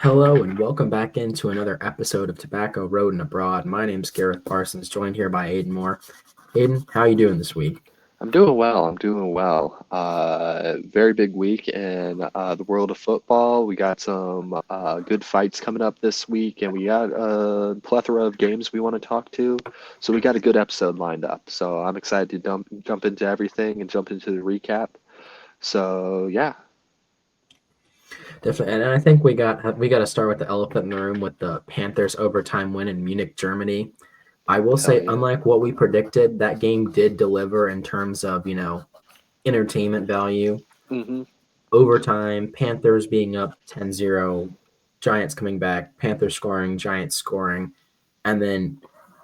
Hello and welcome back into another episode of Tobacco Road and Abroad. My name's Gareth Parsons, joined here by Aiden Moore. Aiden, how are you doing this week? I'm doing well. I'm doing well. Very big week in the world of football. We got some good fights coming up this week, and we got a plethora of games we want to talk to. So we got a good episode lined up. So I'm excited to jump into everything and jump into the recap. So yeah, Definitely, and I think we got to start with the elephant in the room with the Panthers overtime win in Munich, Germany. I will hell say, yeah. unlike what we predicted, that game did deliver in terms of entertainment value. hmm Overtime, Panthers being up 10-0, Giants coming back, Panthers scoring, Giants scoring, and then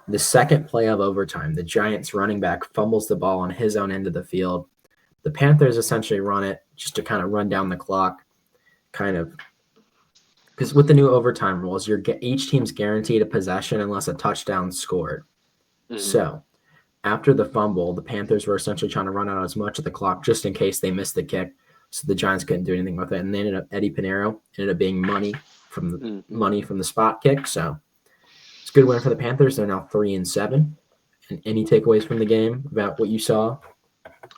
the second play of overtime, the Giants running back fumbles the ball on his own end of the field. The Panthers essentially run it just to kind of run down the clock, kind of because with the new overtime rules, each team's guaranteed a possession unless a touchdown scored. hmm So after the fumble, the Panthers were essentially trying to run out as much of the clock just in case they missed the kick. So the Giants couldn't do anything with it, and they ended up Eddie Pinheiro ended up being hmm money from the spot kick. So it's a good win for the Panthers. They're now 3-7. And any takeaways from the game about what you saw?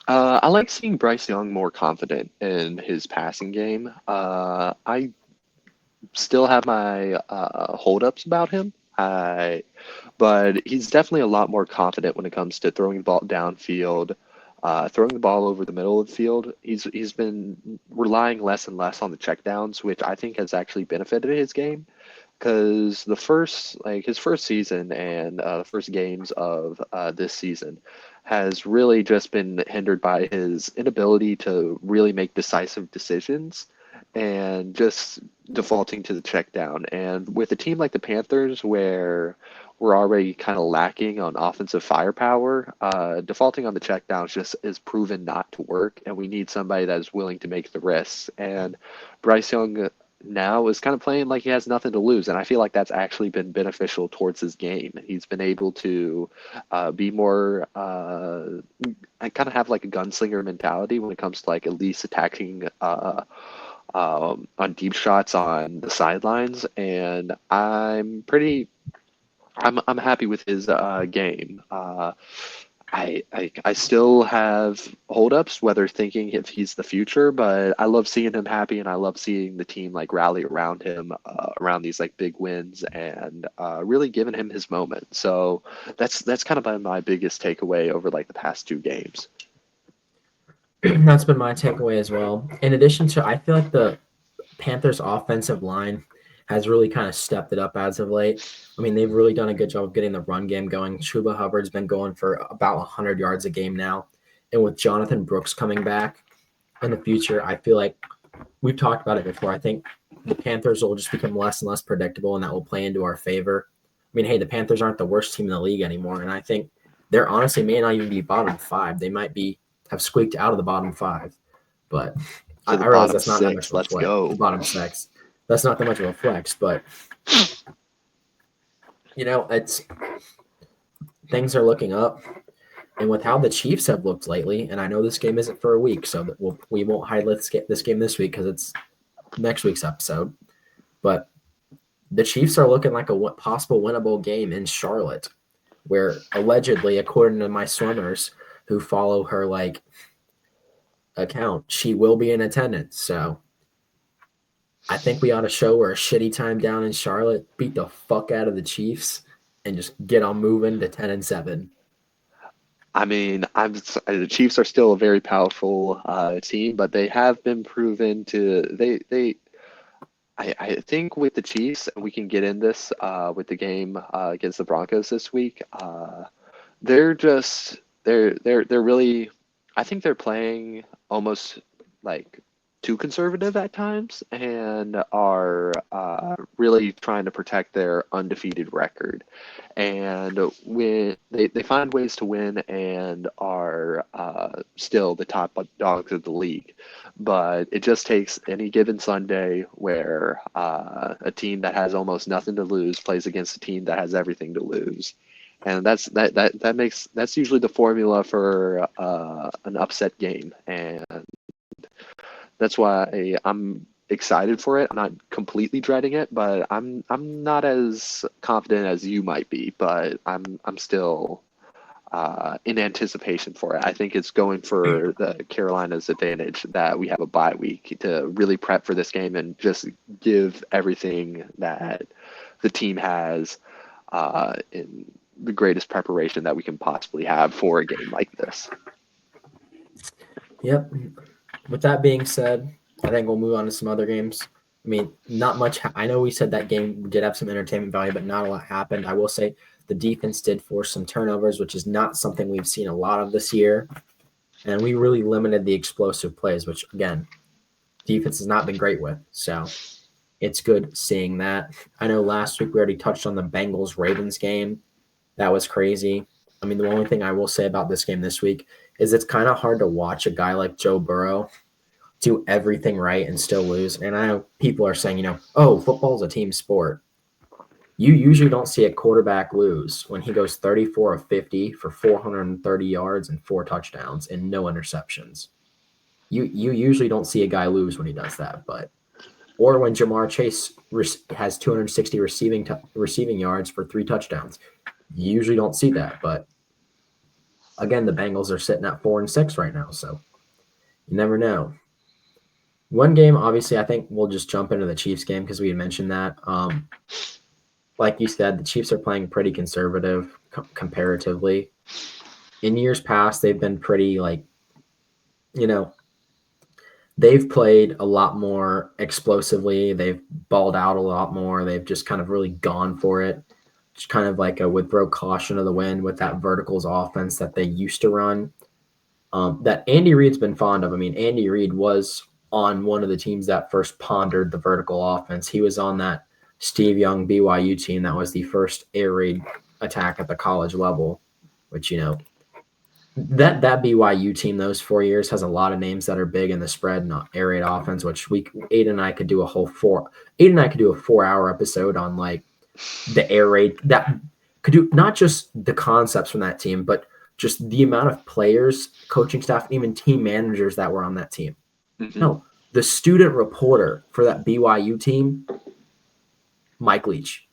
I like seeing Bryce Young more confident in his passing game. I still have my holdups about him. But he's definitely a lot more confident when it comes to throwing the ball downfield, throwing the ball over the middle of the field. He's been relying less and less on the checkdowns, which I think has actually benefited his game. Because his first season and the first games of this season has really just been hindered by his inability to really make decisive decisions and just defaulting to the check down. And with a team like the Panthers, where we're already kind of lacking on offensive firepower, defaulting on the check downs just is proven not to work. And we need somebody that is willing to make the risks. And Bryce Young now is kind of playing like he has nothing to lose. And I feel like that's actually been beneficial towards his game. He's been able to be more, I kind of have like a gunslinger mentality when it comes to like at least attacking on deep shots on the sidelines, and I'm happy with his game. I still have holdups, whether thinking if he's the future, but I love seeing him happy, and I love seeing the team like rally around him around these like big wins and really giving him his moment. So that's kind of been my biggest takeaway over like the past two games. That's been my takeaway as well. In addition to, I feel like the Panthers' offensive line has really kind of stepped it up as of late. I mean, they've really done a good job of getting the run game going. Chuba Hubbard's been going for about 100 yards a game now. And with Jonathan Brooks coming back in the future, I feel like we've talked about it before. I think the Panthers will just become less and less predictable, and that will play into our favor. I mean, hey, the Panthers aren't the worst team in the league anymore, and I think they're honestly may not even be bottom five. They might have squeaked out of the bottom five, but To the I realize bottom that's not that much six, of a let's flex. The go. bottom six, that's not that much of a flex, but it's things are looking up. And with how the Chiefs have looked lately, and I know this game isn't for a week, so we won't highlight this game this week because it's next week's episode. But the Chiefs are looking like a possible winnable game in Charlotte, where allegedly, according to my swimmers who follow her like account, she will be in attendance. So I think we ought to show her a shitty time down in Charlotte, beat the fuck out of the Chiefs, and just get on moving to 10-7. I mean, the Chiefs are still a very powerful team, but they have been proven to they. I think with the Chiefs, and we can get in this with the game against the Broncos this week. They're just they're really. I think they're playing almost like too conservative at times, and are really trying to protect their undefeated record. And when they find ways to win and are still the top dogs of the league, but it just takes any given Sunday where a team that has almost nothing to lose plays against a team that has everything to lose, and that's usually the formula for an upset game. And that's why excited for it. I'm not completely dreading it, but I'm not as confident as you might be. But I'm still in anticipation for it. I think it's going for the Carolina's advantage that we have a bye week to really prep for this game and just give everything that the team has in the greatest preparation that we can possibly have for a game like this. Yep. With that being said, I think we'll move on to some other games. I mean, not much. I know we said that game did have some entertainment value, but not a lot happened. I will say the defense did force some turnovers, which is not something we've seen a lot of this year. And we really limited the explosive plays, which, again, defense has not been great with. So it's good seeing that. I know last week we already touched on the Bengals-Ravens game. That was crazy. I mean, the only thing I will say about this game this week is it's kind of hard to watch a guy like Joe Burrow do everything right and still lose. And I know people are saying, oh, football is a team sport. You usually don't see a quarterback lose when he goes 34 of 50 for 430 yards and 4 touchdowns and no interceptions. You usually don't see a guy lose when he does that, or when Jamar Chase has 260 receiving yards for 3 touchdowns. You usually don't see that, but again, the Bengals are sitting at 4-6 right now, so you never know. One game, obviously, I think we'll just jump into the Chiefs game because we had mentioned that. Like you said, the Chiefs are playing pretty conservative comparatively. In years past, they've been pretty they've played a lot more explosively. They've balled out a lot more. They've just kind of really gone for it. Just kind of like a would throw caution to the wind with that verticals offense that they used to run. That Andy Reid's been fond of. I mean, Andy Reid was on one of the teams that first pondered the vertical offense. He was on that Steve Young BYU team that was the first air raid attack at the college level, which, that BYU team those 4 years has a lot of names that are big in the spread and air raid offense, which Aiden and I could do a 4-hour episode on like the air raid that could do not just the concepts from that team, but just the amount of players, coaching staff, and even team managers that were on that team. Mm-hmm. No, the student reporter for that BYU team, Mike Leach.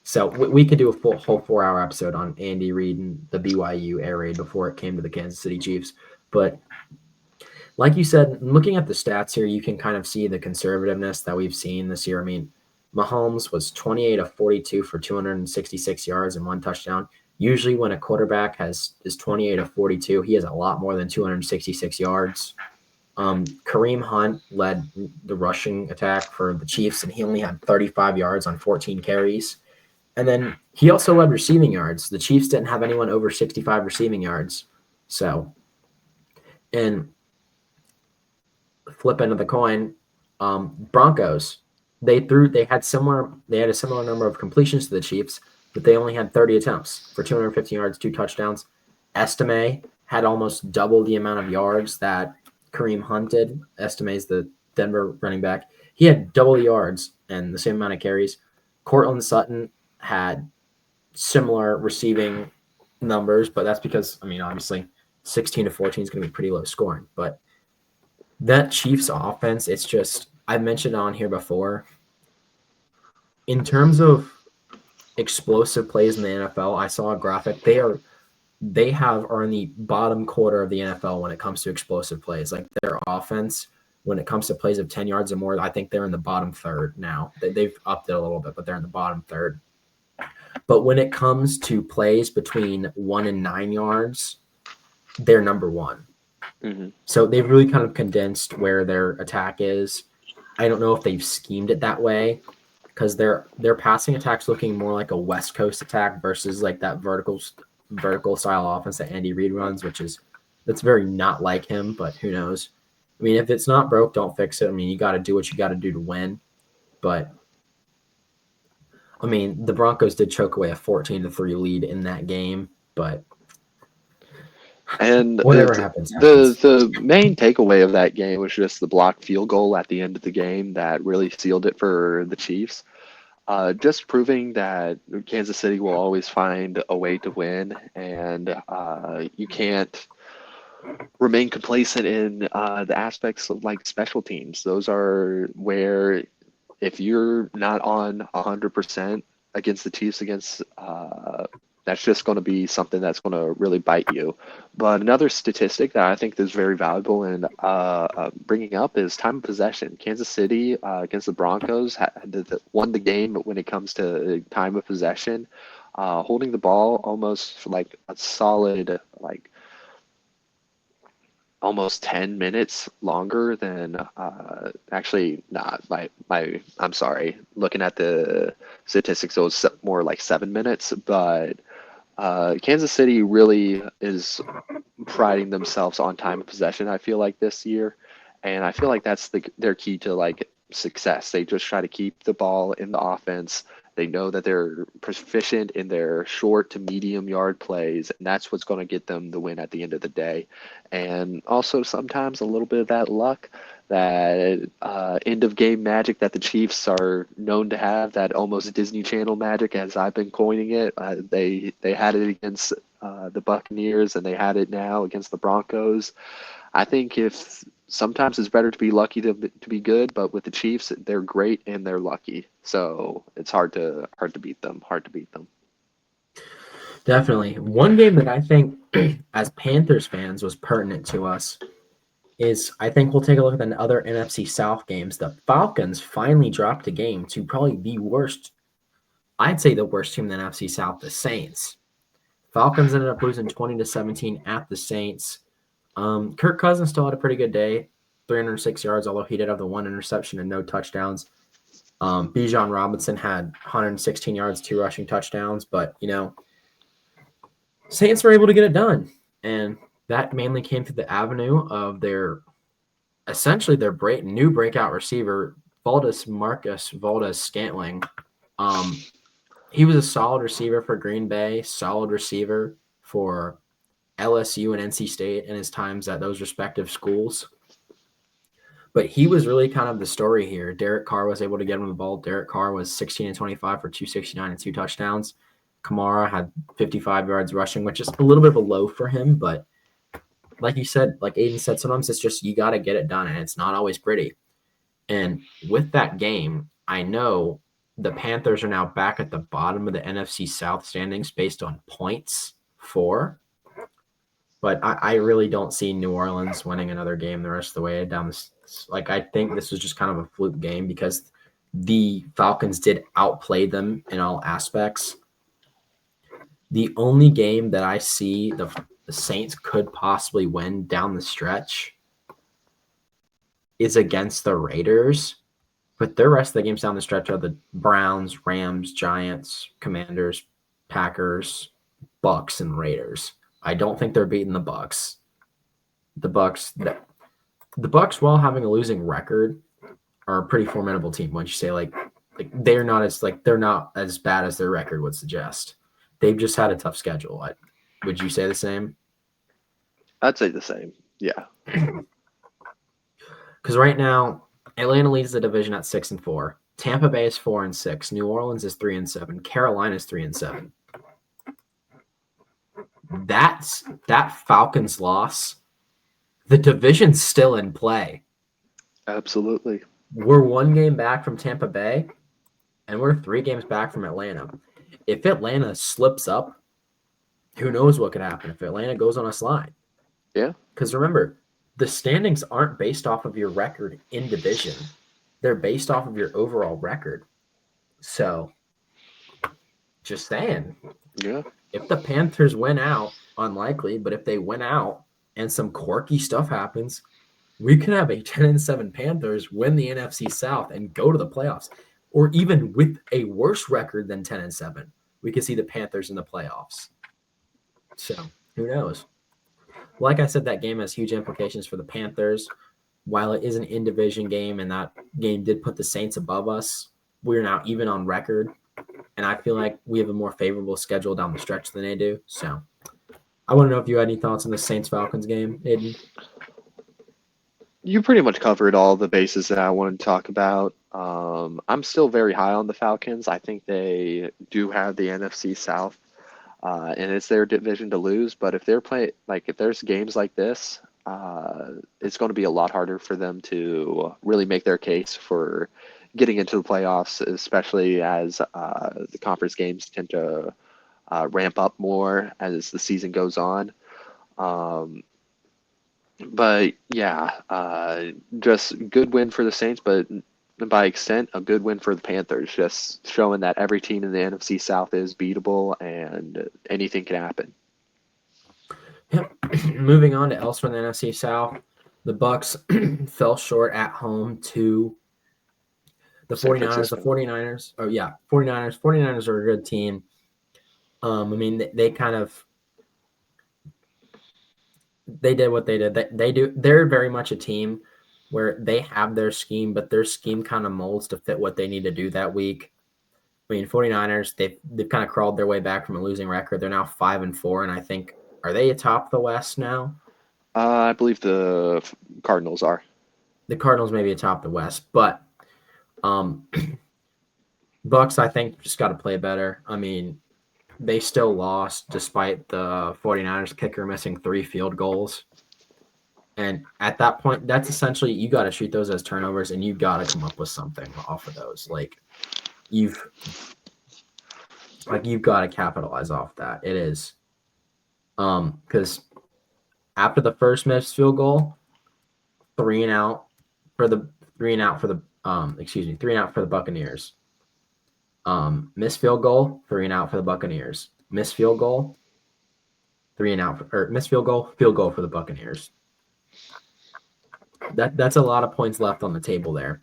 So we could do a whole 4-hour episode on Andy Reid and the BYU air raid before it came to the Kansas City Chiefs. But like you said, looking at the stats here, you can kind of see the conservativeness that we've seen this year. I mean, Mahomes was 28 of 42 for 266 yards and 1 touchdown. Usually when a quarterback is 28 of 42, he has a lot more than 266 yards. Kareem Hunt led the rushing attack for the Chiefs, and he only had 35 yards on 14 carries. And then he also led receiving yards. The Chiefs didn't have anyone over 65 receiving yards. So, and flip end of the coin, Broncos, they had a similar number of completions to the Chiefs, but they only had 30 attempts for 250 yards, 2 touchdowns. Estime had almost double the amount of yards that Kareem Hunt did. Estime's the Denver running back. He had double the yards and the same amount of carries. Cortland Sutton had similar receiving numbers, but that's because, I mean, obviously 16 to 14 is going to be pretty low scoring. But that Chiefs offense, it's just, I've mentioned on here before, in terms of explosive plays in the NFL, I saw a graphic. They are in the bottom quarter of the NFL when it comes to explosive plays. Like their offense, when it comes to plays of 10 yards or more, I think they're in the bottom third now. They've upped it a little bit, but they're in the bottom third. But when it comes to plays between 1 and 9 yards, they're number 1. Mm-hmm. So they've really kind of condensed where their attack is. I don't know if they've schemed it that way because their passing attack's looking more like a West Coast attack versus like that vertical style offense that Andy Reid runs, that's very not like him, but who knows? I mean, if it's not broke, don't fix it. I mean, you got to do what you got to do to win. But I mean, the Broncos did choke away a 14-3 lead in that game, but and whatever happens. The main takeaway of that game was just the blocked field goal at the end of the game that really sealed it for the Chiefs. Just proving that Kansas City will always find a way to win, and you can't remain complacent in the aspects of like special teams. Those are where if you're not on 100% against the Chiefs, that's just going to be something that's going to really bite you. But another statistic that I think is very valuable in bringing up is time of possession. Kansas City against the Broncos won the game when it comes to time of possession, holding the ball almost for like a solid like almost 10 minutes longer than actually not my I'm sorry, looking at the statistics it was more like 7 minutes, but Kansas City really is priding themselves on time of possession, I feel like, this year, and I feel like that's their key to like success. They just try to keep the ball in the offense. They know that they're proficient in their short to medium yard plays, and that's what's going to get them the win at the end of the day. And also sometimes a little bit of that luck, that end of game magic that the Chiefs are known to have, that almost Disney Channel magic, as I've been coining it. They had it against the Buccaneers, and they had it now against the Broncos. I think if sometimes it's better to be lucky to be good, but with the Chiefs, they're great and they're lucky, so it's hard to beat them. Hard to beat them. Definitely. One game that I think, as Panthers fans, was pertinent to us is I think we'll take a look at the other NFC South games. The Falcons finally dropped a game to probably the worst, I'd say the worst team in the NFC South, the Saints. Falcons ended up losing 20-17 at the Saints. Kirk Cousins still had a pretty good day, 306 yards, although he did have the one interception and no touchdowns. Bijan Robinson had 116 yards, 2 rushing touchdowns, but, Saints were able to get it done, and that mainly came through the avenue of essentially their new breakout receiver, Marcus Valdez-Scantling. He was a solid receiver for Green Bay, solid receiver for LSU and NC State in his times at those respective schools. But he was really kind of the story here. Derek Carr was able to get him the ball. Derek Carr was 16-25 for 269 and 2 touchdowns. Kamara had 55 yards rushing, which is a little bit of a low for him. But like you said, like Aiden said, sometimes it's just you got to get it done, and it's not always pretty. And with that game, I know the Panthers are now back at the bottom of the NFC South standings based on points for. But I really don't see New Orleans winning another game the rest of the way down this. Like, I think this was just kind of a fluke game because the Falcons did outplay them in all aspects. The only game that I see the Saints could possibly win down the stretch is against the Raiders. But the rest of the games down the stretch are the Browns, Rams, Giants, Commanders, Packers, Bucks, and Raiders. I don't think they're beating the Bucks. The Bucks, while having a losing record, are a pretty formidable team. Once you say like they're not as bad as their record would suggest. They've just had a tough schedule. Would you say the same? I'd say the same. Yeah. Because right now, Atlanta leads the division at 6-4. Tampa Bay is 4-6. New Orleans is 3-7. Carolina is 3-7. That Falcons loss, the division's still in play. Absolutely. We're 1 game back from Tampa Bay, and we're 3 games back from Atlanta. If Atlanta slips up, who knows what could happen if Atlanta goes on a slide. Yeah. Because remember, the standings aren't based off of your record in division. They're based off of your overall record. So, just saying. Yeah. If the Panthers win out, unlikely, but if they win out and some quirky stuff happens, we could have a 10-7 Panthers win the NFC South and go to the playoffs. Or even with a worse record than 10-7, we could see the Panthers in the playoffs. So, who knows? Like I said, that game has huge implications for the Panthers. While it is an in-division game and that game did put the Saints above us, we're now even on record. And I feel like we have a more favorable schedule down the stretch than they do. So I want to know if you had any thoughts on the Saints-Falcons game, Aiden. You pretty much covered all the bases that I wanted to talk about. I'm still very high on the Falcons. I think they do have the NFC South and it's their division to lose. But if they're playing, like if there's games like this, it's going to be a lot harder for them to really make their case for getting into the playoffs, especially as the conference games tend to ramp up more as the season goes on. Um, but yeah, just good win for the Saints, but by extent, a good win for the Panthers, just showing that every team in the NFC South is beatable and anything can happen. Yep. Moving on to elsewhere in the NFC South, the Bucks fell short at home to the San 49ers. The Francisco. 49ers, 49ers. 49ers are a good team. I mean, they kind of they did what they did. They do. They're very much a team where they have their scheme, but their scheme kind of molds to fit what they need to do that week. I mean, 49ers, they've kind of crawled their way back from a losing record. They're now 5-4, and I think, are they atop the West now? I believe the Cardinals are. The Cardinals may be atop the West, but um, Bucks, I think, just got to play better. I mean, they still lost despite the 49ers kicker missing 3 field goals. And at that point, that's essentially, you got to treat those as turnovers, and you got to come up with something off of those. You've got to capitalize off that. It is because after the first missed field goal, 3-and-out for the Buccaneers. Missed field goal, 3-and-out for the Buccaneers. Missed field goal, 3-and-out, or missed field goal for the Buccaneers. That's a lot of points left on the table there.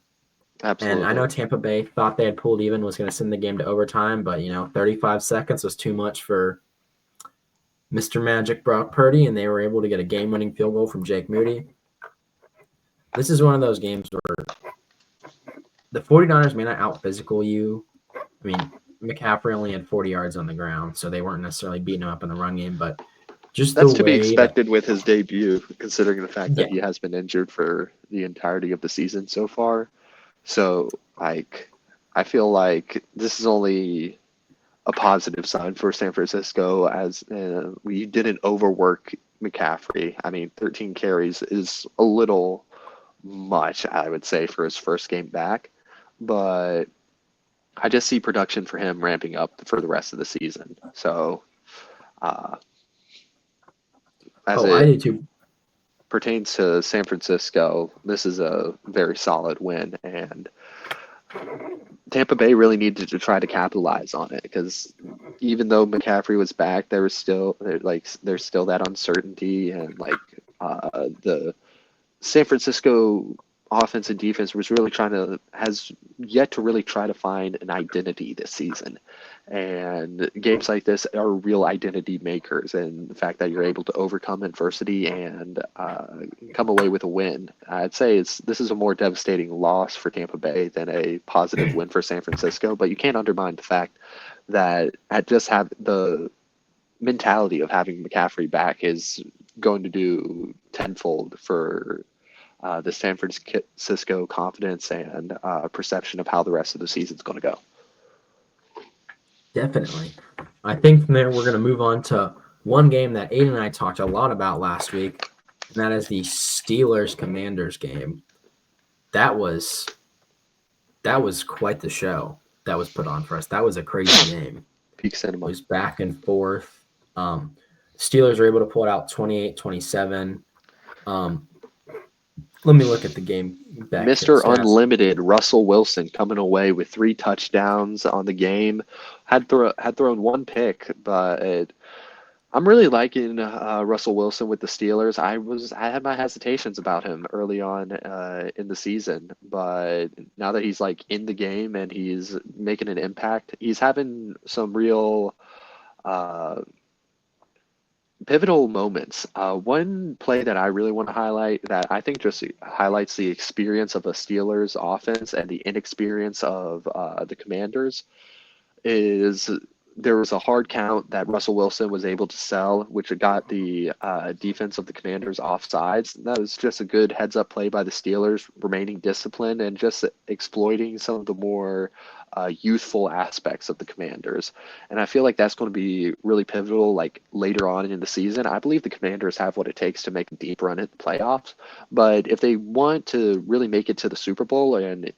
Absolutely. And I know Tampa Bay thought they had pulled even, was going to send the game to overtime, but 35 seconds was too much for Mr. Magic Brock Purdy, and they were able to get a game-winning field goal from Jake Moody. This is one of those games where the 49ers may not out-physical you. I mean, McCaffrey only had 40 yards on the ground, so they weren't necessarily beating him up in the run game, but just That's the to be way expected with his debut, considering the fact that Yeah. he has been injured for the entirety of the season so far. So, like, I feel like this is only a positive sign for San Francisco as we didn't overwork McCaffrey. I mean, 13 carries is a little much, I would say, for his first game back, but I just see production for him ramping up for the rest of the season. So, uh, as I it do too. pertains to San Francisco, this is a very solid win, and Tampa Bay really needed to try to capitalize on it because even though McCaffrey was back, there's still that uncertainty and the San Francisco offense and defense has yet to really try to find an identity this season. And games like this are real identity makers, and the fact that you're able to overcome adversity and come away with a win. I'd say this is a more devastating loss for Tampa Bay than a positive win for San Francisco, but you can't undermine the fact that at just have the mentality of having McCaffrey back is going to do tenfold for the San Francisco confidence and perception of how the rest of the season's going to go. Definitely. I think from there we're going to move on to one game that Aiden and I talked a lot about last week, and that is the Steelers-Commanders game. That was quite the show that was put on for us. That was a crazy game. Peak cinema. It was back and forth. Steelers were able to pull it out 28-27. Let me look at the game back. Mr. Unlimited Russell Wilson coming away with 3 touchdowns on the game. Had thrown 1 pick, but I'm really liking Russell Wilson with the Steelers. I had my hesitations about him early on in the season, but now that he's in the game and he's making an impact, he's having some real pivotal moments. One play that I really want to highlight that I think just highlights the experience of a Steelers offense and the inexperience of the Commanders is there was a hard count that Russell Wilson was able to sell, which got the defense of the Commanders off sides. That was just a good heads-up play by the Steelers, remaining disciplined and just exploiting some of the more youthful aspects of the Commanders. And I feel like that's going to be really pivotal, like later on in the season. I believe the Commanders have what it takes to make a deep run at the playoffs. But if they want to really make it to the Super Bowl and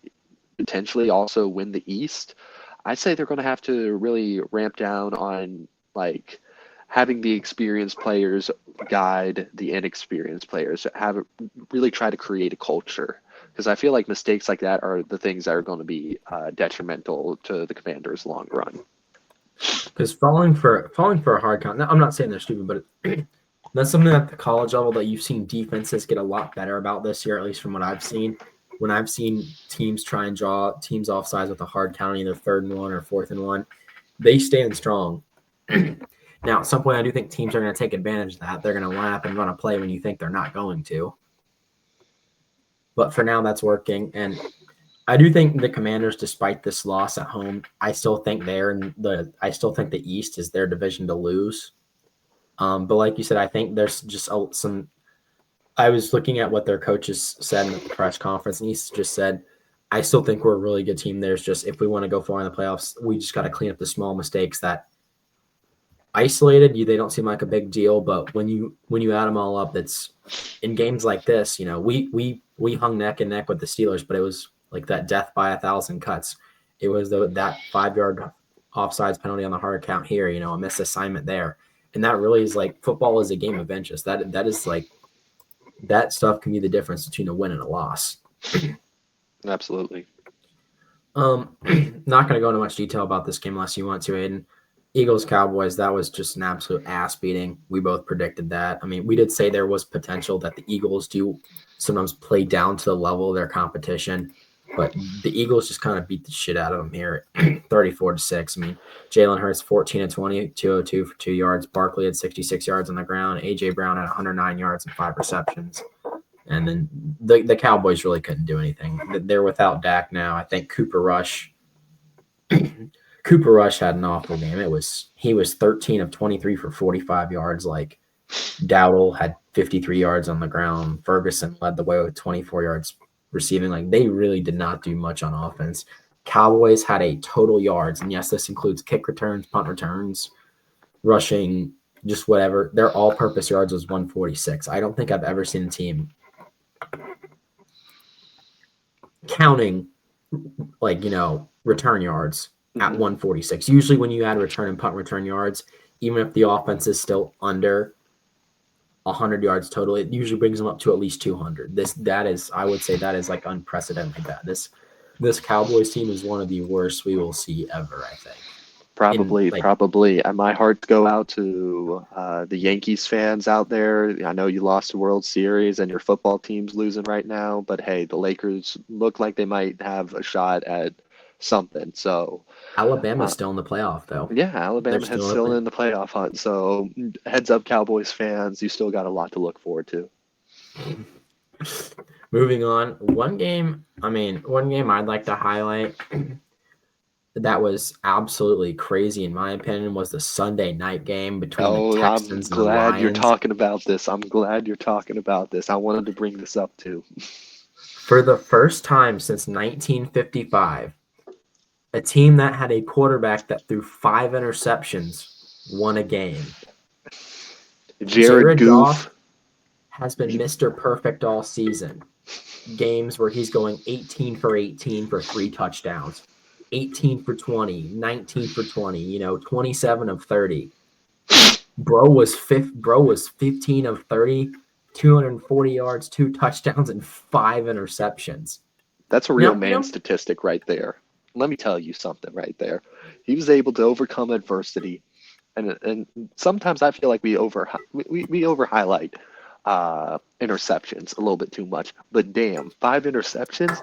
potentially also win the East, I'd say they're going to have to really ramp down on like having the experienced players guide the inexperienced players. Have really try to create a culture, because I feel like mistakes like that are the things that are going to be detrimental to the Commanders' long run. Because falling for a hard count. Now, I'm not saying they're stupid, but that's something at the college level that you've seen defenses get a lot better about this year, at least from what I've seen. When I've seen teams try and draw teams off sides with a hard count, either 3rd and 1 or 4th and 1, they stand strong. Now, at some point, I do think teams are going to take advantage of that. They're going to line up and run a play when you think they're not going to. But for now, that's working. And I do think the Commanders, despite this loss at home, I still think I still think the East is their division to lose. But like you said, I think there's just some. I was looking at what their coaches said in the press conference, and he just said, I still think we're a really good team. There's just, if we want to go far in the playoffs, we just got to clean up the small mistakes that isolated you. They don't seem like a big deal, but when you add them all up, it's in games like this, we hung neck and neck with the Steelers, but it was like that death by 1,000 cuts. It was that 5-yard offsides penalty on the hard count here, a missed assignment there. And that really is like, football is a game of inches. That is like, that stuff can be the difference between a win and a loss. Absolutely. Not going to go into much detail about this game unless you want to, Aiden. Eagles Cowboys, that was just an absolute ass beating. We both predicted that. I mean, we did say there was potential that the Eagles do sometimes play down to the level of their competition, but the Eagles just kind of beat the shit out of them here, 34-6. I mean, Jalen Hurts 14-20, 202 for 2 yards. Barkley had 66 yards on the ground. AJ Brown had 109 yards and 5 receptions. And then the Cowboys really couldn't do anything. They're without Dak now. I think Cooper Rush had an awful game. He was 13 of 23 for 45 yards. Like, Dowdle had 53 yards on the ground. Ferguson led the way with 24 yards receiving. Like, they really did not do much on offense. Cowboys had a total yards, and yes, this includes kick returns, punt returns, rushing, just whatever. Their all-purpose yards was 146. I don't think I've ever seen a team counting, return yards at 146. Usually when you add return and punt return yards, even if the offense is still under 100 yards total, it usually brings them up to at least 200. I would say that is like unprecedented. This Cowboys team is one of the worst we will see ever, I think. Probably. And my hearts go out to the Yankees fans out there. I know you lost the World Series and your football team's losing right now, but hey, the Lakers look like they might have a shot at something. So Alabama's still in the playoff, though. Yeah, Alabama is still in the playoff hunt. So heads up, Cowboys fans, you still got a lot to look forward to. Moving on, one game I'd like to highlight that was absolutely crazy, in my opinion, was the Sunday night game between the Texans and the Lions. I'm glad you're talking about this. I wanted to bring this up too. For the first time since 1955, a team that had a quarterback that threw 5 interceptions won a game. Jared Goff has been Mr. Perfect all season. Games where he's going 18 for 18 for 3 touchdowns. 18 for 20, 19 for 20, 27 of 30. Bro was 15 of 30, 240 yards, 2 touchdowns, and 5 interceptions. That's a real man statistic right there. Let me tell you something right there. He was able to overcome adversity, and sometimes I feel like we over highlight interceptions a little bit too much. But damn, 5 interceptions.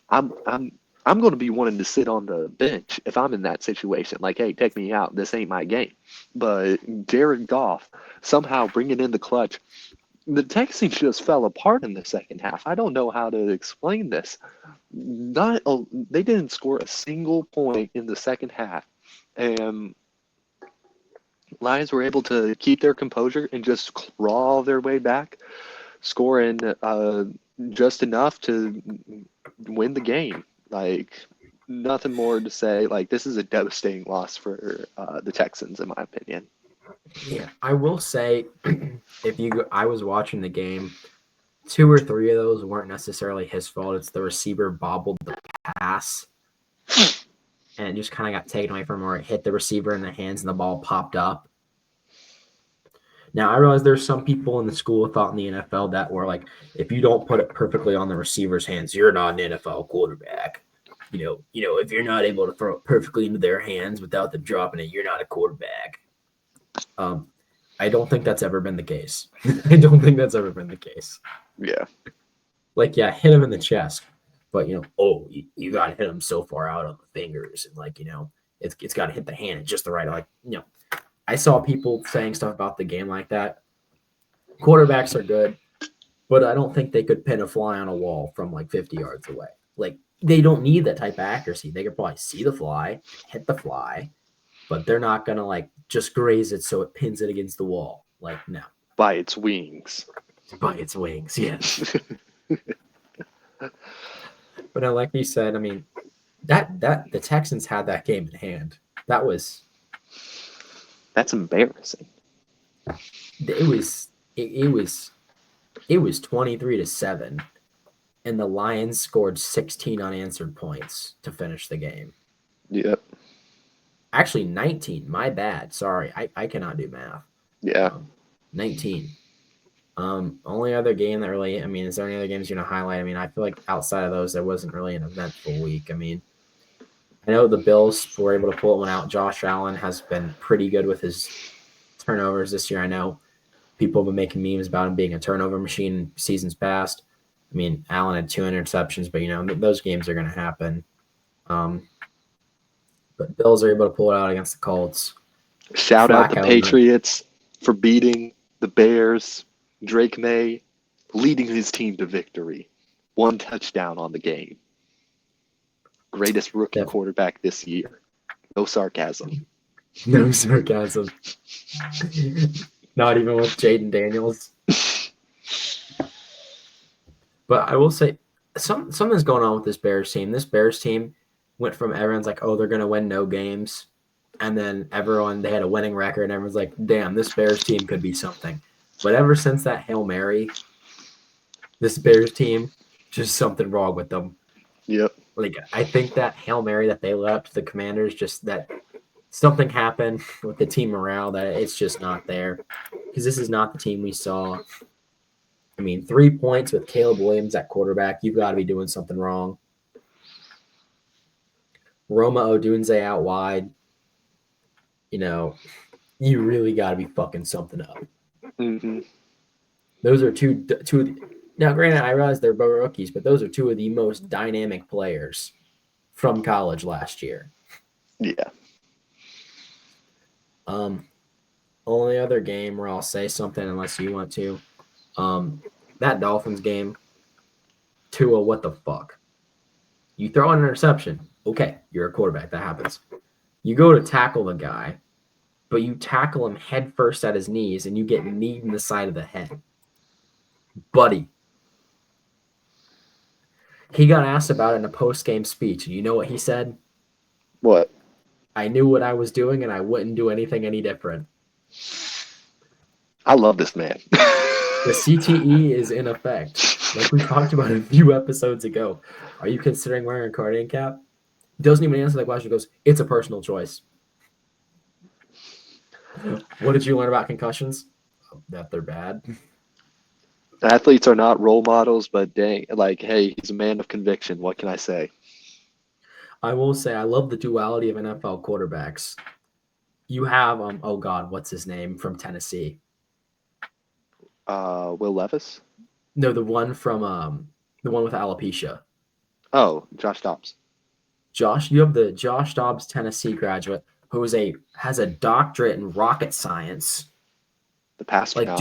I'm going to be wanting to sit on the bench if I'm in that situation. Like, hey, take me out. This ain't my game. But Jared Goff somehow bringing in the clutch. The Texans just fell apart in the second half. I don't know how to explain this. They didn't score a single point in the second half. And Lions were able to keep their composure and just crawl their way back, scoring just enough to win the game. Like, nothing more to say. Like, this is a devastating loss for the Texans, in my opinion. Yeah, I will say, I was watching the game. 2 or 3 of those weren't necessarily his fault. It's the receiver bobbled the pass, and it just kind of got taken away from him, or it hit the receiver in the hands, and the ball popped up. Now, I realize there's some people in the school of thought in the NFL that were like, if you don't put it perfectly on the receiver's hands, you're not an NFL quarterback. If you're not able to throw it perfectly into their hands without them dropping it, you're not a quarterback. I don't think that's ever been the case. I don't think that's ever been the case. Yeah. Like, yeah, hit him in the chest, but you got to hit him so far out on the fingers, and it's got to hit the hand at just the right. I saw people saying stuff about the game like that. Quarterbacks are good, but I don't think they could pin a fly on a wall from like 50 yards away. Like, they don't need that type of accuracy. They could probably see the fly, hit the fly, but they're not gonna like just graze it so it pins it against the wall. Like, no. By its wings. By its wings, yes. But like you said, I mean, that the Texans had that game in hand. That's embarrassing. It was 23-7, and the Lions scored 16 unanswered points to finish the game. Yep. Actually, 19. My bad. Sorry, I cannot do math. Yeah. 19. Only other game that really, I mean, is there any other games you want to highlight? I mean, I feel like outside of those, there wasn't really an eventful week. I mean, I know the Bills were able to pull one out. Josh Allen has been pretty good with his turnovers this year. I know people have been making memes about him being a turnover machine in seasons past. I mean, Allen had 2 interceptions, but those games are going to happen. But Bills are able to pull it out against the Colts. Shout out the Patriots for beating the Bears. Drake May leading his team to victory. 1 touchdown on the game. Greatest rookie quarterback this year. No sarcasm. No sarcasm. Not even with Jaden Daniels. But I will say, something's going on with this Bears team. This Bears team went from everyone's like, oh, they're going to win no games. And then they had a winning record, and everyone's like, damn, this Bears team could be something. But ever since that Hail Mary, this Bears team, just something wrong with them. Yep. Like, I think that Hail Mary that they let up to the Commanders, just that something happened with the team morale that it's just not there. Because this is not the team we saw. I mean, 3 points with Caleb Williams at quarterback, you've got to be doing something wrong. Roma Odunze out wide. You really got to be fucking something up. Mm-hmm. Those are two. Now, granted, I realize they're both rookies, but those are 2 of the most dynamic players from college last year. Yeah. Only other game where I'll say something unless you want to. That Dolphins game, Tua, what the fuck? You throw an interception. Okay, you're a quarterback. That happens. You go to tackle the guy, but you tackle him head first at his knees, and you get kneed in the side of the head. Buddy. He got asked about it in a post-game speech, and you know what he said? What? I knew what I was doing, and I wouldn't do anything any different. I love this man. The CTE is in effect. Like we talked about a few episodes ago. Are you considering wearing a cardigan cap? He doesn't even answer the question. He goes, it's a personal choice. What did you learn about concussions? That they're bad. Athletes are not role models, but dang, like, hey, he's a man of conviction. What can I say? I will say I love the duality of NFL quarterbacks. You have oh God, what's his name from Tennessee? Will Levis? No, the one with alopecia. Oh, Josh Dobbs. You have the Josh Dobbs Tennessee graduate who has a doctorate in rocket science. The pastor. Like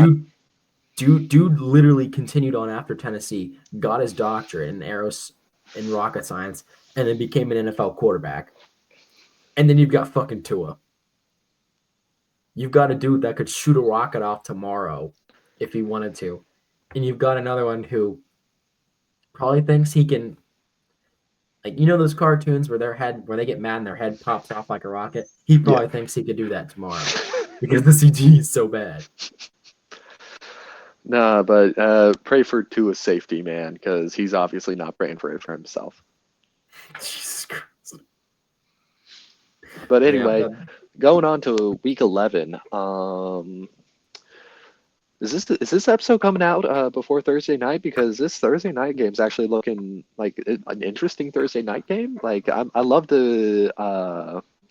dude literally continued on after Tennessee, got his doctorate in rocket science, and then became an NFL quarterback. And then you've got fucking Tua. you've got a dude that could shoot a rocket off tomorrow if he wanted to. And you've got another one who probably thinks he can, like, those cartoons where they get mad and their head pops off like a rocket. He probably thinks he could do that tomorrow because the CG is so bad. Nah, but pray for Tua's safety, man, because he's obviously not praying for it for himself. Jesus Christ. But anyway, going on to week 11. Is this episode coming out before Thursday night? Because this Thursday night game is actually looking like an interesting Thursday night game. Like I love the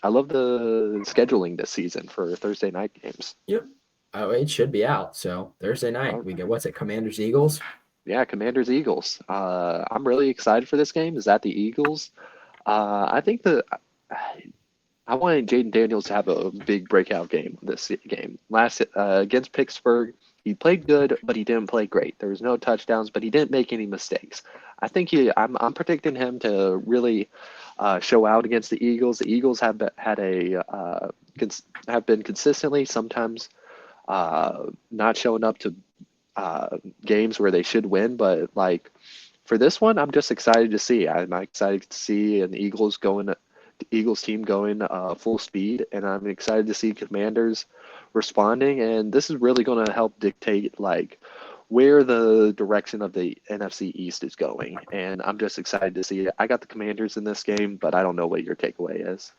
scheduling this season for Thursday night games. Yep. Oh, it should be out. So Thursday night we get, what's it? Commanders Eagles. Yeah, Commanders Eagles. I'm really excited for this game. Is that the Eagles? I think I wanted Jaden Daniels to have a big breakout game this game. Last against Pittsburgh, he played good, but he didn't play great. There was no touchdowns, but he didn't make any mistakes. I think I'm predicting him to really show out against the Eagles. The Eagles have been consistently sometimes not showing up to games where they should win, but like for this one, I'm just excited to see. I'm excited to see an Eagles team going full speed, and I'm excited to see Commanders responding. And this is really going to help dictate like where the direction of the NFC East is going. And I'm just excited to see it. I got the Commanders in this game, but I don't know what your takeaway is.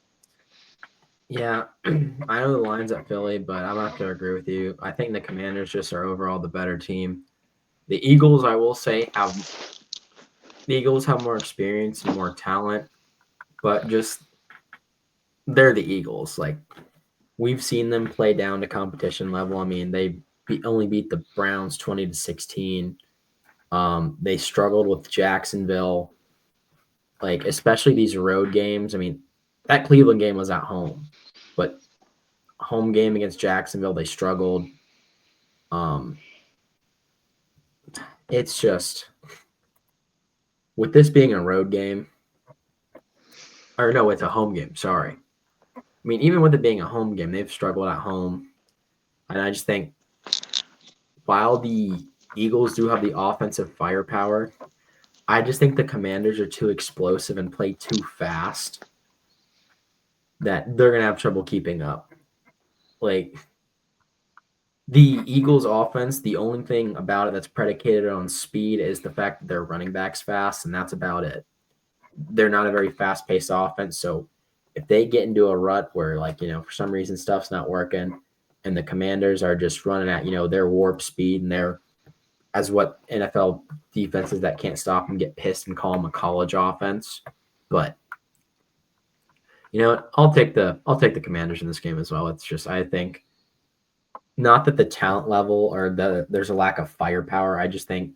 Yeah, I know the line's at Philly, but I'm not going to agree with you. I think the Commanders just are overall the better team. The Eagles, I will say, have more experience and more talent, but just they're the Eagles. Like, we've seen them play down to competition level. I mean, they only beat the Browns 20-16. They struggled with Jacksonville, like especially these road games. I mean, that Cleveland game was at home, but home game against Jacksonville, they struggled. It's just with this being a road game, or no, it's a home game. Sorry. I mean, even with it being a home game, they've struggled at home, and I just think while the Eagles do have the offensive firepower, I just think the Commanders are too explosive and play too fast that they're going to have trouble keeping up. Like, the Eagles offense, the only thing about it that's predicated on speed is the fact that their running back's fast, and that's about it. They're not a very fast-paced offense, so if they get into a rut where, like, for some reason stuff's not working and the Commanders are just running at, their warp speed and they're as what NFL defenses that can't stop them get pissed and call them a college offense. But I'll take the Commanders in this game as well. It's just I think not that the talent level or there's a lack of firepower. I just think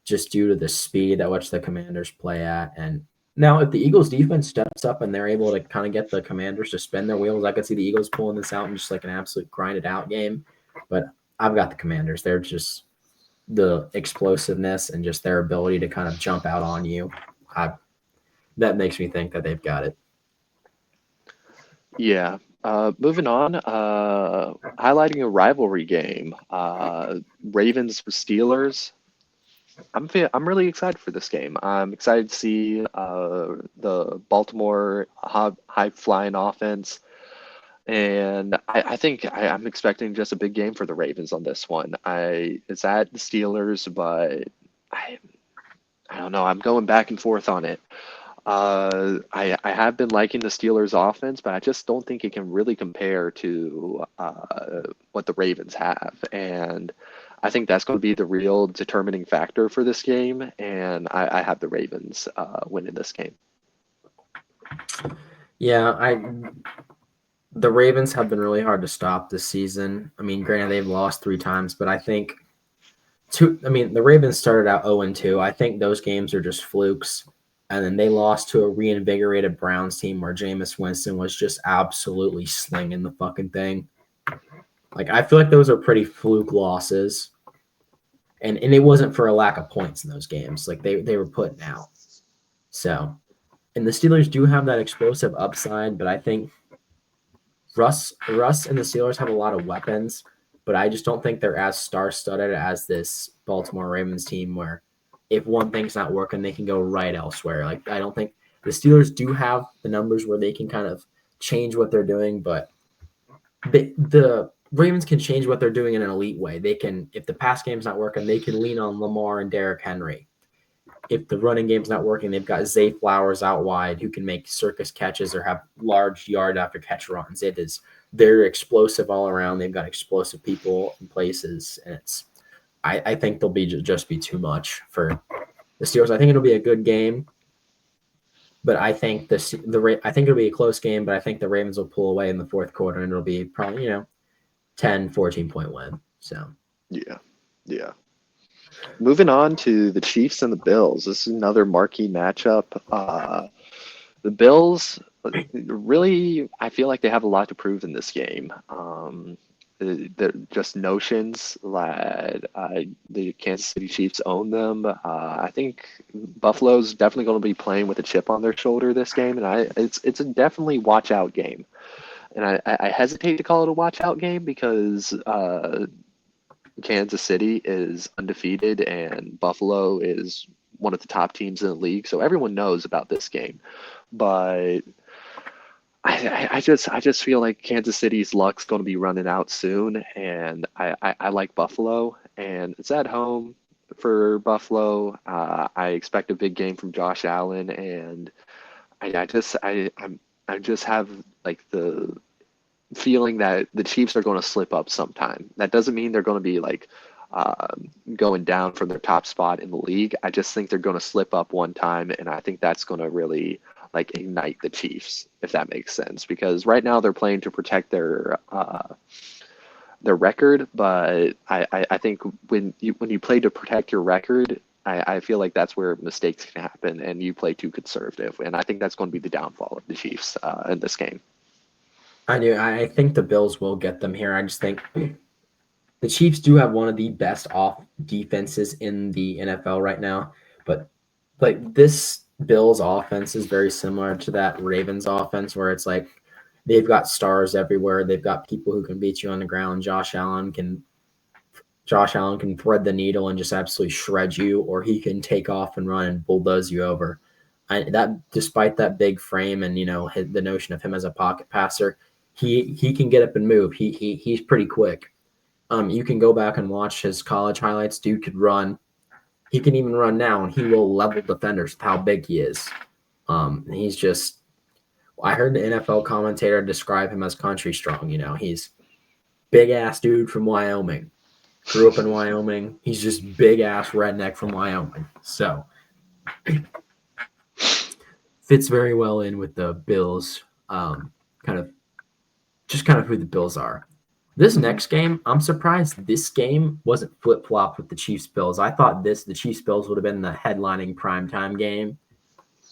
just due to the speed at which the Commanders play at. And now if the Eagles defense steps up and they're able to kind of get the Commanders to spin their wheels, I could see the Eagles pulling this out in just like an absolute grinded out game. But I've got the Commanders. They're just the explosiveness and just their ability to kind of jump out on you. That makes me think that they've got it. Yeah. Moving on, highlighting a rivalry game, Ravens Steelers. I'm really excited for this game. I'm excited to see the Baltimore high flying offense, and I think I'm expecting just a big game for the Ravens on this one. It's at the Steelers, but I don't know. I'm going back and forth on it. I have been liking the Steelers' offense, but I just don't think it can really compare to what the Ravens have. And I think that's going to be the real determining factor for this game. And I have the Ravens winning this game. Yeah, the Ravens have been really hard to stop this season. I mean, granted, they've lost 3 times, but I think the Ravens started out 0-2. I think those games are just flukes. And then they lost to a reinvigorated Browns team where Jameis Winston was just absolutely slinging the fucking thing. Like, I feel like those are pretty fluke losses. And it wasn't for a lack of points in those games. Like, they were putting out. So, and the Steelers do have that explosive upside, but I think Russ and the Steelers have a lot of weapons, but I just don't think they're as star-studded as this Baltimore Ravens team where if one thing's not working, they can go right elsewhere. Like I don't think the Steelers do have the numbers where they can kind of change what they're doing, but the Ravens can change what they're doing in an elite way. They can, if the pass game's not working, they can lean on Lamar and Derrick Henry. If the running game's not working, they've got Zay Flowers out wide who can make circus catches or have large yard after catch runs. They're explosive all around. They've got explosive people in places, and I think they'll just be too much for the Steelers. I think it'll be a good game, but I think I think it'll be a close game, but I think the Ravens will pull away in the fourth quarter, and it'll be probably 10, 14-point win. So yeah. Moving on to the Chiefs and the Bills. This is another marquee matchup. The Bills really, I feel like they have a lot to prove in this game. They're just notions that the Kansas City Chiefs own them. I think Buffalo's definitely going to be playing with a chip on their shoulder this game, and it's a definitely watch out game. And I hesitate to call it a watch out game because Kansas City is undefeated and Buffalo is one of the top teams in the league, so everyone knows about this game. But I just feel like Kansas City's luck's going to be running out soon, and I like Buffalo, and it's at home for Buffalo. I expect a big game from Josh Allen, and I just have like the feeling that the Chiefs are going to slip up sometime. That doesn't mean they're going to be like going down from their top spot in the league. I just think they're going to slip up one time, and I think that's going to really like ignite the Chiefs, if that makes sense. Because right now they're playing to protect their record, but I think when you play to protect your record, I feel like that's where mistakes can happen, and you play too conservative, and I think that's going to be the downfall of the Chiefs in this game. I do. I think the Bills will get them here. I just think the Chiefs do have one of the best off defenses in the NFL right now. But like this Bills offense is very similar to that Ravens offense where it's like they've got stars everywhere. They've got people who can beat you on the ground. Josh Allen can thread the needle and just absolutely shred you, or he can take off and run and bulldoze you over. Despite that big frame and the notion of him as a pocket passer, he can get up and move. He's pretty quick. You can go back and watch his college highlights. Dude could run. He can even run now, and he will level defenders with how big he is. He's just. I heard the NFL commentator describe him as country strong. He's big ass dude from Wyoming. Grew up in Wyoming. He's just big ass redneck from Wyoming. So fits very well in with the Bills. Kind of who the Bills are. This next game, I'm surprised this game wasn't flip-flopped with the Chiefs-Bills. I thought the Chiefs-Bills would have been the headlining primetime game.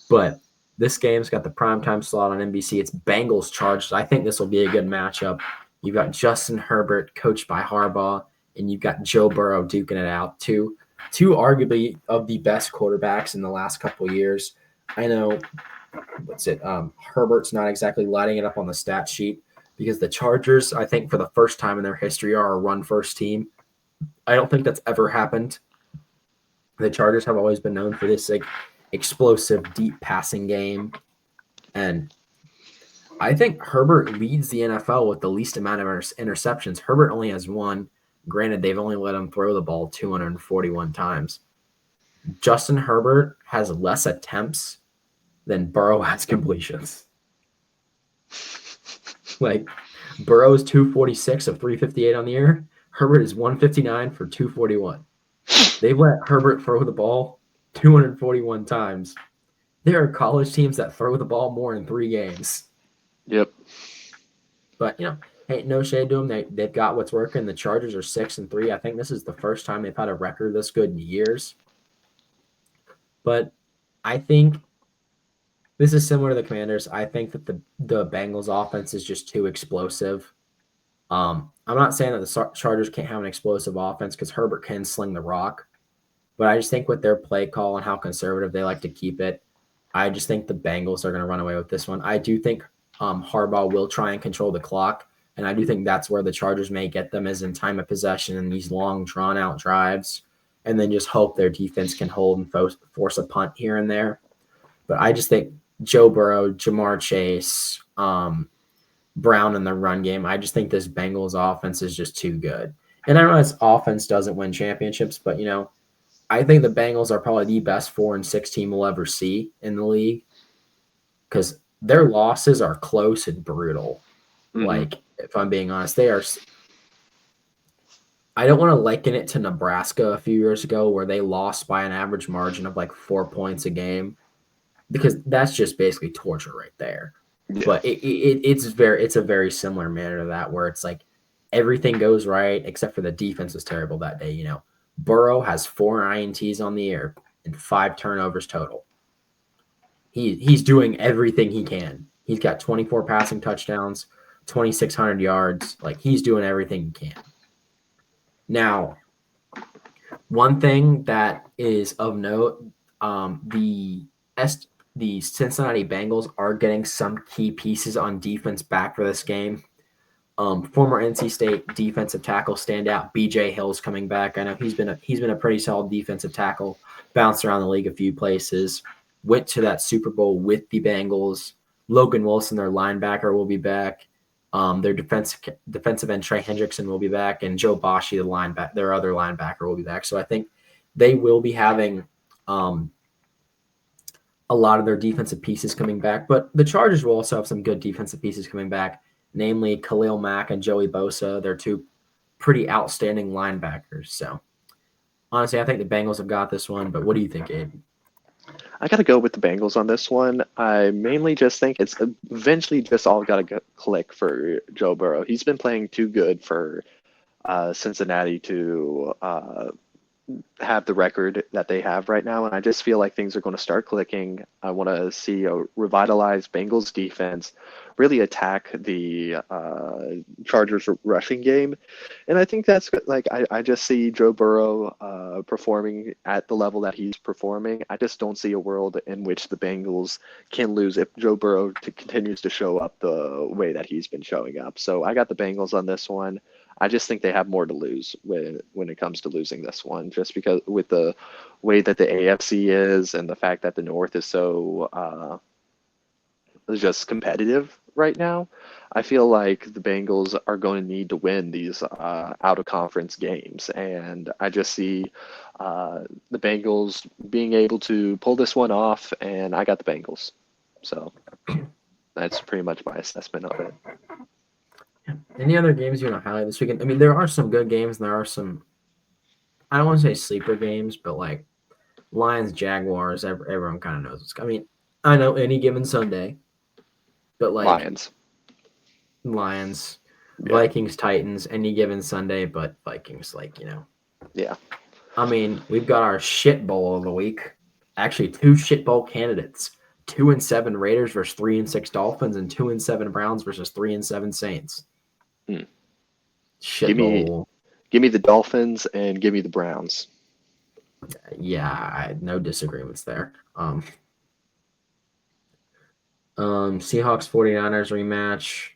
But this game's got the primetime slot on NBC. It's Bengals-Chargers. I think this will be a good matchup. You've got Justin Herbert, coached by Harbaugh, and you've got Joe Burrow duking it out. Two arguably of the best quarterbacks in the last couple of years. I know, Herbert's not exactly lighting it up on the stat sheet, because the Chargers, I think for the first time in their history, are a run-first team. I don't think that's ever happened. The Chargers have always been known for this explosive, deep passing game. And I think Herbert leads the NFL with the least amount of interceptions. Herbert only has one. Granted, they've only let him throw the ball 241 times. Justin Herbert has less attempts than Burrow has completions. Like, Burrow's 246 of 358 on the year. Herbert is 159 for 241. They've let Herbert throw the ball 241 times. There are college teams that throw the ball more in 3 games. Yep. But, hey, no shade to them. They've got what's working. The Chargers are 6-3. I think this is the first time they've had a record this good in years. But I think this is similar to the Commanders. I think that the Bengals offense is just too explosive. I'm not saying that the Chargers can't have an explosive offense because Herbert can sling the rock. But I just think with their play call and how conservative they like to keep it, I just think the Bengals are going to run away with this one. I do think Harbaugh will try and control the clock. And I do think that's where the Chargers may get them, is in time of possession and these long, drawn-out drives, and then just hope their defense can hold and force a punt here and there. But I just think Joe Burrow, Jamar Chase, Brown in the run game, I just think this Bengals offense is just too good. And I know this offense doesn't win championships, but, I think the Bengals are probably the best 4-6 team we'll ever see in the league because their losses are close and brutal. Mm-hmm. Like, if I'm being honest, they are. I don't want to liken it to Nebraska a few years ago where they lost by an average margin of like 4 points a game, because that's just basically torture right there. Yeah. But it's a very similar manner to that, where it's like everything goes right except for the defense was terrible that day. Burrow has 4 INTs on the year and 5 turnovers total. He's doing everything he can. He's got 24 passing touchdowns, 2,600 yards. Like, he's doing everything he can. Now, one thing that is of note, the Cincinnati Bengals are getting some key pieces on defense back for this game. Former NC State defensive tackle standout BJ Hill's coming back. I know he's been a pretty solid defensive tackle, bounced around the league a few places, went to that Super Bowl with the Bengals. Logan Wilson, their linebacker, will be back. Their defensive end Trey Hendrickson will be back, and Joe Bashi, their other linebacker, will be back. So I think they will be having a lot of their defensive pieces coming back. But the Chargers will also have some good defensive pieces coming back, namely Khalil Mack and Joey Bosa. They're 2 pretty outstanding linebackers. So honestly, I think the Bengals have got this one. But what do you think, Abe? I got to go with the Bengals on this one. I mainly just think it's eventually just all got to click for Joe Burrow. He's been playing too good for Cincinnati to have the record that they have right now, and I just feel like things are going to start clicking. I want to see a revitalized Bengals defense really attack the Chargers rushing game, and I think that's like I just see Joe Burrow performing at the level that he's performing. I just don't see a world in which the Bengals can lose if Joe Burrow continues to show up the way that he's been showing up. So I got the Bengals on this one. I just think they have more to lose when it comes to losing this one, just because with the way that the AFC is and the fact that the North is so just competitive right now. I feel like the Bengals are going to need to win these out-of-conference games, and I just see the Bengals being able to pull this one off, and I got the Bengals. So that's pretty much my assessment of it. Any other games you want to highlight this weekend? I mean, there are some good games, and there are some, I don't want to say sleeper games, but like Lions, Jaguars, everyone kind of knows what's coming. I mean, I know any given Sunday, but like Lions, yeah. Vikings, Titans, any given Sunday, but Vikings, Yeah. I mean, we've got our shit bowl of the week. Actually, 2 shit bowl candidates. 2-7 Raiders versus 3-6 Dolphins, and 2-7 Browns versus 3-7 Saints. Shit bowl. Give me the Dolphins and give me the Browns. Yeah, no disagreements there. Seahawks 49ers rematch.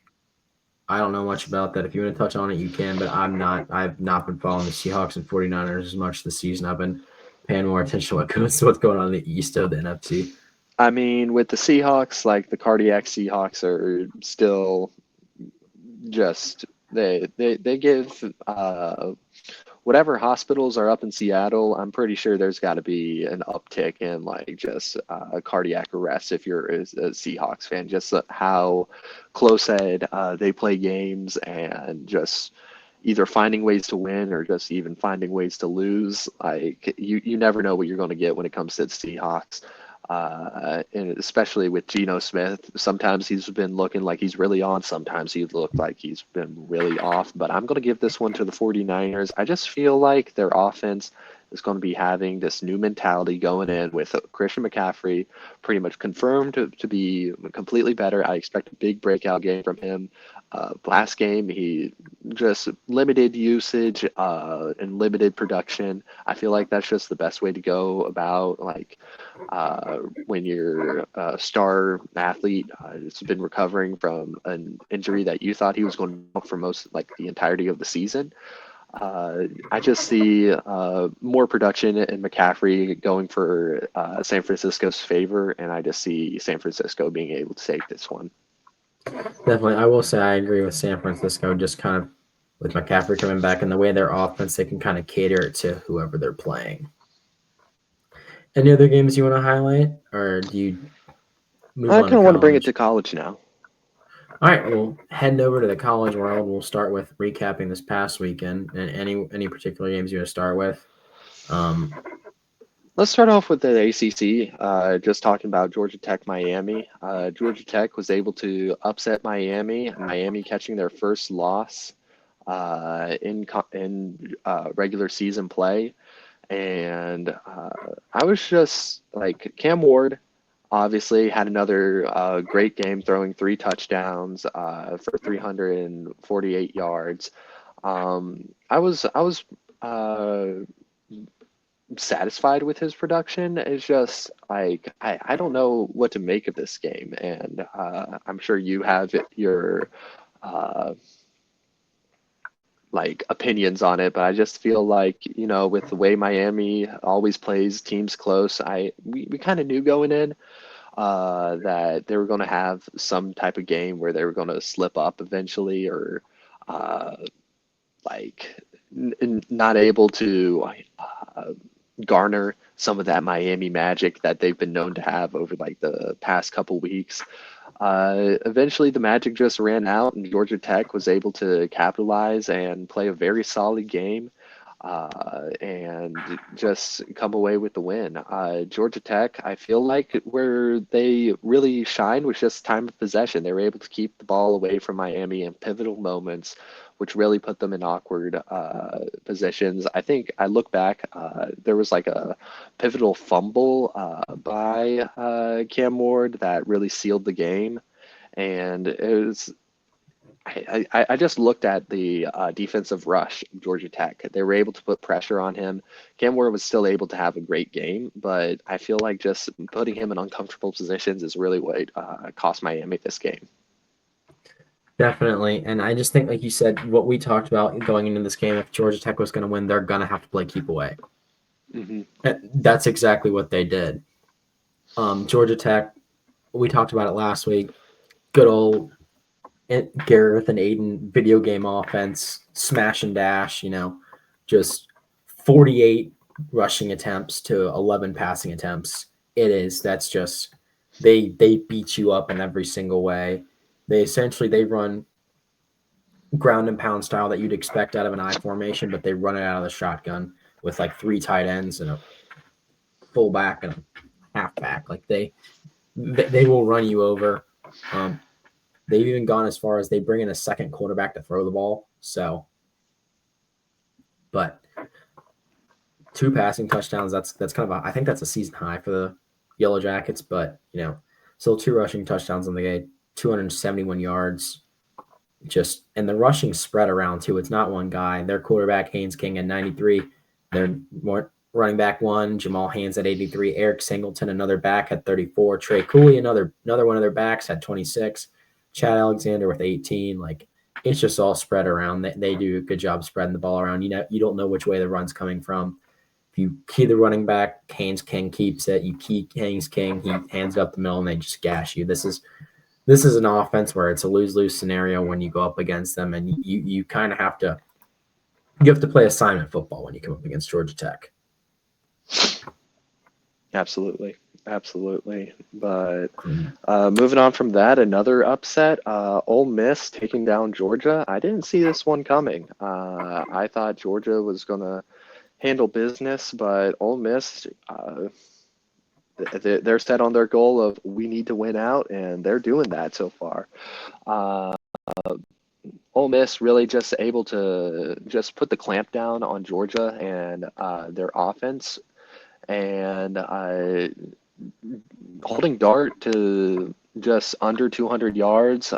I don't know much about that. If you want to touch on it, you can, but I've not been following the Seahawks and 49ers as much this season. I've been paying more attention to what's going on in the East of the NFC. I mean, with the Seahawks, like the cardiac Seahawks are still just they give whatever hospitals are up in Seattle. I'm pretty sure there's got to be an uptick in like just cardiac arrests if you're a Seahawks fan. Just how close-head they play games and just either finding ways to win or just even finding ways to lose. Like you never know what you're going to get when it comes to the Seahawks. And especially with Geno Smith, sometimes he's been looking like he's really on. Sometimes he's looked like he's been really off. But I'm going to give this one to the 49ers. I just feel like their offense is going to be having this new mentality going in with Christian McCaffrey pretty much confirmed to be completely better. I expect a big breakout game from him. Last game, he just limited usage and limited production. I feel like that's just the best way to go about when you're a star athlete has been recovering from an injury that you thought he was going to out for most the entirety of the season. I just see more production in McCaffrey going for San Francisco's favor, and I just see San Francisco being able to take this one. Definitely. I will say I agree with San Francisco, just kind of with McCaffrey coming back and the way their offense, they can kind of cater it to whoever they're playing. Any other games you want to highlight, or do you move I on to kind of want to bring it college? to college now. All right, well, heading over to the college world, we'll start with recapping this past weekend and any particular games you want to start with. Let's start off with the ACC. Just talking about Georgia Tech, Miami. Georgia Tech was able to upset Miami. Miami catching their first loss in regular season play, and I was just like Cam Ward. Obviously, had another great game, throwing 3 touchdowns for 348 yards. I was satisfied with his production. It's just I don't know what to make of this game, and I'm sure you have your uh, opinions on it, but I just feel like with the way Miami always plays teams close, we kind of knew going in that they were going to have some type of game where they were going to slip up eventually, or uh, not able to garner some of that Miami magic that they've been known to have over the past couple weeks. Eventually, the magic just ran out, and Georgia Tech was able to capitalize and play a very solid game and just come away with the win. Georgia Tech, I feel like where they really shined was just time of possession. They were able to keep the ball away from Miami in pivotal moments, which really put them in awkward positions. I think I look back, there was a pivotal fumble by Cam Ward that really sealed the game. And it was I just looked at the defensive rush of Georgia Tech. They were able to put pressure on him. Cam Ward was still able to have a great game, but I feel like just putting him in uncomfortable positions is really what cost Miami this game. Definitely, and I just think, like you said, what we talked about going into this game, if Georgia Tech was going to win, they're going to have to play keep away. Mm-hmm. That's exactly what they did. Georgia Tech, we talked about it last week. Good old Gareth and Aiden video game offense, smash and dash, just 48 rushing attempts to 11 passing attempts. That's just they beat you up in every single way. They run ground and pound style that you'd expect out of an I formation, but they run it out of the shotgun with 3 tight ends and a fullback and a halfback. They will run you over. They've even gone as far as they bring in a second quarterback to throw the ball. So, but 2 passing touchdowns, that's kind of I think that's a season high for the Yellow Jackets, but still 2 rushing touchdowns on the game, 271 yards. And the rushing spread around too. It's not one guy. Their quarterback Haynes King at 93. Their running back 1, Jamal Haynes at 83. Eric Singleton, another back, at 34. Trey Cooley, another one of their backs, at 26. Chad Alexander with 18. It's just all spread around. They do a good job spreading the ball around. You don't know which way the run's coming from. If you key the running back, Haynes King keeps it. You key Haynes King, he hands it up the middle, and they just gash you. This is an offense where it's a lose-lose scenario when you go up against them, and you kind of have to play assignment football when you come up against Georgia Tech. Absolutely. But moving on from that, another upset, Ole Miss taking down Georgia. I didn't see this one coming. I thought Georgia was going to handle business, but Ole Miss, they're set on their goal of we need to win out, and they're doing that so far. Ole Miss really just able to just put the clamp down on Georgia and their offense, and holding Dart to just under 200 yards,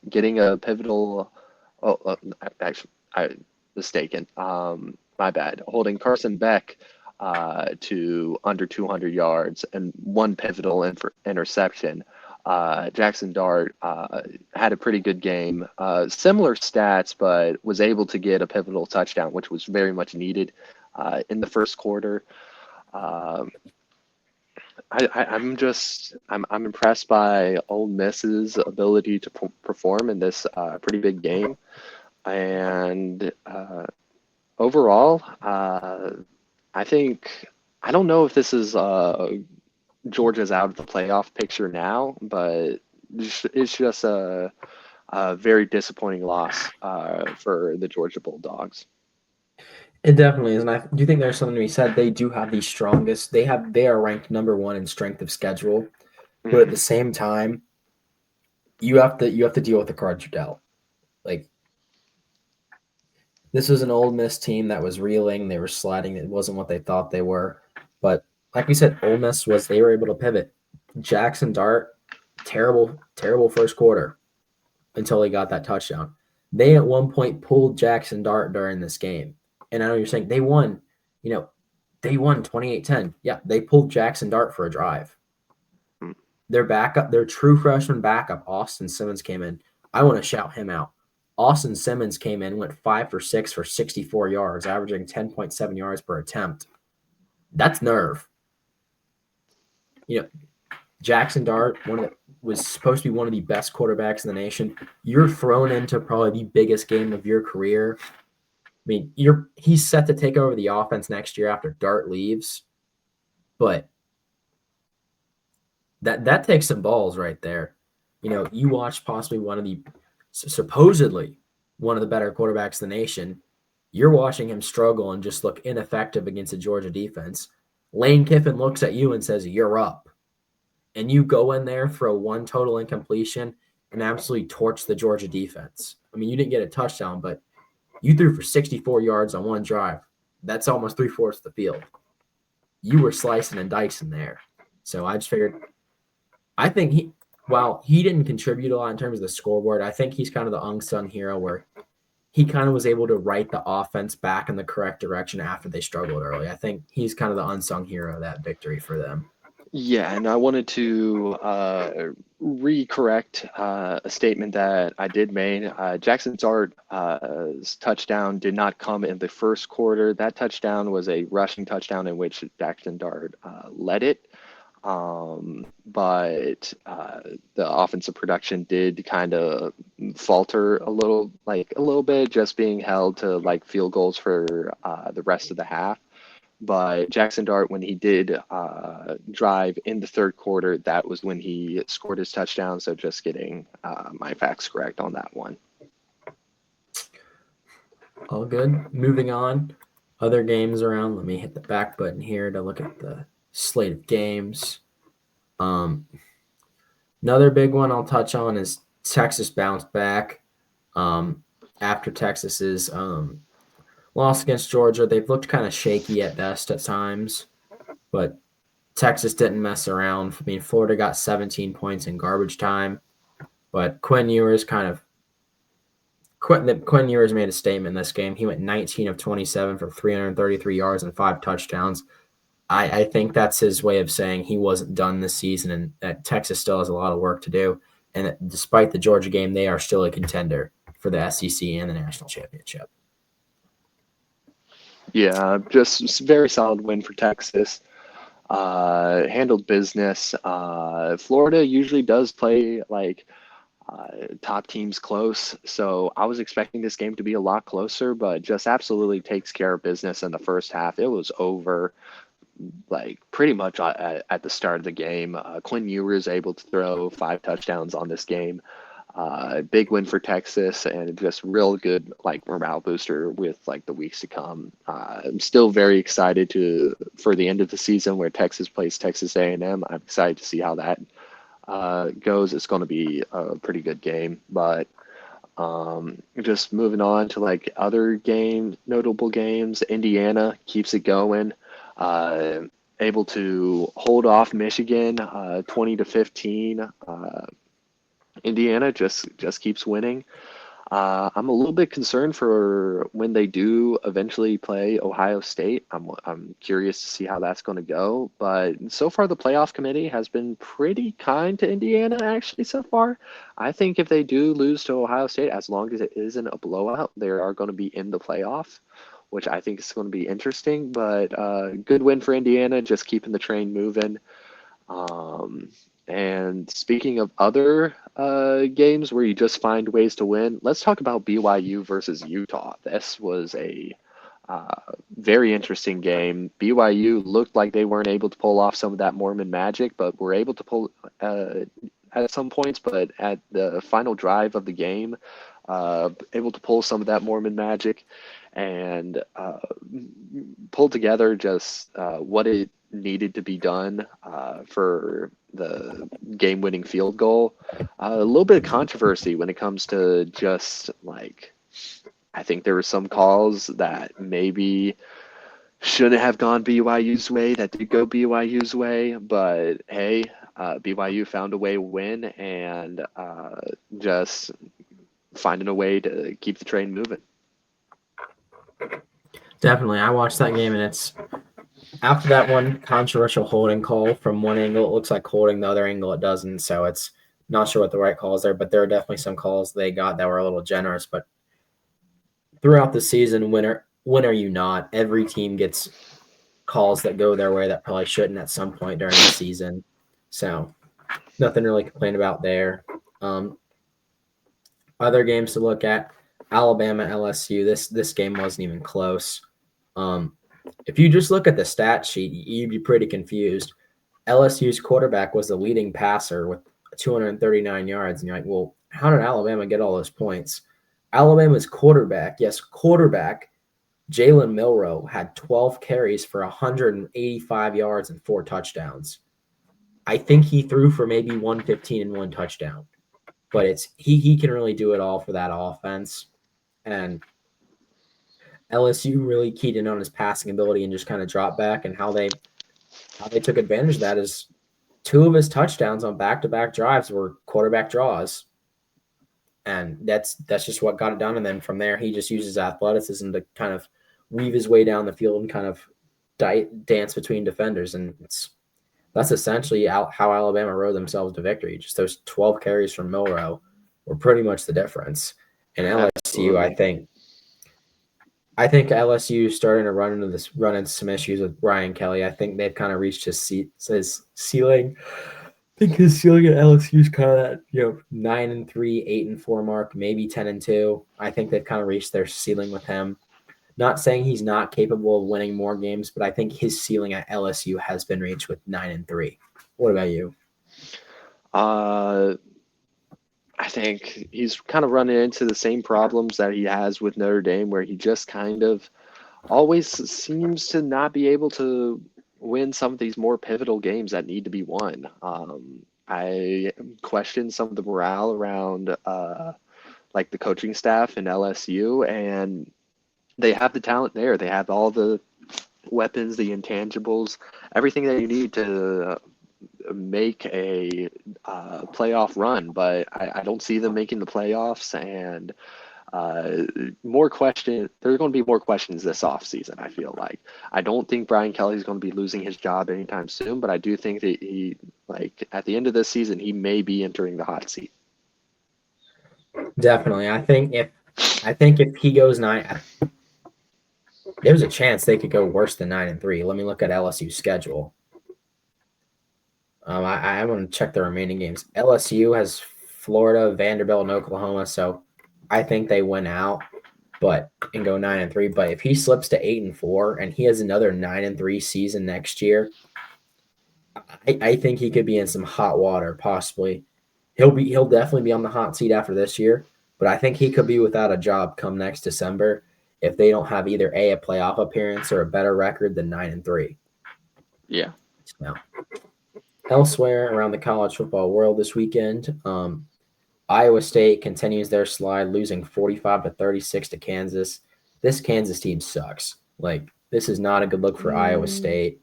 getting a pivotal. Oh, actually, I mistaken. My bad. Holding Carson Beck to under 200 yards and one pivotal interception. Jackson Dart had a pretty good game. Similar stats, but was able to get a pivotal touchdown, which was very much needed in the first quarter. Um, I'm impressed by Ole Miss's ability to perform in this pretty big game, and overall, I think I don't know if this is Georgia's out of the playoff picture now, but it's just a very disappointing loss for the Georgia Bulldogs. It definitely is, and I do think there's something to be said. They do have the strongest. They are ranked number one in strength of schedule, but at the same time, you have to deal with the cards you're dealt. Like, this was an Ole Miss team that was reeling. They were sliding. It wasn't what they thought they were. But like we said, Ole Miss they were able to pivot. Jackson Dart, terrible first quarter until he got that touchdown. They at one point pulled Jackson Dart during this game. And I know you're saying they won, they won 28-10. Yeah, they pulled Jackson Dart for a drive. Their backup, their true freshman backup, Austin Simmons, came in. I want to shout him out. Austin Simmons came in, went 5 for 6 for 64 yards, averaging 10.7 yards per attempt. That's nerve. Jackson Dart, was supposed to be one of the best quarterbacks in the nation. You're thrown into probably the biggest game of your career. I mean, he's set to take over the offense next year after Dart leaves, but that takes some balls right there. You watch possibly supposedly one of the better quarterbacks in the nation. You're watching him struggle and just look ineffective against the Georgia defense. Lane Kiffin looks at you and says, "You're up." And you go in there, throw one total incompletion, and absolutely torch the Georgia defense. I mean, you didn't get a touchdown, but you threw for 64 yards on one drive. That's almost 3/4 of the field. You were slicing and dicing there. So I just figured, I think while he didn't contribute a lot in terms of the scoreboard, I think he's kind of the unsung hero where he kind of was able to right the offense back in the correct direction after they struggled early. I think he's kind of the unsung hero of that victory for them. Yeah, and I wanted to recorrect a statement that I did make. Jackson Dart's touchdown did not come in the first quarter. That touchdown was a rushing touchdown in which Jackson Dart led it. But the offensive production did kind of falter a little bit, just being held to field goals for the rest of the half. But Jackson Dart, when he did drive in the third quarter, that was when he scored his touchdown. So just getting my facts correct on that one. All good. Moving on. Other games around. Let me hit the back button here to look at the slate of games. Another big one I'll touch on is Texas bounced back after Texas's loss against Georgia. They've looked kind of shaky at best at times, but Texas didn't mess around. I mean, Florida got 17 points in garbage time, but Quinn Ewers made a statement in this game. He went 19 of 27 for 333 yards and 5 touchdowns. I think that's his way of saying he wasn't done this season and that Texas still has a lot of work to do. And that despite the Georgia game, they are still a contender for the SEC and the national championship. Yeah, just very solid win for Texas. Handled business. Florida usually does play top teams close, so I was expecting this game to be a lot closer, but just absolutely takes care of business in the first half. It was over pretty much at the start of the game. Quinn Ewers able to throw 5 touchdowns on this game. Big win for Texas and just real good morale booster with the weeks to come. I'm still very excited for the end of the season where Texas plays Texas A&M. I'm excited to see how that goes. It's going to be a pretty good game, but Just moving on to like other notable games. Indiana keeps it going, uh, able to hold off Michigan 20-15. Indiana just keeps winning. I'm a little bit concerned for when they do eventually play Ohio State. I'm curious to see how that's going to go. But so far, the playoff committee has been pretty kind to Indiana actually so far. I think if they do lose to Ohio State, as long as it isn't a blowout, they are going to be in the playoff, which I think is going to be interesting. But good win for Indiana, just keeping the train moving. Um, and speaking of other games where you just find ways to win, let's talk about BYU versus Utah. This was a uh, very interesting game. BYU looked like they weren't able to pull off some of that Mormon magic, but were able to pull at some points. But at the final drive of the game, able to pull some of that Mormon magic and pull together just what it needed to be done for the game-winning field goal. A little bit of controversy when it comes to just like I think there were some calls that maybe shouldn't have gone BYU's way that did go BYU's way, but hey, BYU found a way to win and just finding a way to keep the train moving. Definitely. I watched that game, and it's after that one controversial holding call from one angle, it looks like holding, the other angle it doesn't. So it's not sure what the right call is there, but there are definitely some calls they got that were a little generous. But throughout the season, when are you not? Every team gets calls that go their way that probably shouldn't at some point during the season. So nothing really to complain about there. Other games to look at: Alabama, LSU. This game wasn't even close. If you just look at the stat sheet, you'd be pretty confused. LSU's quarterback was the leading passer with 239 yards, and you're like, well, how did Alabama get all those points? Alabama's quarterback, Jalen Milroe, had 12 carries for 185 yards and 4 touchdowns. I think he threw for maybe 115 and 1 touchdown, but it's he can really do it all for that offense. And LSU really keyed in on his passing ability and just kind of dropped back. And how they took advantage of that is 2 of his touchdowns on back-to-back drives were quarterback draws. And that's just what got it done. And then from there, he just uses athleticism to kind of weave his way down the field and kind of dance between defenders. And that's essentially how Alabama rode themselves to victory. Just those 12 carries from Milroe were pretty much the difference. And LSU, absolutely. I think LSU is starting to run into some issues with Brian Kelly. I think they've kind of reached his ceiling. I think his ceiling at LSU is kind of that 9-3, 8-4 mark, maybe 10-2. I think they've kind of reached their ceiling with him. Not saying he's not capable of winning more games, but I think his ceiling at LSU has been reached with 9-3. What about you? I think he's kind of running into the same problems that he has with Notre Dame, where he just kind of always seems to not be able to win some of these more pivotal games that need to be won. I question some of the morale around like the coaching staff in LSU, and they have the talent there. They have all the weapons, the intangibles, everything that you need to make a playoff run, but I don't see them making the playoffs. And there's going to be more questions this offseason, I feel like. I don't think Brian Kelly is going to be losing his job anytime soon, but I do think that he, like, at the end of this season, he may be entering the hot seat. Definitely. I think if he goes 9, there's a chance they could go worse than 9-3. Let me look at LSU's schedule. I want to check the remaining games. LSU has Florida, Vanderbilt, and Oklahoma, so I think they win out, and go 9-3. But if he slips to 8-4 and he has another 9-3 season next year, I think he could be in some hot water. Possibly, he'll definitely be on the hot seat after this year. But I think he could be without a job come next December if they don't have either a playoff appearance or a better record than 9-3. Yeah. Now, elsewhere around the college football world this weekend, Iowa State continues their slide, losing 45-36 to Kansas. This Kansas team sucks. Like, this is not a good look for Iowa State.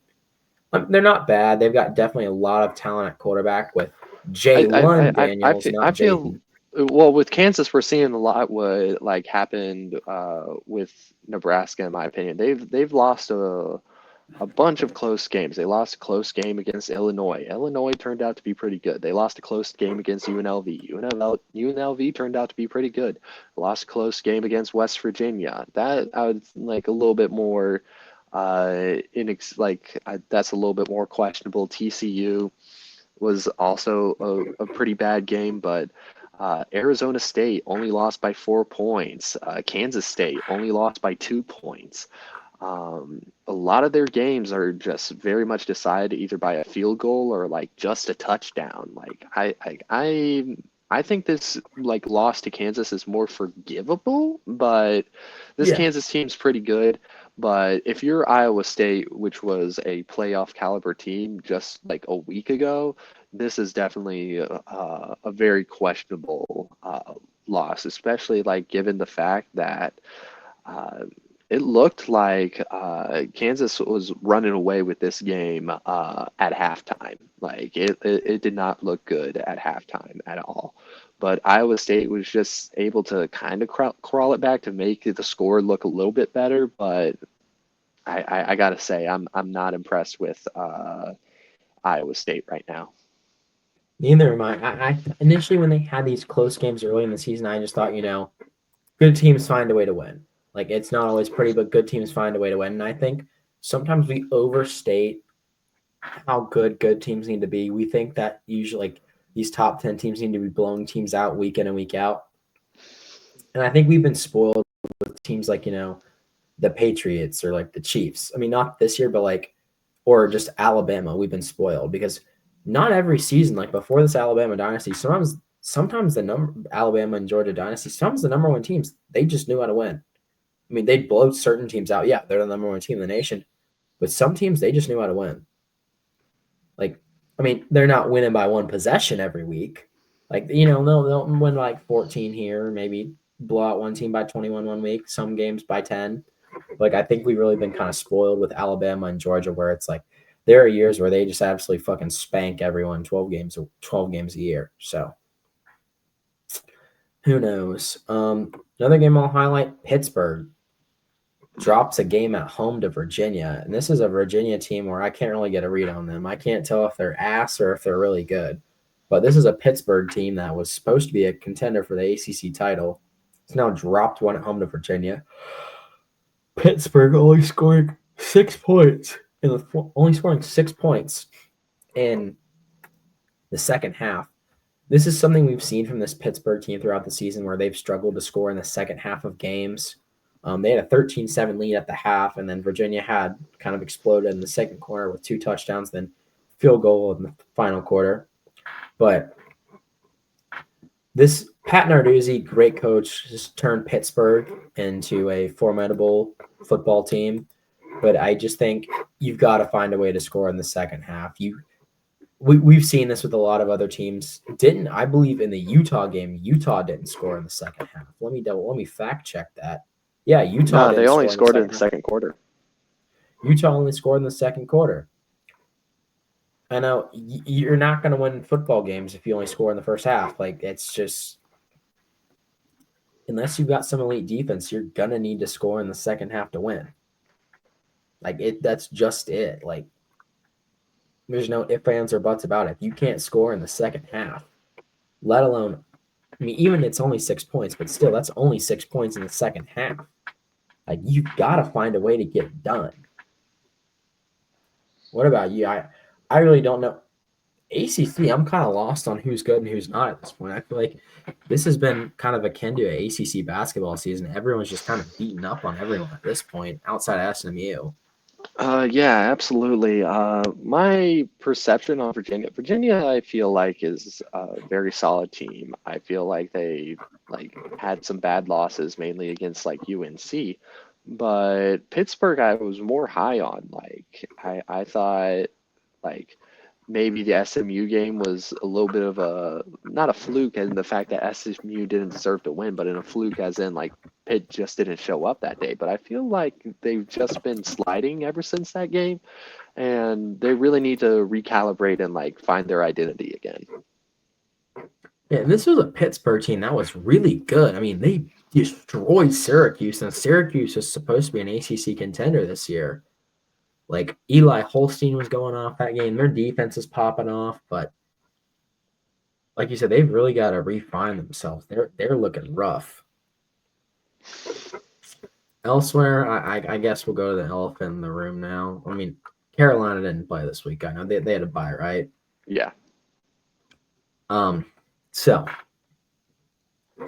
They're not bad. They've got definitely a lot of talent at quarterback with Jalen Daniels, I not feel Jaden. well with Kansas. We're seeing a lot what like happened with Nebraska. In my opinion, they've lost a bunch of close games. They lost a close game against Illinois. Illinois turned out to be pretty good. They lost a close game against UNLV. UNLV turned out to be pretty good. Lost a close game against West Virginia. That I would like a little bit more that's a little bit more questionable. TCU was also a pretty bad game, but Arizona State only lost by 4 points. Kansas State only lost by 2 points. A lot of their games are just very much decided either by a field goal or like just a touchdown. Like I think this like loss to Kansas is more forgivable, but this Yeah. Kansas team's pretty good. But if you're Iowa State, which was a playoff caliber team just like a week ago, this is definitely a very questionable loss, especially like given the fact that uh, it looked like Kansas was running away with this game at halftime. Like it did not look good at halftime at all. But Iowa State was just able to kind of crawl it back to make the score look a little bit better. But I gotta say, I'm not impressed with Iowa State right now. Neither am I. I initially when they had these close games early in the season, I just thought, good teams find a way to win. Like it's not always pretty, but good teams find a way to win. And I think sometimes we overstate how good teams need to be. We think that usually like these top 10 teams need to be blowing teams out week in and week out. And I think we've been spoiled with teams like, the Patriots or like the Chiefs. I mean, not this year, but like, or just Alabama. We've been spoiled because not every season, like before this Alabama dynasty, sometimes the number Alabama and Georgia dynasty, sometimes the number one teams, they just knew how to win. I mean, they'd blow certain teams out. Yeah, they're the number one team in the nation, but some teams they just knew how to win. Like, I mean, they're not winning by one possession every week. Like, they'll win like 14 here, maybe blow out one team by 21 one week, some games by 10. Like, I think we've really been kind of spoiled with Alabama and Georgia, where it's like there are years where they just absolutely fucking spank everyone 12 games a year. So who knows? Another game I'll highlight: Pittsburgh drops a game at home to Virginia. And this is a Virginia team where I can't really get a read on them. I can't tell if they're ass or if they're really good. But this is a Pittsburgh team that was supposed to be a contender for the ACC title. It's now dropped one at home to Virginia. Pittsburgh only scoring 6 points only scoring 6 points in the second half. This is something we've seen from this Pittsburgh team throughout the season where they've struggled to score in the second half of games. They had a 13-7 lead at the half, and then Virginia had kind of exploded in the second quarter with 2 touchdowns, then field goal in the final quarter. But this Pat Narduzzi, great coach, just turned Pittsburgh into a formidable football team. But I just think you've got to find a way to score in the second half. We've seen this with a lot of other teams. I believe in the Utah game, Utah didn't score in the second half. Let me fact check that. Yeah, Utah No, they didn't only score in the scored in second the half. second quarter. Utah only scored in the second quarter. I know you're not going to win football games if you only score in the first half. Like it's just unless you've got some elite defense, you're gonna need to score in the second half to win. Like that's just it. Like there's no ifs, ands, or buts about it. If you can't score in the second half, let alone, I mean, even it's only 6 points, but still, that's only 6 points in the second half. Like you've got to find a way to get it done. What about you? I really don't know. ACC, I'm kind of lost on who's good and who's not at this point. I feel like this has been kind of akin to an ACC basketball season. Everyone's just kind of beating up on everyone at this point, outside of SMU. Yeah, absolutely. My perception on Virginia, I feel like is a very solid team. I feel like they like had some bad losses, mainly against like UNC, but Pittsburgh I was more high on. Like I thought like maybe the SMU game was a little bit of a not a fluke in the fact that SMU didn't deserve to win, but in a fluke as in like Pitt just didn't show up that day. But I feel like they've just been sliding ever since that game, and they really need to recalibrate and like find their identity again. Yeah, and this was a Pittsburgh team that was really good. I mean, they destroyed Syracuse, and Syracuse is supposed to be an ACC contender this year. Like Eli Holstein was going off that game. Their defense is popping off, but like you said, they've really got to refine themselves. They're looking rough. Elsewhere, I guess we'll go to the elephant in the room now. I mean, Carolina didn't play this week. I know they had a bye, right? Yeah. So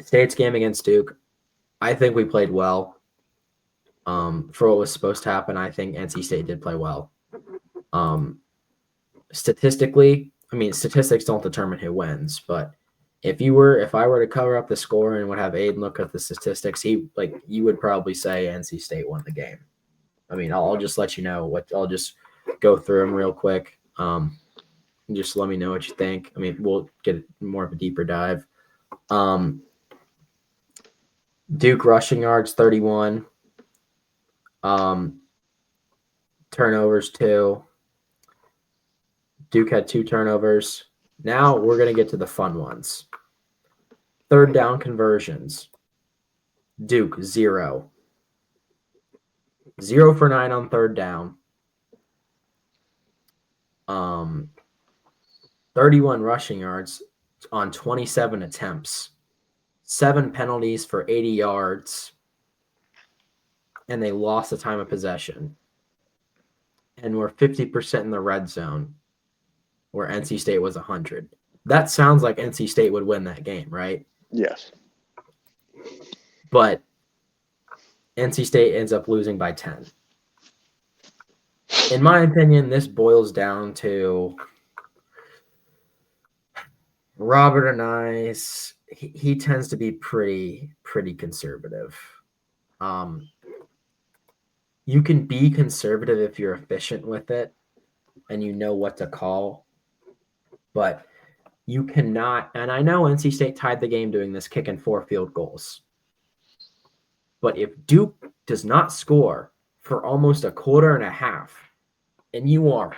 State's game against Duke, I think we played well. For what was supposed to happen, I think NC State did play well. Statistically, I mean, statistics don't determine who wins, but if I were to cover up the score and would have Aiden look at the statistics, you would probably say NC State won the game. I mean, I'll just let you know I'll just go through them real quick. Just let me know what you think. I mean, we'll get more of a deeper dive. Duke rushing yards 31. Turnovers 2. Duke had 2 turnovers. Now we're going to get to the fun ones. Third down conversions. Duke 0. 0 for 9 on third down. 31 rushing yards on 27 attempts. 7 penalties for 80 yards. And they lost the time of possession. And we're 50% in the red zone, where NC State was 100. That sounds like NC State would win that game, right? Yes. But NC State ends up losing by 10. In my opinion, this boils down to Robert Anice. He tends to be pretty conservative. You can be conservative if you're efficient with it and you know what to call, but you cannot. And I know NC State tied the game doing this, kicking 4 field goals. But if Duke does not score for almost a quarter and a half, and you are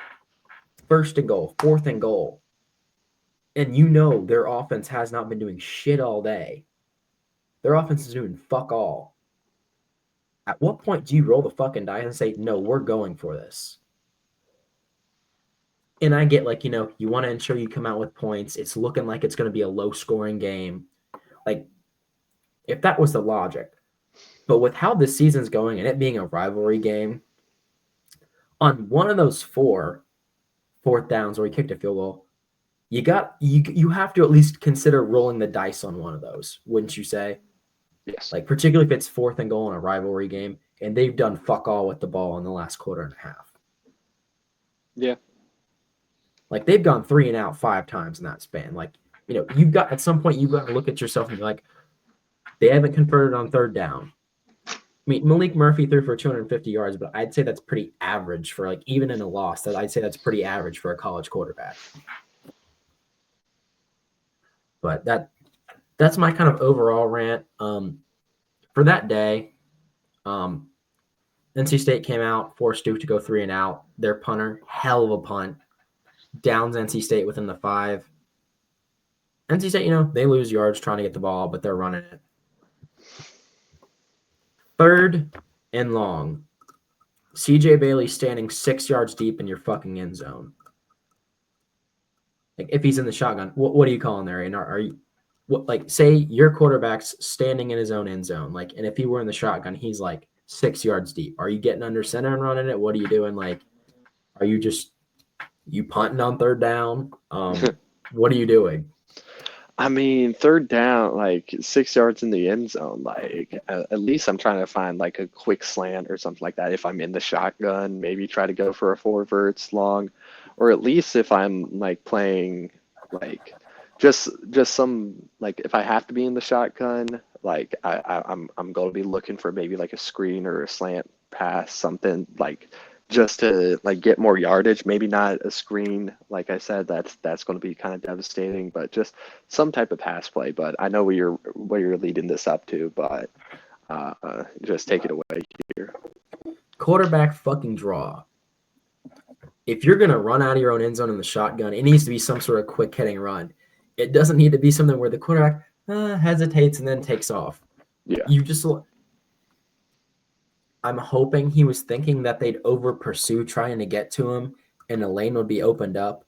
1st and goal, 4th and goal, and you know their offense has not been doing shit all day, their offense is doing fuck all. At what point do you roll the fucking dice and say, no, we're going for this? And I get you want to ensure you come out with points. It's looking like it's going to be a low-scoring game. Like, if that was the logic. But with how this season's going and it being a rivalry game, on one of those 4 fourth downs where he kicked a field goal, you have to at least consider rolling the dice on one of those, wouldn't you say? Yes. Like, particularly if it's 4th and goal in a rivalry game, and they've done fuck all with the ball in the last quarter and a half. Yeah. Like, they've gone 3 and out 5 times in that span. Like, at some point you've got to look at yourself and be like, they haven't converted on third down. I mean, Malik Murphy threw for 250 yards, but I'd say that's pretty average for even in a loss. I'd say that's pretty average for a college quarterback. But that's my kind of overall rant. For that day, NC State came out, forced Duke to go 3 and out. Their punter, hell of a punt, downs NC State within the 5. NC State, they lose yards trying to get the ball, but they're running it. 3rd and long. CJ Bailey standing 6 yards deep in your fucking end zone. Like, if he's in the shotgun, what are you calling there? And are you say your quarterback's standing in his own end zone, and if he were in the shotgun, he's 6 yards deep. Are you getting under center and running it? What are you doing? Are you just punting on 3rd down? What are you doing? I mean, 3rd down, 6 yards in the end zone, at least I'm trying to find a quick slant or something like that. If I'm in the shotgun, maybe try to go for a 4 verts long, or at least if I'm playing just some if I have to be in the shotgun, I'm going to be looking for maybe a screen or a slant pass, something just to like get more yardage. Maybe not a screen, like I said, that's going to be kind of devastating, but just some type of pass play. But I know where you're leading this up to, but just take it away here. Quarterback fucking draw. If you're going to run out of your own end zone in the shotgun, it needs to be some sort of quick hitting run. It doesn't need to be something where the quarterback hesitates and then takes off. Yeah. You just, I'm hoping he was thinking that they'd over pursue trying to get to him and the lane would be opened up.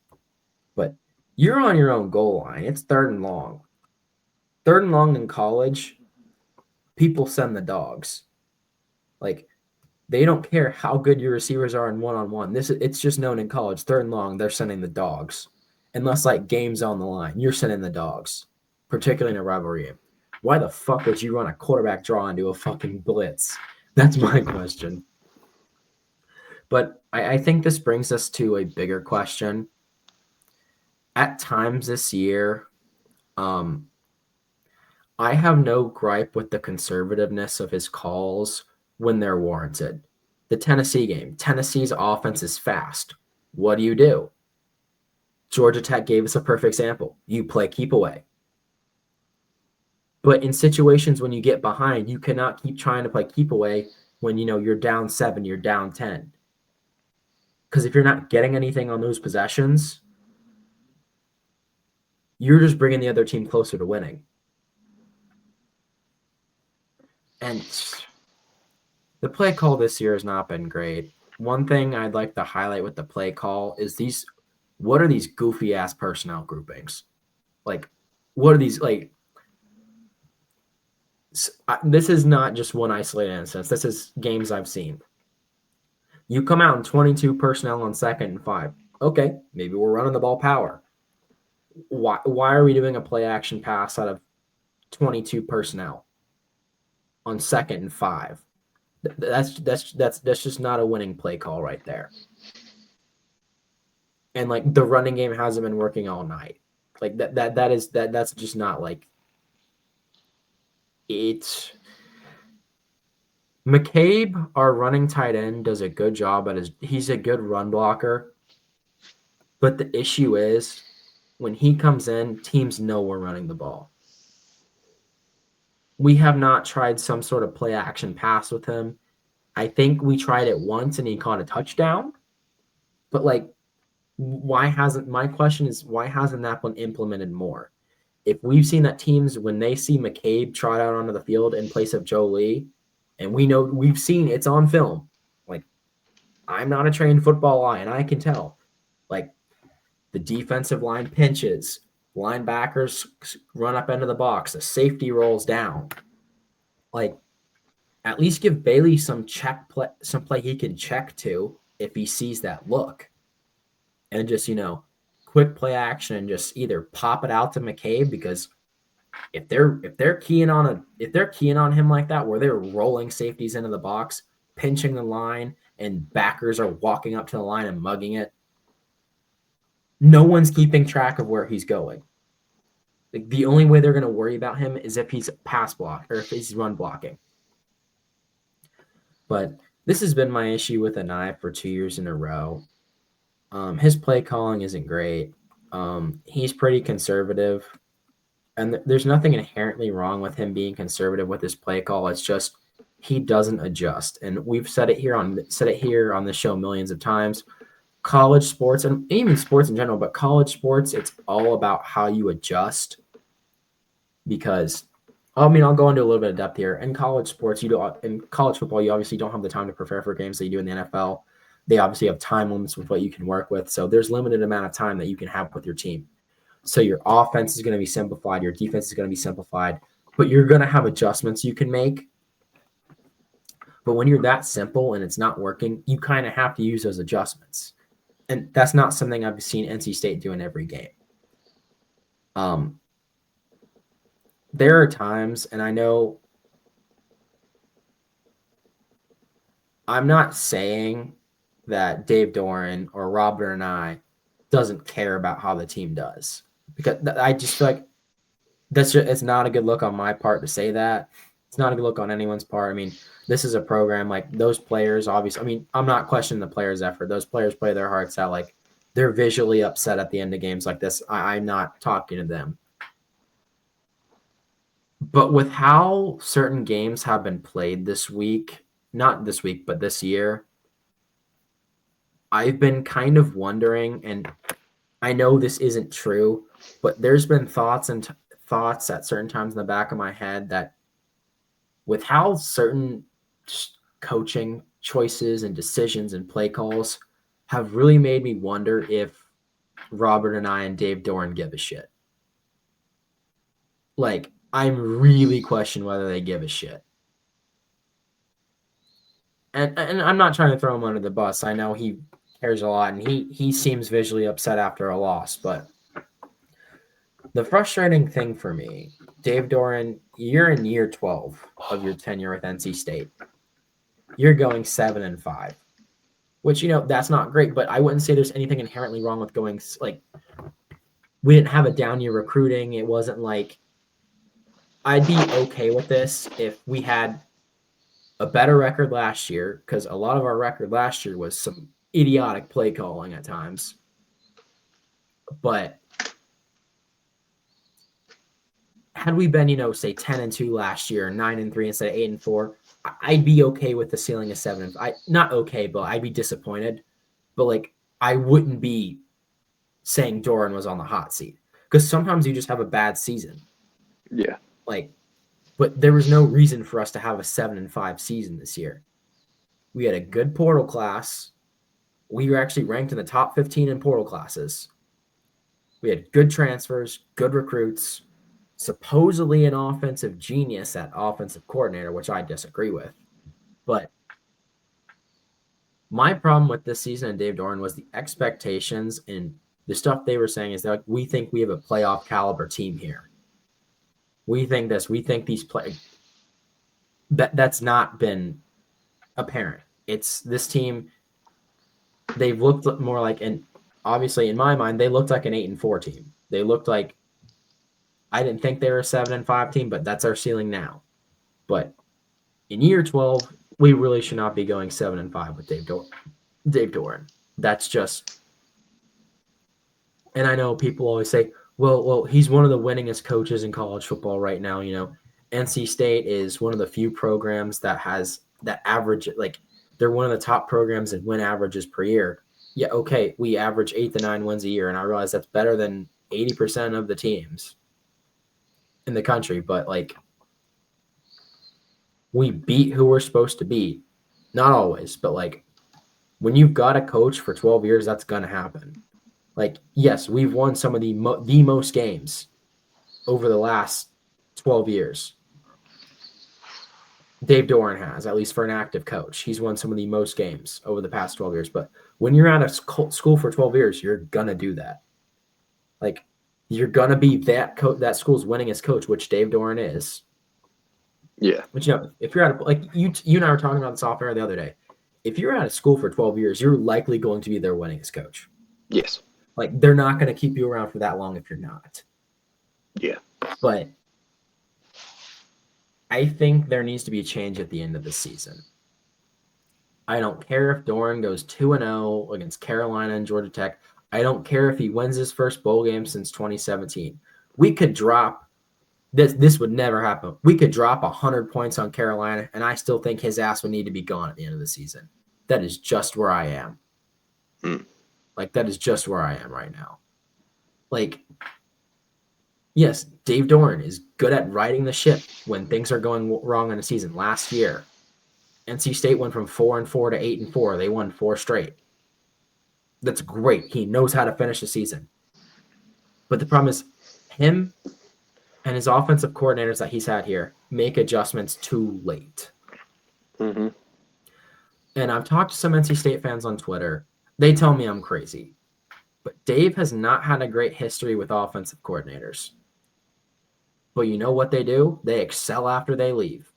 But you're on your own goal line. It's 3rd and long. 3rd and long in college, people send the dogs. Like, they don't care how good your receivers are in one-on-one. It's just known in college, 3rd and long, they're sending the dogs. Unless, like, game's on the line, you're sending the dogs, particularly in a rivalry game. Why the fuck would you run a quarterback draw into a fucking blitz? That's my question. But I think this brings us to a bigger question. At times this year, I have no gripe with the conservativeness of his calls when they're warranted. The Tennessee game. Tennessee's offense is fast. What do? Georgia Tech gave us a perfect example. You play keep away. But in situations when you get behind, you cannot keep trying to play keep away when you're down 7, you're down 10. Because if you're not getting anything on those possessions, you're just bringing the other team closer to winning. And the play call this year has not been great. One thing I'd like to highlight with the play call is what are these goofy ass personnel groupings? Like, what are these, like, this is not just one isolated instance. This is games I've seen. You come out in 22 personnel on 2nd and 5. Okay, maybe we're running the ball power. Why are we doing a play action pass out of 22 personnel on 2nd and 5? That's just not a winning play call right there. And like the running game hasn't been working all night. Like that's just not like it. McCabe, our running tight end, does a good job he's a good run blocker. But the issue is when he comes in, teams know we're running the ball. We have not tried some sort of play action pass with him. I think we tried it once and he caught a touchdown. But like, my question is, why hasn't that been implemented more? If we've seen that teams, when they see McCabe trot out onto the field in place of Joe Lee, and we've seen it's on film. Like, I'm not a trained football eye, and I can tell. Like, the defensive line pinches, linebackers run up into the box, the safety rolls down. Like, at least give Bailey some play he can check to if he sees that look. And just, quick play action and just either pop it out to McCabe, because if they're keying on him like that, where they're rolling safeties into the box, pinching the line, and backers are walking up to the line and mugging it, no one's keeping track of where he's going. Like, the only way they're going to worry about him is if he's pass block or if he's run blocking. But this has been my issue with Anaya for 2 years in a row. His play calling isn't great. He's pretty conservative, and there's nothing inherently wrong with him being conservative with his play call. It's just he doesn't adjust, and we've said it here on the show millions of times. College sports, and even sports in general, but college sports, it's all about how you adjust. Because, I'll go into a little bit of depth here. In college sports, in college football, you obviously don't have the time to prepare for games that you do in the NFL. They obviously have time limits with what you can work with. So there's limited amount of time that you can have with your team. So your offense is going to be simplified. Your defense is going to be simplified. But you're going to have adjustments you can make. But when you're that simple and it's not working, you kind of have to use those adjustments. And that's not something I've seen NC State do in every game. There are times, and I know I'm not saying that Dave Doran or Robert and I doesn't care about how the team does, because I just feel like it's not a good look on my part to say that. It's not a good look on anyone's part. I mean, this is a program like those players. Obviously, I mean, I'm not questioning the players' effort. Those players play their hearts out. Like they're visually upset at the end of games like this. I'm not talking to them. But with how certain games have been played this week, not this week, but this year, I've been kind of wondering, and I know this isn't true, but there's been thoughts at certain times in the back of my head that with how certain coaching choices and decisions and play calls have really made me wonder if Robert and I and Dave Doran give a shit. Like, I'm really questioning whether they give a shit. And I'm not trying to throw him under the bus. I know he cares a lot, and he seems visually upset after a loss. But the frustrating thing for me, Dave Doran, you're in year 12 of your tenure with NC State. You're going 7-5, which, that's not great. But I wouldn't say there's anything inherently wrong with going, like, we didn't have a down year recruiting. It wasn't like I'd be okay with this if we had a better record last year, because a lot of our record last year was some idiotic play calling at times. But had we been, say 10-2 last year, 9-3 instead of 8-4, I'd be okay with the ceiling of 7. Not okay, but I'd be disappointed. But like, I wouldn't be saying Doran was on the hot seat, because sometimes you just have a bad season. Yeah. Like, but there was no reason for us to have a 7-5 season this year. We had a good portal class. We were actually ranked in the top 15 in portal classes. We had good transfers, good recruits, supposedly an offensive genius at offensive coordinator, which I disagree with. But my problem with this season and Dave Doran was the expectations, and the stuff they were saying is that, like, we think we have a playoff caliber team here. We think this. We think these play. That's not been apparent. It's this team. They've looked more like, and obviously in my mind, they looked like an 8-4 team. They looked like, I didn't think they were a 7-5 team, but that's our ceiling now. But in year 12, we really should not be going 7-5 with Dave Doran. That's just, and I know people always say, well, he's one of the winningest coaches in college football right now. NC State is one of the few programs that has that average, like they're one of the top programs in win averages per year. Yeah, okay, we average 8 to 9 wins a year, and I realize that's better than 80% of the teams in the country, but like, we beat who we're supposed to beat. Not always, but like, when you've got a coach for 12 years, that's going to happen. Like, yes, we've won some of the most games over the last 12 years. Dave Doran has, at least for an active coach. He's won some of the most games over the past 12 years. But when you're out of school for 12 years, you're going to do that. Like, you're going to be that school's winningest coach, which Dave Doran is. Yeah. But, if you're out of, like, you and I were talking about this off air the other day. If you're out of school for 12 years, you're likely going to be their winningest coach. Yes. Like, they're not going to keep you around for that long if you're not. Yeah. But I think there needs to be a change at the end of the season. I don't care if Doran goes 2-0 against Carolina and Georgia Tech. I don't care if he wins his first bowl game since 2017. We could drop this. This would never happen. We could drop 100 points on Carolina, and I still think his ass would need to be gone at the end of the season. That is just where I am. Like, that is just where I am right now. Like, yes, Dave Doran is good at riding the ship when things are going wrong in a season. Last year, NC State went from 4-4 to 8-4. They won 4 straight. That's great. He knows how to finish the season. But the problem is him and his offensive coordinators that he's had here make adjustments too late. Mm-hmm. And I've talked to some NC State fans on Twitter. They tell me I'm crazy. But Dave has not had a great history with offensive coordinators. But you know what they do? They excel after they leave.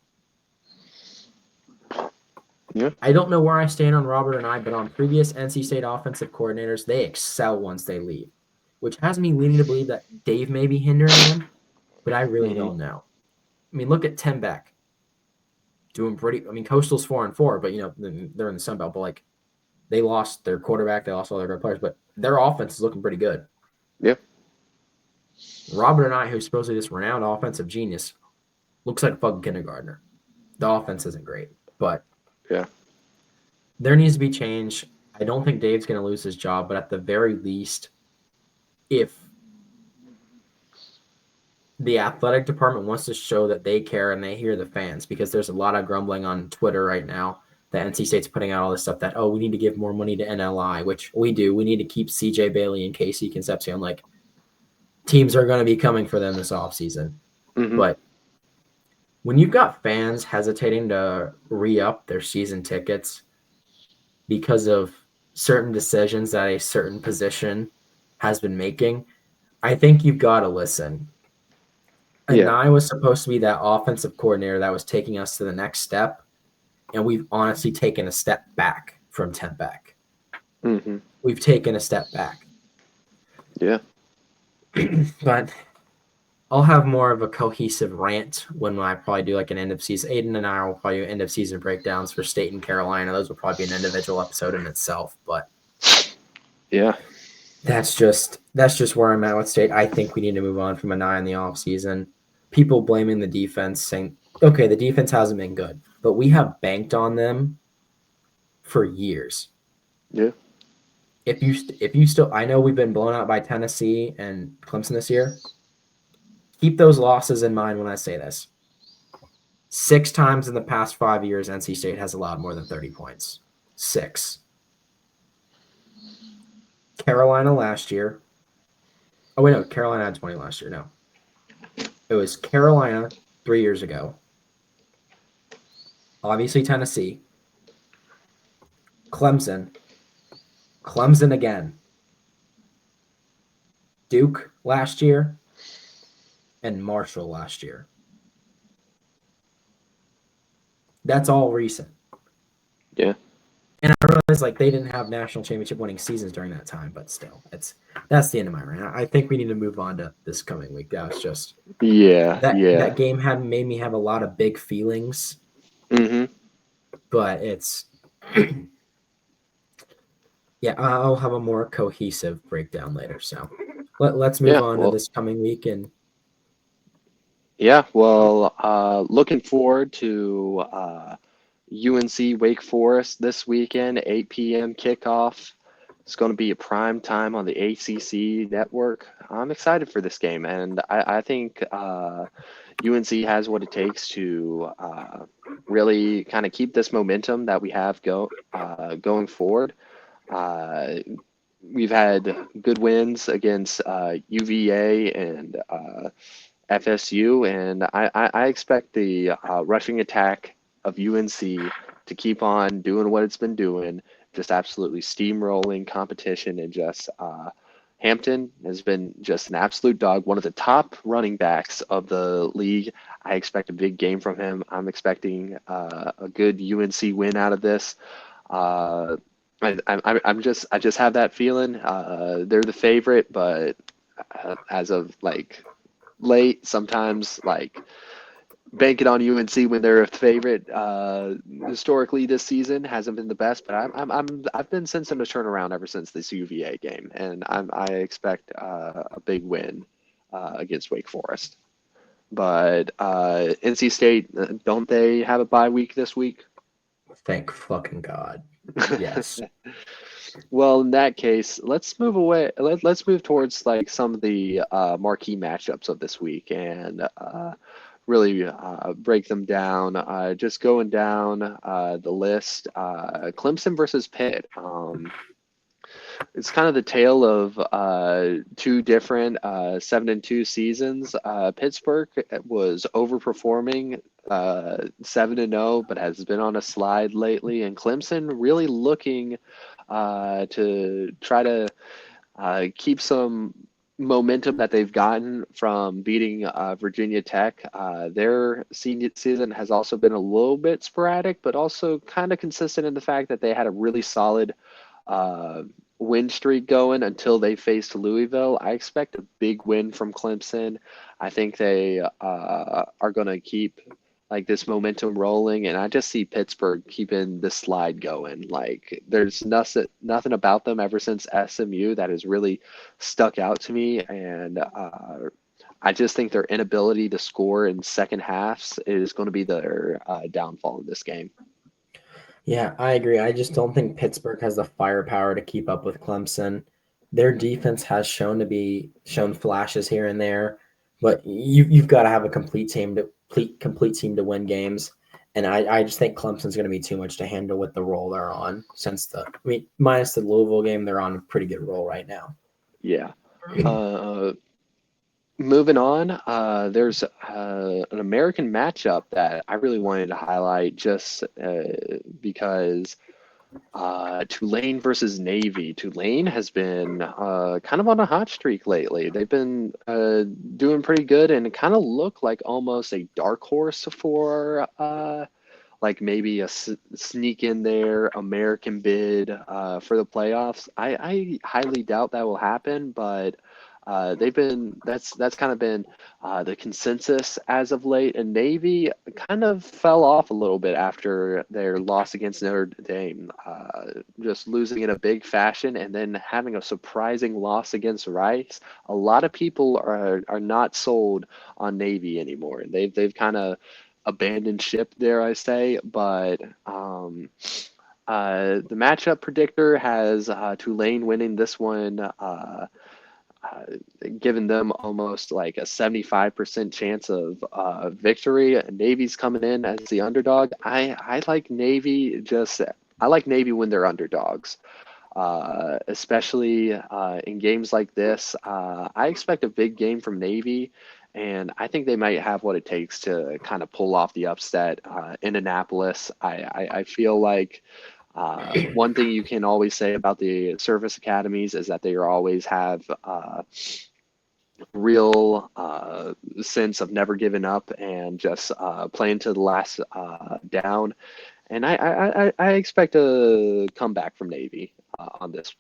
Yeah. I don't know where I stand on Robert and I, but on previous NC State offensive coordinators, they excel once they leave, which has me leaning to believe that Dave may be hindering them, but I really don't know. I mean, look at Tim Beck. doing pretty. I mean, Coastal's 4-4, but they're in the Sun Belt. But like, they lost their quarterback, they lost all their good players, but their offense is looking pretty good. Yeah. Robert and I, who's supposedly this renowned offensive genius, looks like a fucking kindergartner. The offense isn't great, but yeah, there needs to be change. I don't think Dave's going to lose his job, but at the very least, if the athletic department wants to show that they care and they hear the fans, because there's a lot of grumbling on Twitter right now that NC State's putting out all this stuff that, we need to give more money to NLI, which we do. We need to keep CJ Bailey and Casey Concepcion. Like, teams are going to be coming for them this offseason. Mm-hmm. But when you've got fans hesitating to re-up their season tickets because of certain decisions that a certain position has been making, I think you've got to listen. And Yeah. I was supposed to be that offensive coordinator that was taking us to the next step, and we've honestly taken a step back from 10 back. Mm-hmm. We've taken a step back. Yeah. But I'll have more of a cohesive rant when I probably do like an end of season. Aiden and I will probably do end of season breakdowns for State and Carolina. Those will probably be an individual episode in itself. But yeah, that's just where I'm at with State. I think we need to move on from an eye in the off season. People blaming the defense, saying, okay, the defense hasn't been good, but we have banked on them for years. Yeah. If you still, I know we've been blown out by Tennessee and Clemson this year. Keep those losses in mind when I say this. 6 times in the past 5 years, NC State has allowed more than 30 points. 6. Carolina last year. Oh, wait, no. Carolina had 20 last year. No. It was Carolina 3 years ago. Obviously, Tennessee. Clemson. Clemson again. Duke last year. And Marshall last year. That's all recent. Yeah. And I realize like they didn't have national championship winning seasons during that time, but still, that's the end of my rant. I think we need to move on to this coming week. That was just that game had made me have a lot of big feelings. Mm-hmm. But it's yeah, I'll have a more cohesive breakdown later. So let's move on to this coming week. And yeah, well, looking forward to UNC Wake Forest this weekend, 8 p.m. kickoff. It's going to be a prime time on the ACC network. I'm excited for this game, and I think UNC has what it takes to really kind of keep this momentum that we have going forward. We've had good wins against UVA and FSU, and I expect the rushing attack of UNC to keep on doing what it's been doing, just absolutely steamrolling competition, and just Hampton has been just an absolute dog, one of the top running backs of the league. I expect a big game from him. I'm expecting a good UNC win out of this. I just have that feeling. They're the favorite, but as of like late, sometimes like banking on UNC when they're a favorite historically this season hasn't been the best, but I've been sensing a turnaround ever since this UVA game, and I expect a big win against Wake Forest. But NC State, don't they have a bye week this week? thank fucking God. Yes. Well, in that case, let's move away. Let's move towards like some of the marquee matchups of this week, and really break them down. Just going down the list, Clemson versus Pitt. It's kind of the tale of two different 7-2 seasons. Pittsburgh was overperforming 7-0, but has been on a slide lately, and Clemson really looking to try to keep some momentum that they've gotten from beating Virginia Tech. Their senior season has also been a little bit sporadic, but also kind of consistent in the fact that they had a really solid win streak going until they faced Louisville. I expect a big win from Clemson. I think they are going to keep like this momentum rolling, and I just see Pittsburgh keeping the slide going. Like there's nothing about them ever since SMU that has really stuck out to me, and I just think their inability to score in second halves is going to be their downfall in this game. Yeah, I agree. I just don't think Pittsburgh has the firepower to keep up with Clemson. Their defense has shown flashes here and there, but you've got to have a complete team to win games. And I just think Clemson's going to be too much to handle with the role they're on. Minus the Louisville game, they're on a pretty good roll right now. Yeah. Moving on, there's an American matchup that I really wanted to highlight just because Tulane versus Navy. Tulane has been kind of on a hot streak lately. They've been doing pretty good and kind of look like almost a dark horse for like maybe a sneak in there American bid for the playoffs. I highly doubt that will happen, but they've been that's kind of been the consensus as of late. And Navy kind of fell off a little bit after their loss against Notre Dame, just losing in a big fashion and then having a surprising loss against Rice. A lot of people are not sold on Navy anymore. They've kind of abandoned ship, dare I say, but the matchup predictor has Tulane winning this one, giving them almost like a 75% chance of victory. Navy's coming in as the underdog. I like Navy I like Navy when they're underdogs. Especially in games like this. I expect a big game from Navy, and I think they might have what it takes to kind of pull off the upset in Annapolis. I feel like one thing you can always say about the service academies is that they always have real sense of never giving up and just playing to the last down. And I expect a comeback from Navy on this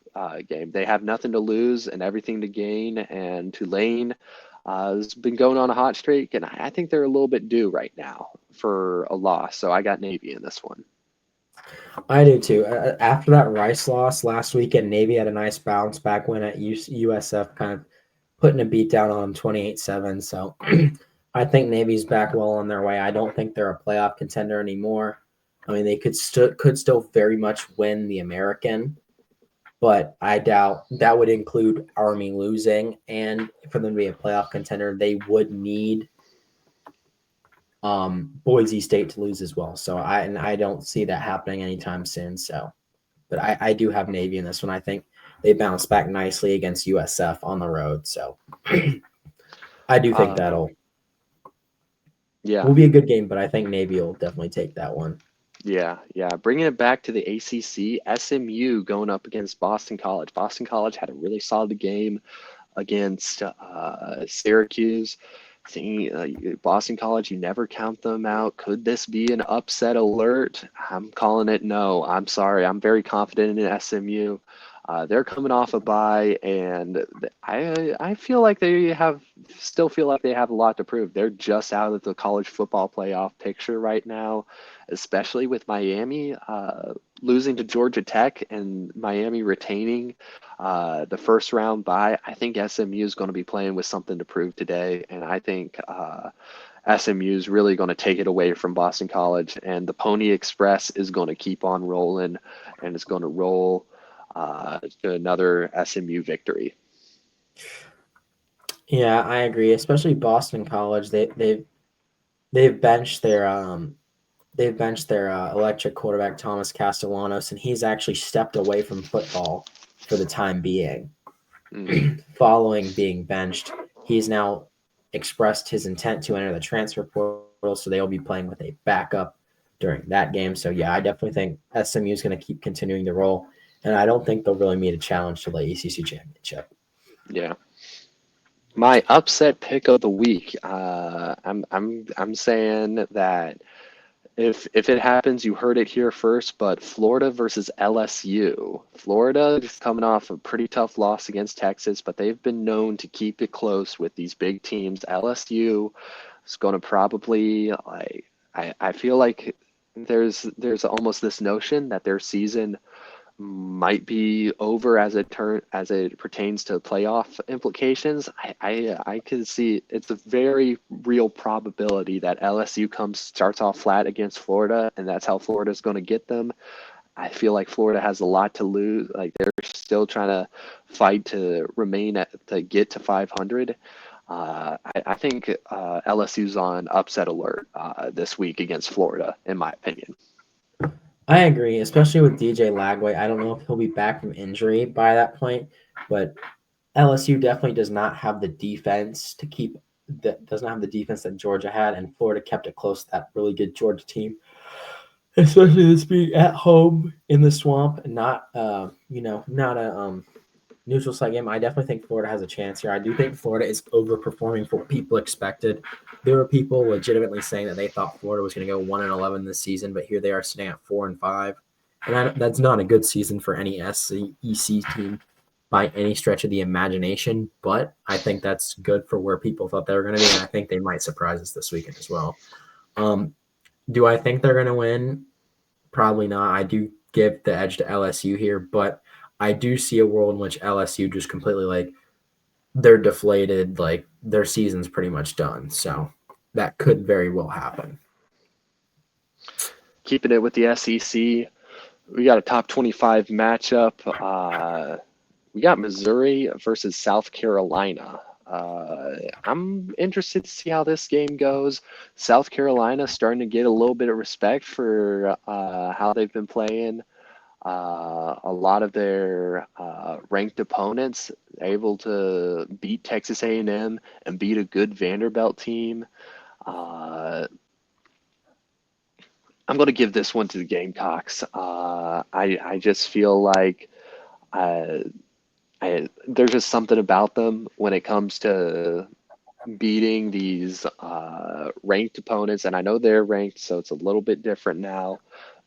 game. They have nothing to lose and everything to gain. And Tulane has been going on a hot streak, and I think they're a little bit due right now for a loss. So I got Navy in this one. I do too. After that Rice loss last weekend, Navy had a nice bounce back win at USF, kind of putting a beat down on 28-7. So I think Navy's back well on their way. I don't think they're a playoff contender anymore. I mean, they could still very much win the American, but I doubt that would include Army losing. And for them to be a playoff contender, they would need Boise State to lose as well. So I don't see that happening anytime soon. So, but I do have Navy in this one. I think they bounce back nicely against USF on the road. So I do think that'll will be a good game, but I think Navy will definitely take that one. Yeah. Bringing it back to the ACC, SMU going up against Boston College. Boston College had a really solid game against Syracuse. Boston College, you never count them out. Could this be an upset alert? I'm calling it no. I'm sorry. I'm very confident in SMU. They're coming off a bye, and I feel like still feel like they have a lot to prove. They're just out of the college football playoff picture right now, especially with Miami losing to Georgia Tech and Miami retaining the first round bye. I think SMU is going to be playing with something to prove today, and I think SMU is really going to take it away from Boston College, and the Pony Express is going to keep on rolling, and it's going to roll to another SMU victory. Yeah, I agree. Especially Boston College, they've benched their electric quarterback Thomas Castellanos, and he's actually stepped away from football for the time being. Following being benched, he's now expressed his intent to enter the transfer portal, so they'll be playing with a backup during that game. So yeah, I definitely think SMU is going to keep continuing to roll, and I don't think they'll really meet a challenge to the ACC championship. Yeah. My upset pick of the week. I'm saying that if it happens, you heard it here first. But Florida versus LSU. Florida is coming off a pretty tough loss against Texas, but they've been known to keep it close with these big teams. LSU is going to probably I feel like there's almost this notion that their season might be over as it pertains to playoff implications. I can see it's a very real probability that LSU starts off flat against Florida, and that's how Florida's going to get them. I feel like Florida has a lot to lose. Like they're still trying to fight to get to 500. I think LSU's on upset alert this week against Florida, in my opinion. I agree, especially with DJ Lagway. I don't know if he'll be back from injury by that point, but LSU definitely does not have the defense to keep that does not have the defense that Georgia had, and Florida kept it close to that really good Georgia team. Especially this being at home in the swamp and not not a neutral site game. I definitely think Florida has a chance here. I do think Florida is overperforming for what people expected. There were people legitimately saying that they thought Florida was going to go 1-11 this season, but here they are sitting at 4-5, and that's not a good season for any SEC team by any stretch of the imagination. But I think that's good for where people thought they were going to be, and I think they might surprise us this weekend as well. Do I think they're going to win? Probably not. I do give the edge to LSU here, but I do see a world in which LSU just completely they're deflated, like their season's pretty much done. So that could very well happen. Keeping it with the SEC, we got a top 25 matchup. We got Missouri versus South Carolina. I'm interested to see how this game goes. South Carolina starting to get a little bit of respect for how they've been playing. A lot of their ranked opponents able to beat Texas A&M and beat a good Vanderbilt team. I'm going to give this one to the Gamecocks. I just feel like there's just something about them when it comes to beating these ranked opponents, and I know they're ranked, so it's a little bit different now.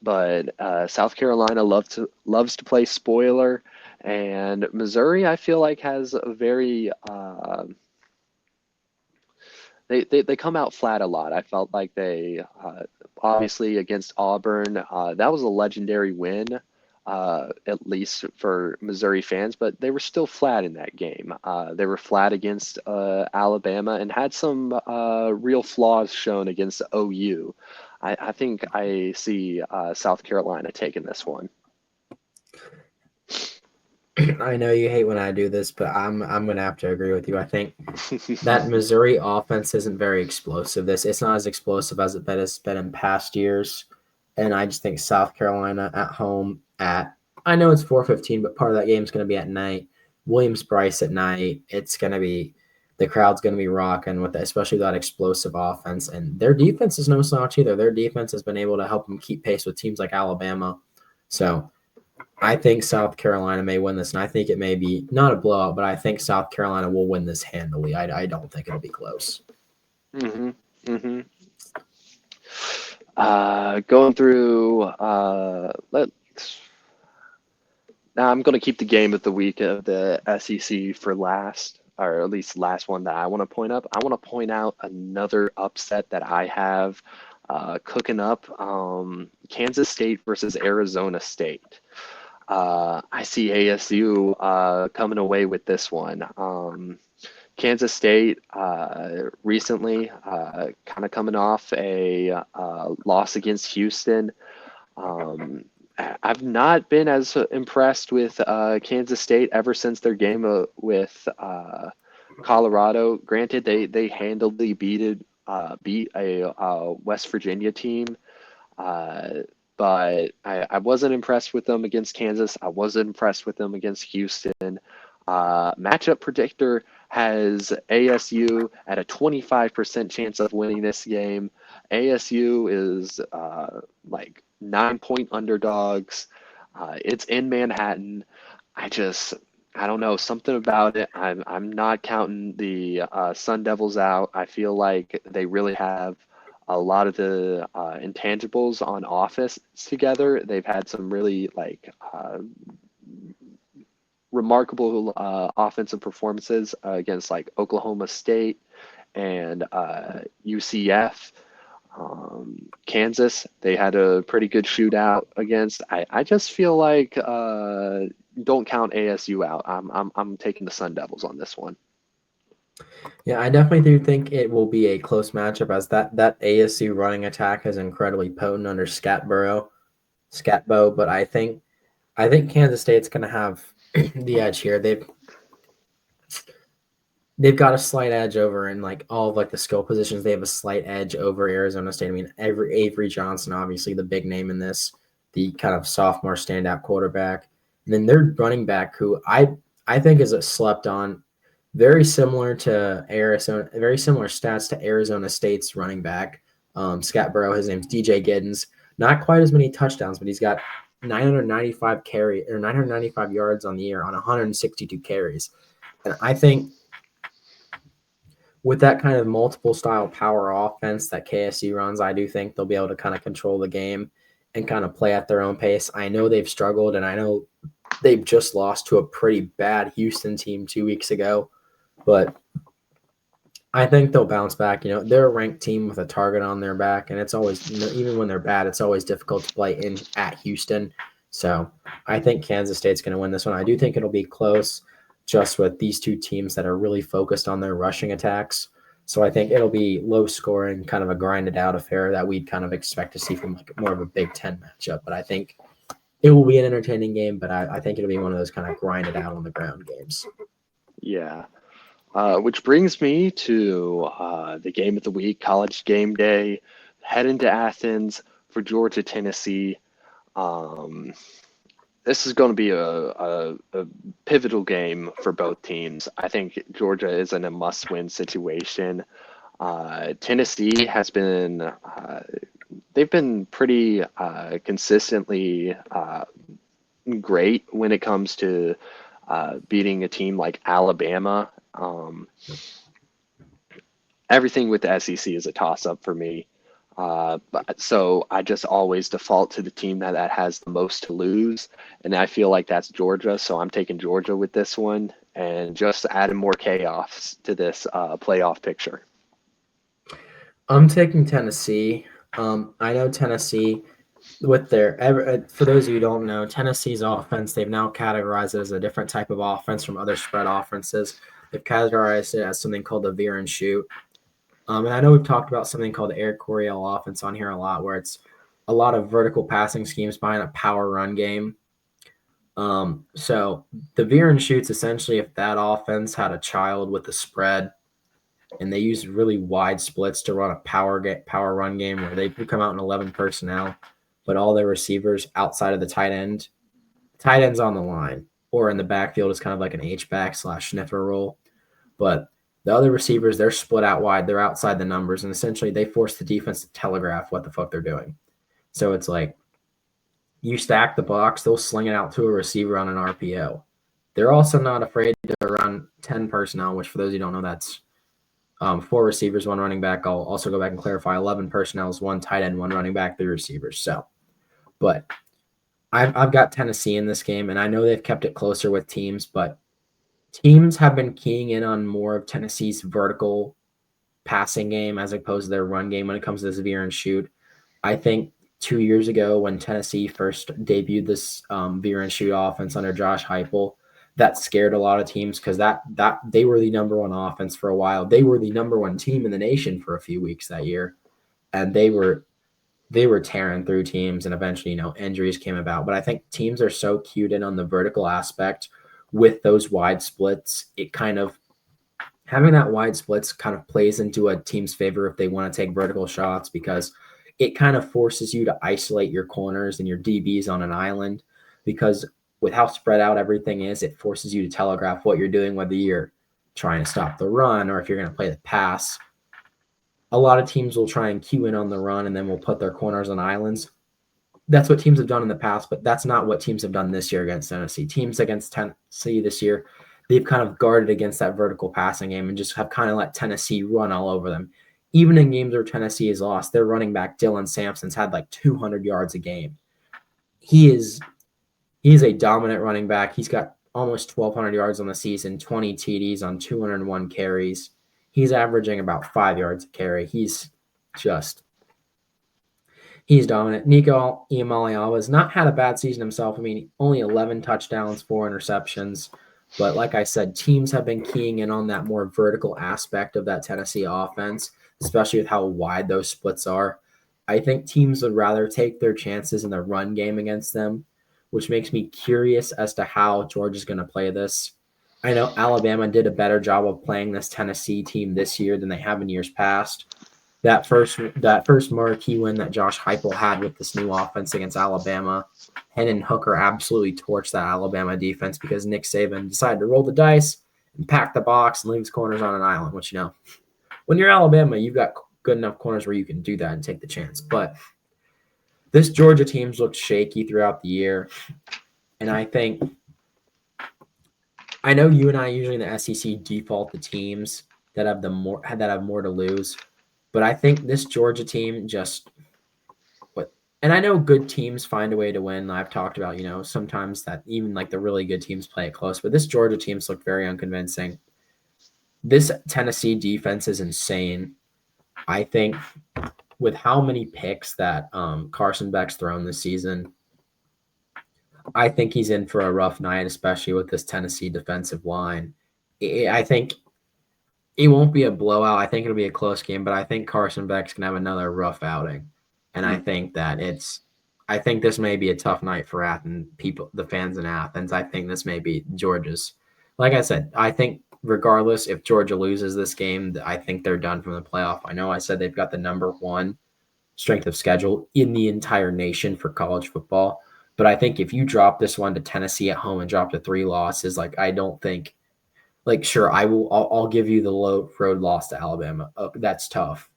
But South Carolina loves to play spoiler, and Missouri I feel like has a very they come out flat a lot. I felt like they obviously against Auburn that was a legendary win. At least for Missouri fans, but they were still flat in that game. They were flat against Alabama and had some real flaws shown against OU. I think I see South Carolina taking this one. I know you hate when I do this, but I'm going to have to agree with you. I think that Missouri offense isn't very explosive. It's not as explosive as it's been in past years, and I just think South Carolina at home I know it's 4:15, but part of that game is going to be at night. Williams-Brice at night. It's going to be the crowd's going to be rocking with especially that explosive offense, and their defense is no slouch either. Their defense has been able to help them keep pace with teams like Alabama. So I think South Carolina may win this, and I think it may be not a blowout, but I think South Carolina will win this handily. I don't think it'll be close. Mm-hmm. Mm-hmm. Going through, now I'm going to keep the game of the week of the SEC for last, or at least last one that I want to point up. I want to point out another upset that I have cooking up, Kansas State versus Arizona State. I see ASU coming away with this one. Kansas State recently kind of coming off a loss against Houston. I've not been as impressed with Kansas State ever since their game with Colorado. Granted, they handily beat a West Virginia team. But I wasn't impressed with them against Kansas. I wasn't impressed with them against Houston. Matchup predictor has ASU at a 25% chance of winning this game. ASU is like 9-point underdogs. It's in Manhattan. I don't know, something about it. I'm not counting the Sun Devils out. I feel like they really have a lot of the intangibles on offense together. They've had some really remarkable offensive performances against like Oklahoma State and UCF. Kansas, they had a pretty good shootout against. I just feel like don't count ASU out. I'm taking the Sun Devils on this one. Yeah, I definitely do think it will be a close matchup as that ASU running attack is incredibly potent under Scatbo, but I think Kansas State's going to have the edge here. They've got a slight edge over in like all of like the skill positions. They have a slight edge over Arizona State. I mean, Avery Johnson, obviously the big name in this, the kind of sophomore standout quarterback, and then their running back, who I think is a slept on, very similar to Arizona, very similar stats to Arizona State's running back, Scatborough. His name's DJ Giddens. Not quite as many touchdowns, but he's got 995 yards on the year on 162 carries, and I think with that kind of multiple style power offense that KSU runs, I do think they'll be able to kind of control the game and kind of play at their own pace. I know they've struggled, and I know they've just lost to a pretty bad Houston team 2 weeks ago, but I think they'll bounce back. They're a ranked team with a target on their back, and it's always, even when they're bad, it's always difficult to play in at Houston. So I think Kansas State's going to win this one. I do think it'll be close, just with these two teams that are really focused on their rushing attacks. So I think it'll be low scoring, kind of a grinded out affair that we'd kind of expect to see from like more of a Big Ten matchup. But I think it will be an entertaining game, but I think it'll be one of those kind of grinded out on the ground games. Yeah. Which brings me to the game of the week, College Game Day, heading to Athens for Georgia, Tennessee. This is going to be a pivotal game for both teams. I think Georgia is in a must-win situation. Tennessee has been they've been pretty consistently great when it comes to beating a team like Alabama. Everything with the SEC is a toss-up for me. So I just always default to the team that has the most to lose, and I feel like that's Georgia. So I'm taking Georgia with this one, and just adding more chaos to this playoff picture. I'm taking Tennessee. I know Tennessee with for those of you who don't know, Tennessee's offense, they've now categorized it as a different type of offense from other spread offenses. They've categorized it as something called the veer and shoot. And I know we've talked about something called the Eric Coryell offense on here a lot, where it's a lot of vertical passing schemes behind a power run game. So the veer and shoot's essentially if that offense had a child with the spread and they use really wide splits to run a power run game where they come out in 11 personnel, but all their receivers outside of the tight end's on the line or in the backfield is kind of like an H-back / sniffer role. But the other receivers, they're split out wide. They're outside the numbers, and essentially they force the defense to telegraph what the fuck they're doing. So it's like you stack the box, they'll sling it out to a receiver on an RPO. They're also not afraid to run 10 personnel, which for those who don't know, that's 4 receivers, 1 running back. I'll also go back and clarify 11 personnel is 1 tight end, 1 running back, 3 receivers. So, but I've got Tennessee in this game, and I know they've kept it closer with teams, but teams have been keying in on more of Tennessee's vertical passing game as opposed to their run game when it comes to this veer and shoot. I think 2 years ago when Tennessee first debuted this veer and shoot offense under Josh Heupel, that scared a lot of teams because that they were the number one offense for a while. They were the number one team in the nation for a few weeks that year, and they were tearing through teams, and eventually, injuries came about. But I think teams are so cued in on the vertical aspect with those wide splits. It kind of having that wide splits kind of plays into a team's favor if they want to take vertical shots because it kind of forces you to isolate your corners and your DBs on an island because with how spread out everything is, it forces you to telegraph what you're doing, whether you're trying to stop the run or if you're going to play the pass. A lot of teams will try and cue in on the run and then will put their corners on islands. That's what teams have done in the past, but that's not what teams have done this year against Tennessee. Teams against Tennessee this year, they've kind of guarded against that vertical passing game and just have kind of let Tennessee run all over them. Even in games where Tennessee has lost, their running back Dylan Sampson's had like 200 yards a game. He is a dominant running back. He's got almost 1,200 yards on the season, 20 TDs on 201 carries. He's averaging about 5 yards a carry. He's just He's dominant. Nico Iamaleava has not had a bad season himself. I mean, only 11 touchdowns, 4 interceptions. But like I said, teams have been keying in on that more vertical aspect of that Tennessee offense, especially with how wide those splits are. I think teams would rather take their chances in the run game against them, which makes me curious as to how Georgia's going to play this. I know Alabama did a better job of playing this Tennessee team this year than they have in years past. That first marquee win that Josh Heupel had with this new offense against Alabama, Hendon Hooker absolutely torched that Alabama defense because Nick Saban decided to roll the dice and pack the box and leave his corners on an island. Which when you're Alabama, you've got good enough corners where you can do that and take the chance. But this Georgia team's looked shaky throughout the year, and I know you and I usually in the SEC default to teams that have more to lose. But I think this Georgia team and I know good teams find a way to win. I've talked about, sometimes that even like the really good teams play it close, but this Georgia team's looked very unconvincing. This Tennessee defense is insane. I think with how many picks that Carson Beck's thrown this season, I think he's in for a rough night, especially with this Tennessee defensive line. I think it won't be a blowout. I think it'll be a close game, but I think Carson Beck's gonna have another rough outing, and I think I think this may be a tough night for Athens people, the fans in Athens. I think this may be Georgia's. Like I said, I think regardless if Georgia loses this game, I think they're done from the playoff. I know I said they've got the number one strength of schedule in the entire nation for college football, but I think if you drop this one to Tennessee at home and drop to 3 losses, I don't think sure, I'll give you the low road loss to Alabama. That's tough.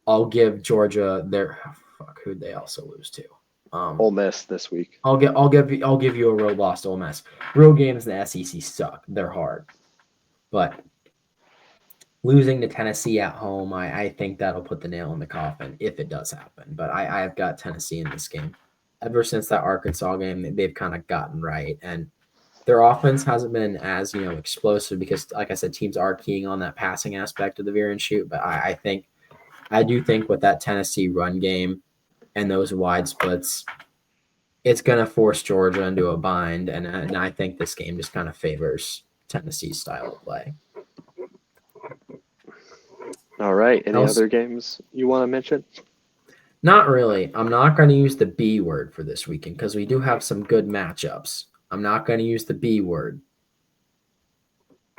I'll give Georgia their who'd they also lose to? Ole Miss this week. I'll give you a road loss to Ole Miss. Road games in the SEC suck. They're hard. But losing to Tennessee at home, I think that'll put the nail in the coffin if it does happen. But I've got Tennessee in this game. Ever since that Arkansas game, they've kind of gotten right. And their offense hasn't been as explosive because, like I said, teams are keying on that passing aspect of the veer and shoot. But I do think with that Tennessee run game and those wide splits, it's going to force Georgia into a bind, and I think this game just kind of favors Tennessee's style of play. All right. Any other games you want to mention? Not really. I'm not going to use the B word for this weekend because we do have some good matchups. I'm not going to use the B word.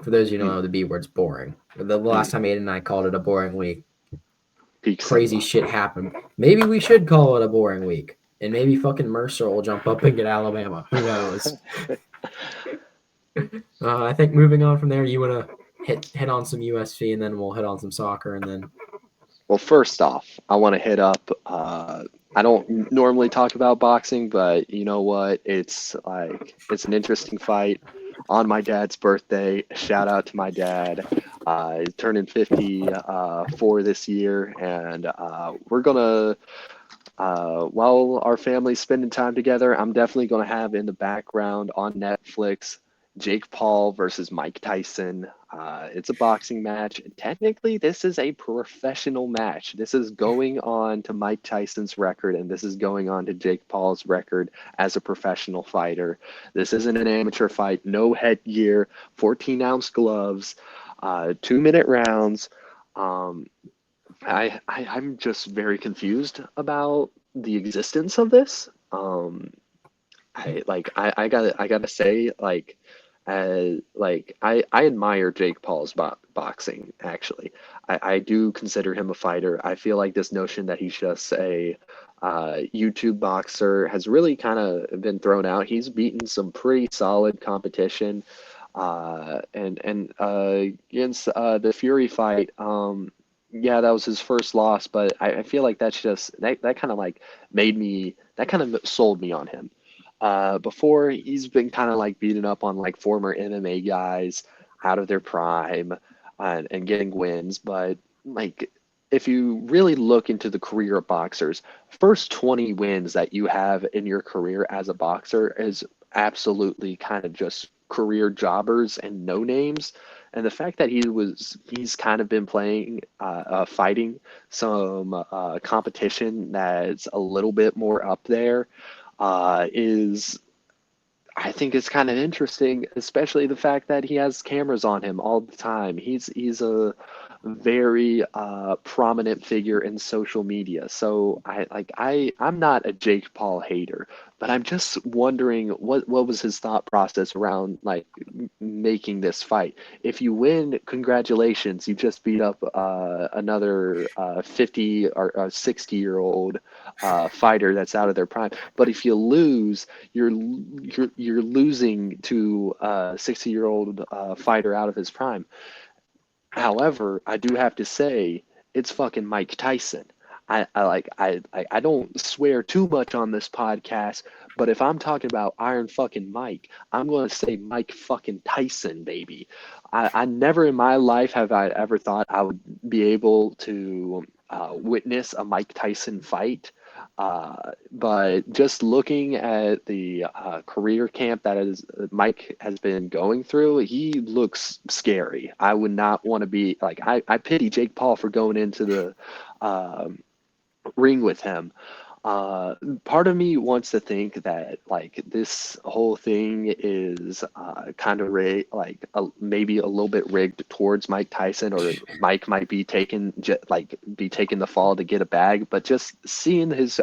For those of you who don't know, the B word's boring. The last time Aiden and I called it a boring week, crazy shit happened. Maybe we should call it a boring week. And maybe fucking Mercer will jump up and get Alabama. Who knows? I think moving on from there, you want to hit on some USC, and then we'll hit on some soccer, and then. Well, first off, I want to hit up. I don't normally talk about boxing, but you know what? It's an interesting fight on my dad's birthday. Shout out to my dad. He's turning 54 this year, and we're gonna. While our family's spending time together, I'm definitely going to have in the background on Netflix Jake Paul versus Mike Tyson. It's a boxing match. Technically, this is a professional match. This is going on to Mike Tyson's record, and this is going on to Jake Paul's record as a professional fighter. This isn't an amateur fight. No headgear, 14-ounce gloves, 2-minute rounds. I'm just very confused about the existence of this. I gotta say, I admire Jake Paul's boxing. Actually, I do consider him a fighter. I feel like this notion that he's just a YouTube boxer has really kind of been thrown out. He's beaten some pretty solid competition, and against the Fury fight. Yeah, that was his first loss, but I feel like that's just that kind of sold me on him. Before he's been kind of like beating up on like former MMA guys out of their prime and getting wins, but like if you really look into the career of boxers, first 20 wins that you have in your career as a boxer is absolutely kind of just career jobbers and no names. And the fact that he's kind of been fighting some competition that's a little bit more up there is I think it's kind of interesting, especially the fact that he has cameras on him all the time. He's a very prominent figure in social media. So I'm not a Jake Paul hater, but I'm just wondering what was his thought process around like making this fight. If you win, congratulations, you just beat up another 50 or 60-year-old fighter that's out of their prime. But if you lose, you're losing to a 60-year-old fighter out of his prime. However, I do have to say it's fucking Mike Tyson. I don't swear too much on this podcast, but if I'm talking about Iron fucking Mike, I'm going to say Mike fucking Tyson, baby. I never in my life have I ever thought I would be able to witness a Mike Tyson fight. But just looking at the career camp that Mike has been going through, he looks scary. I would not want to be like I pity Jake Paul for going into the ring with him. Part of me wants to think that like this whole thing is kind of maybe a little bit rigged towards Mike Tyson, or Mike might be taking the fall to get a bag. But just seeing his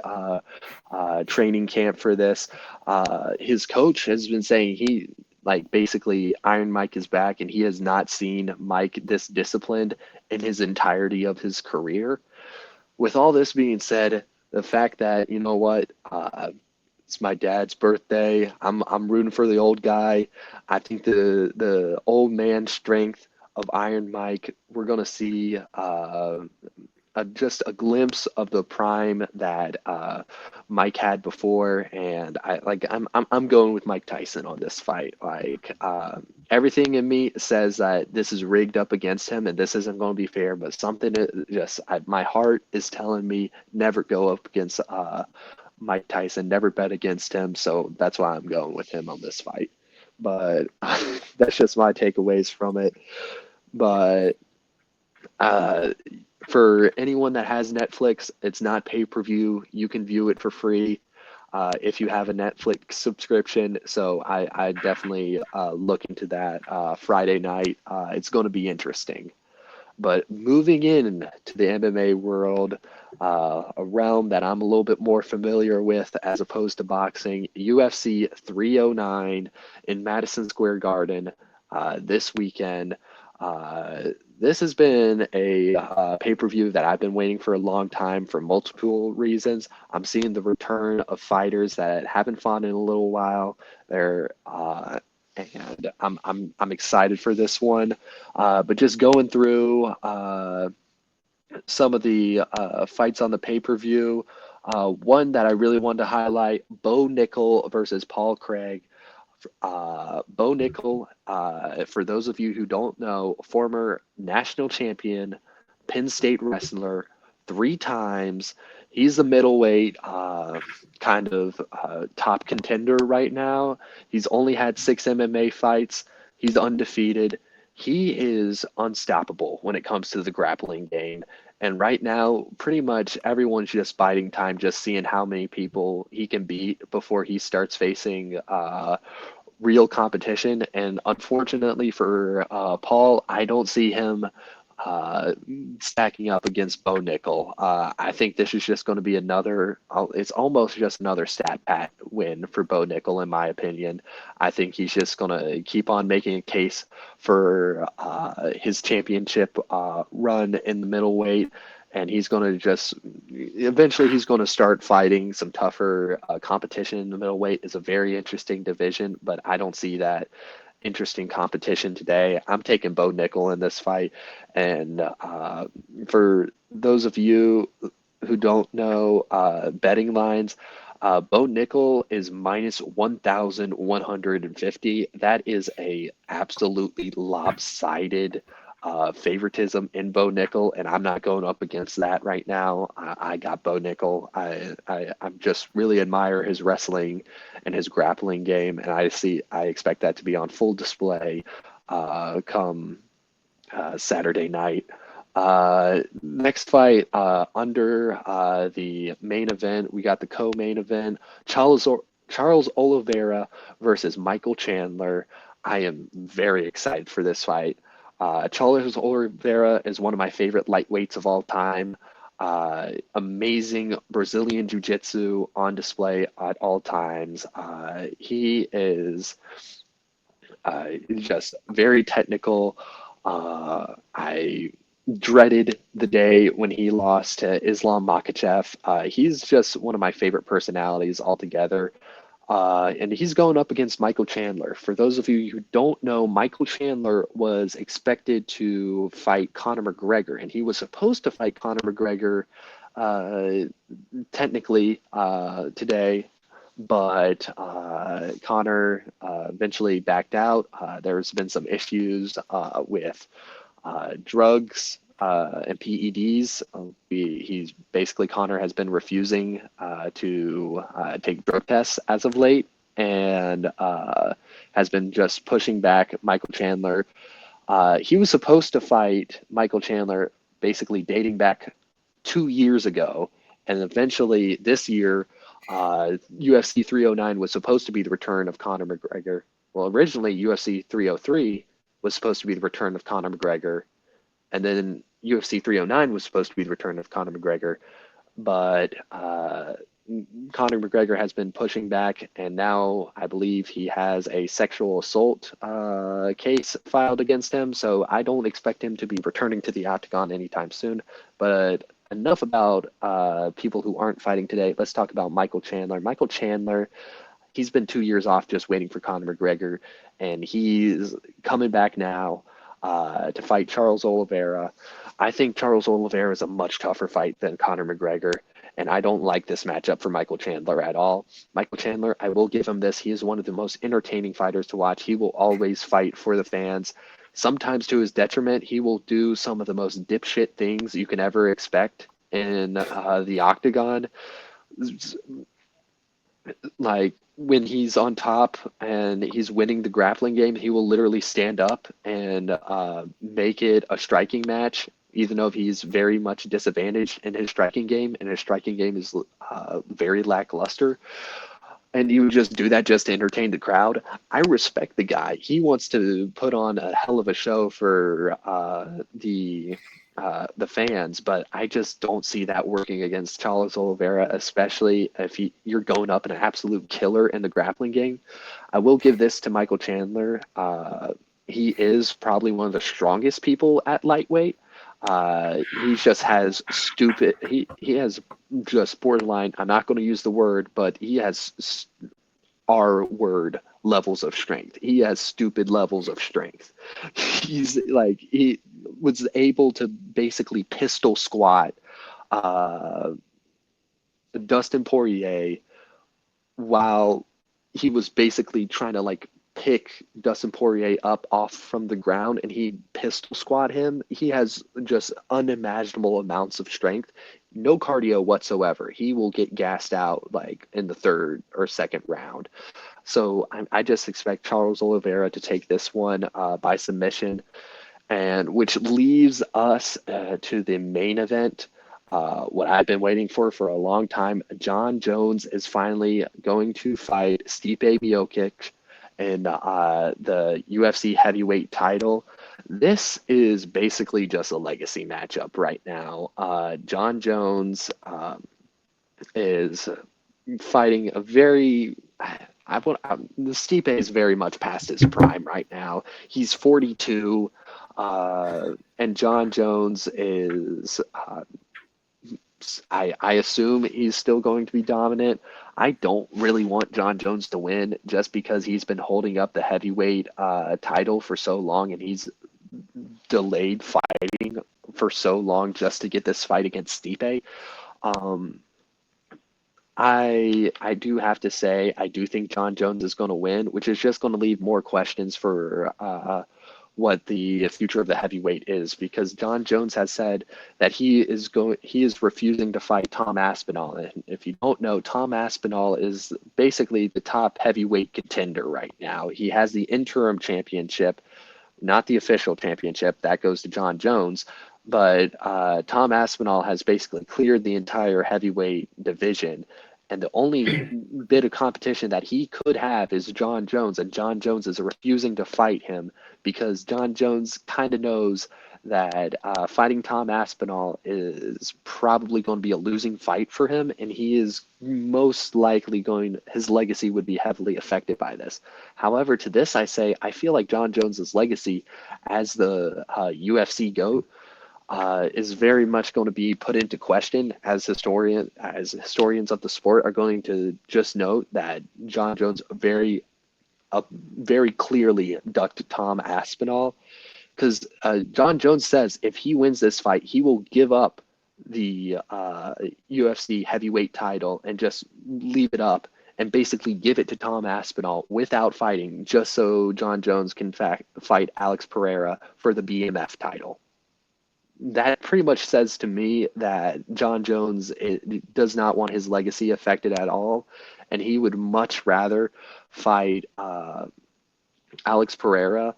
training camp for this, his coach has been saying basically Iron Mike is back, and he has not seen Mike this disciplined in his entirety of his career. With all this being said, the fact that it's my dad's birthday, I'm rooting for the old guy. I think the old man strength of Iron Mike, we're gonna see just a glimpse of the prime that Mike had before, and I'm going with Mike Tyson on this fight. Everything in me says that this is rigged up against him, and this isn't going to be fair. But my heart is telling me never go up against Mike Tyson, never bet against him. So that's why I'm going with him on this fight. But that's just my takeaways from it. But for anyone that has Netflix, it's not pay-per-view. You can view it for free if you have a Netflix subscription. So I definitely look into that Friday night. It's going to be interesting. But moving in to the MMA world, a realm that I'm a little bit more familiar with as opposed to boxing, UFC 309 in Madison Square Garden this weekend. This has been a pay-per-view that I've been waiting for a long time for multiple reasons. I'm seeing the return of fighters that haven't fought in a little while. And I'm excited for this one. But just going through some of the fights on the pay-per-view, one that I really wanted to highlight: Bo Nickel versus Paul Craig. Bo Nickel, for those of you who don't know, former national champion, Penn State wrestler, 3 times. He's the middleweight top contender right now. He's only had 6 MMA fights. He's undefeated. He is unstoppable when it comes to the grappling game. And right now, pretty much everyone's just biding time, just seeing how many people he can beat before he starts facing real competition. And unfortunately for Paul, I don't see him stacking up against Bo Nickel. I think this is just going to be it's almost just another stat pat win for Bo Nickel, in my opinion. I think he's just going to keep on making a case for his championship run in the middleweight. And he's going to eventually he's going to start fighting some tougher competition in the middleweight. It's a very interesting division, but I don't see that interesting competition today. I'm taking Bo Nickel in this fight. And for those of you who don't know betting lines, Bo Nickel is minus 1,150. That is a absolutely lopsided favoritism in Bo Nickel, and I'm not going up against that right now. I got Bo Nickel. I'm just really admire his wrestling and his grappling game, and I expect that to be on full display come Saturday night. Next fight under the main event, we got the co-main event, Charles Oliveira versus Michael Chandler. I am very excited for this fight. Charles Oliveira is one of my favorite lightweights of all time. Amazing Brazilian Jiu-Jitsu on display at all times. He is just very technical. I dreaded the day when he lost to Islam Makhachev. He's just one of my favorite personalities altogether. And he's going up against Michael Chandler. For those of you who don't know, Michael Chandler was expected to fight Conor McGregor, and he was supposed to fight Conor McGregor technically today, but Conor eventually backed out. There's been some issues with drugs and PEDs. He's basically, Conor has been refusing to take drug tests as of late, and has been just pushing back Michael Chandler. He was supposed to fight Michael Chandler basically dating back 2 years ago, and eventually this year, UFC 309 was supposed to be the return of Conor McGregor. Well, originally UFC 303 was supposed to be the return of Conor McGregor, and then UFC 309 was supposed to be the return of Conor McGregor, but Conor McGregor has been pushing back, and now I believe he has a sexual assault case filed against him, so I don't expect him to be returning to the octagon anytime soon. But enough about people who aren't fighting today. Let's talk about Michael Chandler. Michael Chandler, he's been 2 years off just waiting for Conor McGregor, and he's coming back now to fight Charles Oliveira. I think Charles Oliveira is a much tougher fight than Conor McGregor, and I don't like this matchup for Michael Chandler at all. Michael Chandler, I will give him this. He is one of the most entertaining fighters to watch. He will always fight for the fans. Sometimes to his detriment, he will do some of the most dipshit things you can ever expect in the octagon. Like when he's on top and he's winning the grappling game, he will literally stand up and make it a striking match, even though he's very much disadvantaged in his striking game, and his striking game is very lackluster. And he would just do that just to entertain the crowd. I respect the guy. He wants to put on a hell of a show for the fans, but I just don't see that working against Charles Oliveira, especially if you're going up an absolute killer in the grappling game. I will give this to Michael Chandler. He is probably one of the strongest people at lightweight. He just has he has just borderline, I'm not going to use the word, but he has R word levels of strength. He has stupid levels of strength. He's like, he was able to basically pistol squat Dustin Poirier while he was basically trying to like pick Dustin Poirier up off from the ground, and he pistol squat him. He has just unimaginable amounts of strength, no cardio whatsoever. He will get gassed out like in the third or second round. So I just expect Charles Oliveira to take this one by submission, and which leaves us to the main event. What I've been waiting for a long time. John Jones is finally going to fight Stipe Miocic in the UFC heavyweight title. This is basically just a legacy matchup right now. John Jones is fighting a very... Stipe is very much past his prime right now. He's 42, and John Jones is... I assume he's still going to be dominant. I don't really want John Jones to win just because he's been holding up the heavyweight title for so long, and he's delayed fighting for so long just to get this fight against Stipe. I do have to say, I do think John Jones is going to win, which is just going to leave more questions for what the future of the heavyweight is, because John Jones has said that he is refusing to fight Tom Aspinall. And if you don't know, Tom Aspinall is basically the top heavyweight contender right now. He has the interim championship not the official championship. That goes to John Jones. But Tom Aspinall has basically cleared the entire heavyweight division. And the only bit of competition that he could have is John Jones. And John Jones is refusing to fight him because John Jones kind of knows that fighting Tom Aspinall is probably going to be a losing fight for him, and he is most likely his legacy would be heavily affected by this. However, to this I say, I feel like John Jones's legacy as the UFC GOAT is very much going to be put into question as historians of the sport are going to just note that John Jones very clearly ducked Tom Aspinall, because John Jones says if he wins this fight, he will give up the UFC heavyweight title and just leave it up and basically give it to Tom Aspinall without fighting, just so John Jones can fight Alex Pereira for the BMF title. That pretty much says to me that John Jones does not want his legacy affected at all, and he would much rather fight Alex Pereira.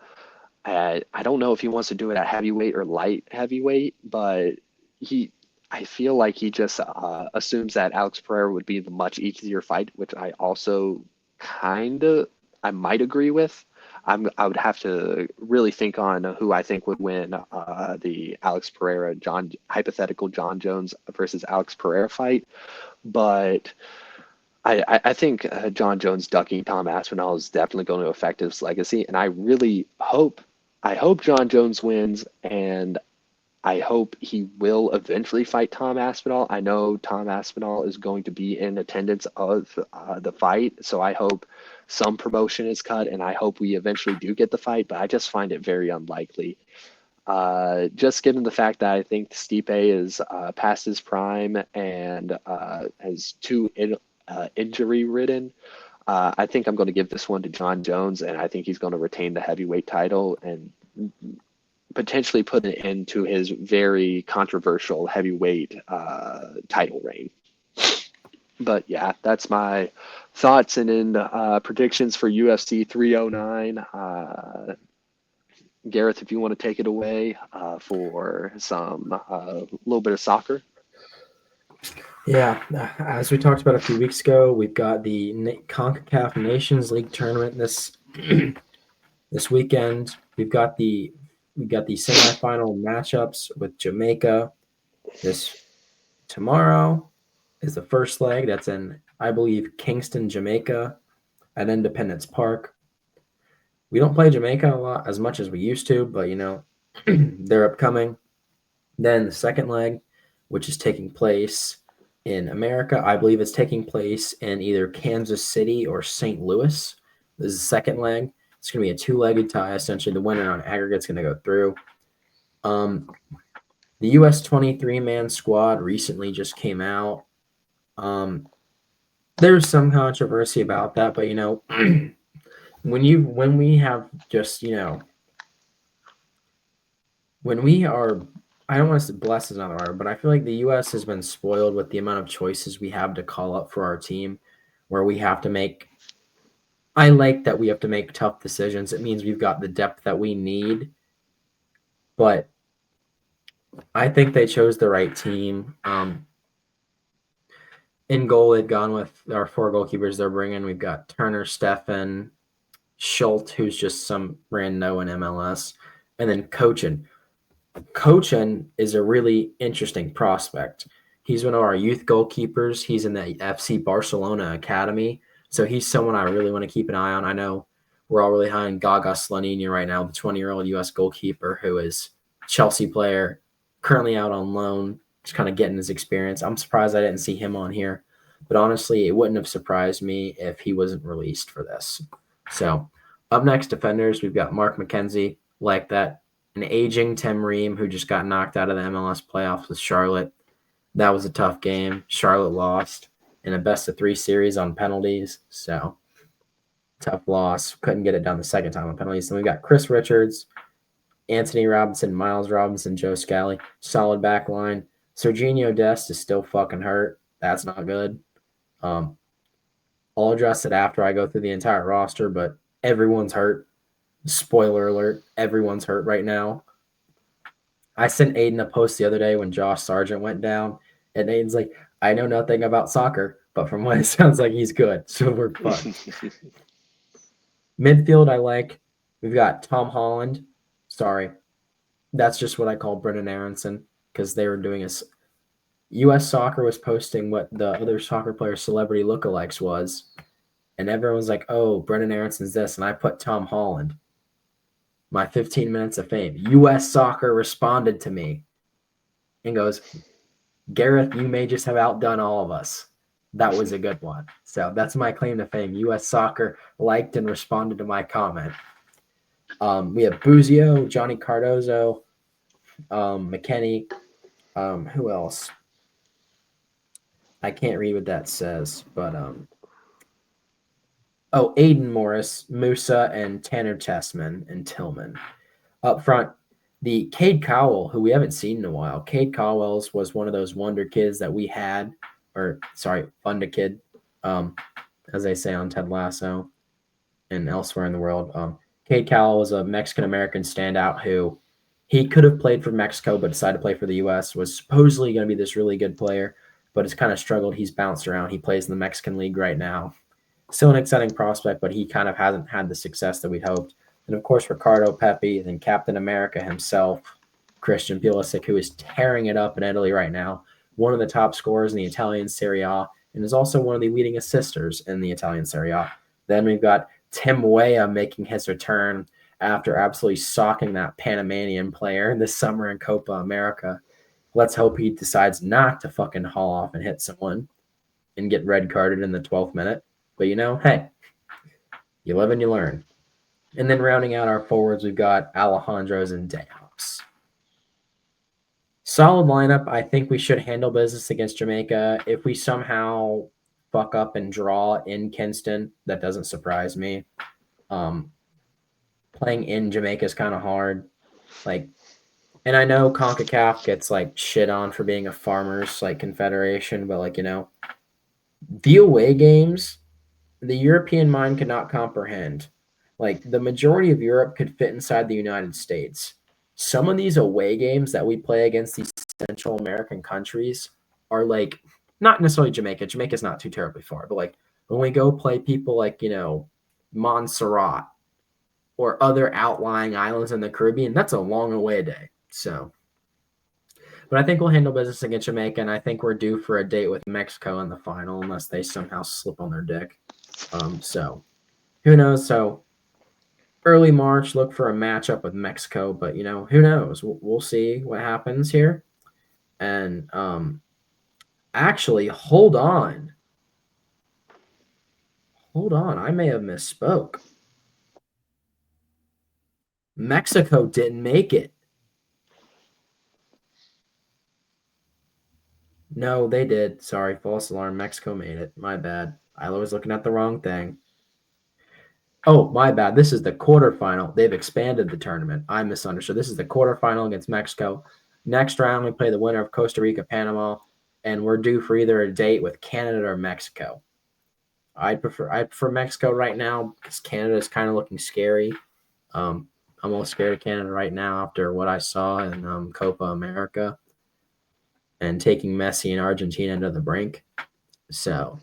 I don't know if he wants to do it at heavyweight or light heavyweight, but I feel like he just assumes that Alex Pereira would be the much easier fight, which I also I might agree with. I would have to really think on who I think would win the Alex Pereira hypothetical John Jones versus Alex Pereira fight, but I think John Jones ducking Tom Aspinall is definitely going to affect his legacy, and I really hope John Jones wins, and I hope he will eventually fight Tom Aspinall. I know Tom Aspinall is going to be in attendance of the fight, so I hope some promotion is cut, and I hope we eventually do get the fight, but I just find it very unlikely. Just given the fact that I think Stipe is past his prime and has too injury ridden. I think I'm going to give this one to John Jones, and I think he's going to retain the heavyweight title and potentially put an end to his very controversial heavyweight title reign. But yeah, that's my thoughts and predictions for UFC 309. Gareth, if you want to take it away for some little bit of soccer. Yeah, as we talked about a few weeks ago, we've got the Concacaf Nations League tournament this weekend. We've got the semifinal matchups with Jamaica. This tomorrow is the first leg. That's in, I believe, Kingston, Jamaica, at Independence Park. We don't play Jamaica a lot as much as we used to, but they're upcoming. Then the second leg, which is taking place in America, I believe it's taking place in either Kansas City or St. Louis. This is the second leg. It's going to be a two-legged tie. Essentially, the winner on aggregate is going to go through. The U.S. 23-man squad recently just came out. There's some controversy about that, but when we have just when we are, I don't want to say blessed is another word, but I feel like the U.S. has been spoiled with the amount of choices we have to call up for our team, where we have to make. I like that we have to make tough decisions. It means we've got the depth that we need, but I think they chose the right team. In goal, they've gone with our four goalkeepers they're bringing. We've got Turner, Steffen, Schultz, who's just some rando in MLS, and then Cochin. Cochin is a really interesting prospect. He's one of our youth goalkeepers. He's in the FC Barcelona Academy, so he's someone I really want to keep an eye on. I know we're all really high on Gaga Slonina right now, the 20-year-old U.S. goalkeeper who is a Chelsea player, currently out on loan, just kind of getting his experience. I'm surprised I didn't see him on here, but honestly, it wouldn't have surprised me if he wasn't released for this. So up next, defenders, we've got Mark McKenzie, like that. An aging Tim Ream who just got knocked out of the MLS playoffs with Charlotte. That was a tough game. Charlotte lost in a best-of-3 series on penalties, so tough loss. Couldn't get it done the second time on penalties. Then we got Chris Richards, Anthony Robinson, Miles Robinson, Joe Scally. Solid back line. Serginho Dest is still fucking hurt. That's not good. I'll address it after I go through the entire roster, but everyone's hurt. Spoiler alert, everyone's hurt right now. I sent Aiden a post the other day when Josh Sargent went down, and Aiden's like, I know nothing about soccer, but from what it sounds like, he's good. So we're fun. Midfield, I like. We've got Tom Holland. Sorry. That's just what I call Brendan Aronson because they were doing a. U.S. Soccer was posting what the other soccer player celebrity lookalikes was, and everyone's like, oh, Brendan Aronson's this, and I put Tom Holland. My 15 minutes of fame. U.S. Soccer responded to me and goes, Gareth, you may just have outdone all of us. That was a good one. So that's my claim to fame. U.S. Soccer liked and responded to my comment. We have Buzio, Johnny Cardozo, McKenny. Who else? I can't read what that says, but Aiden Morris, Musa, and Tanner Chessman and Tillman. Up front, the Cade Cowell, who we haven't seen in a while. Cade Cowell's was one of those wonder kids that we had, Funda kid, as they say on Ted Lasso and elsewhere in the world. Cade Cowell was a Mexican-American standout who he could have played for Mexico but decided to play for the U.S., was supposedly going to be this really good player, but has kind of struggled. He's bounced around. He plays in the Mexican League right now. Still an exciting prospect, but he kind of hasn't had the success that we'd hoped. And, of course, Ricardo Pepi, then Captain America himself, Christian Pulisic, who is tearing it up in Italy right now, one of the top scorers in the Italian Serie A, and is also one of the leading assisters in the Italian Serie A. Then we've got Tim Weah making his return after absolutely socking that Panamanian player this summer in Copa America. Let's hope he decides not to fucking haul off and hit someone and get red carded in the 12th minute. But, hey, you live and you learn. And then rounding out our forwards, we've got Alejandro's and Deops. Solid lineup. I think we should handle business against Jamaica. If we somehow fuck up and draw in Kingston, that doesn't surprise me. Playing in Jamaica is kind of hard. And I know CONCACAF gets shit on for being a farmers confederation, but the away games, the European mind could not comprehend. The majority of Europe could fit inside the United States. Some of these away games that we play against these Central American countries are not necessarily Jamaica. Jamaica's not too terribly far, but when we go play people Montserrat or other outlying islands in the Caribbean, that's a long away day. So, but I think we'll handle business against Jamaica, and I think we're due for a date with Mexico in the final unless they somehow slip on their dick. So who knows? So early March, look for a matchup with Mexico, but who knows? We'll see what happens here. And actually, hold on. I may have misspoke. Mexico didn't make it. No, they did. Sorry, false alarm. Mexico made it. My bad. I was looking at the wrong thing. Oh, my bad. This is the quarterfinal. They've expanded the tournament. I misunderstood. This is the quarterfinal against Mexico. Next round, we play the winner of Costa Rica, Panama, and we're due for either a date with Canada or Mexico. I prefer Mexico right now because Canada is kind of looking scary. I'm a little scared of Canada right now after what I saw in Copa America and taking Messi and Argentina to the brink. So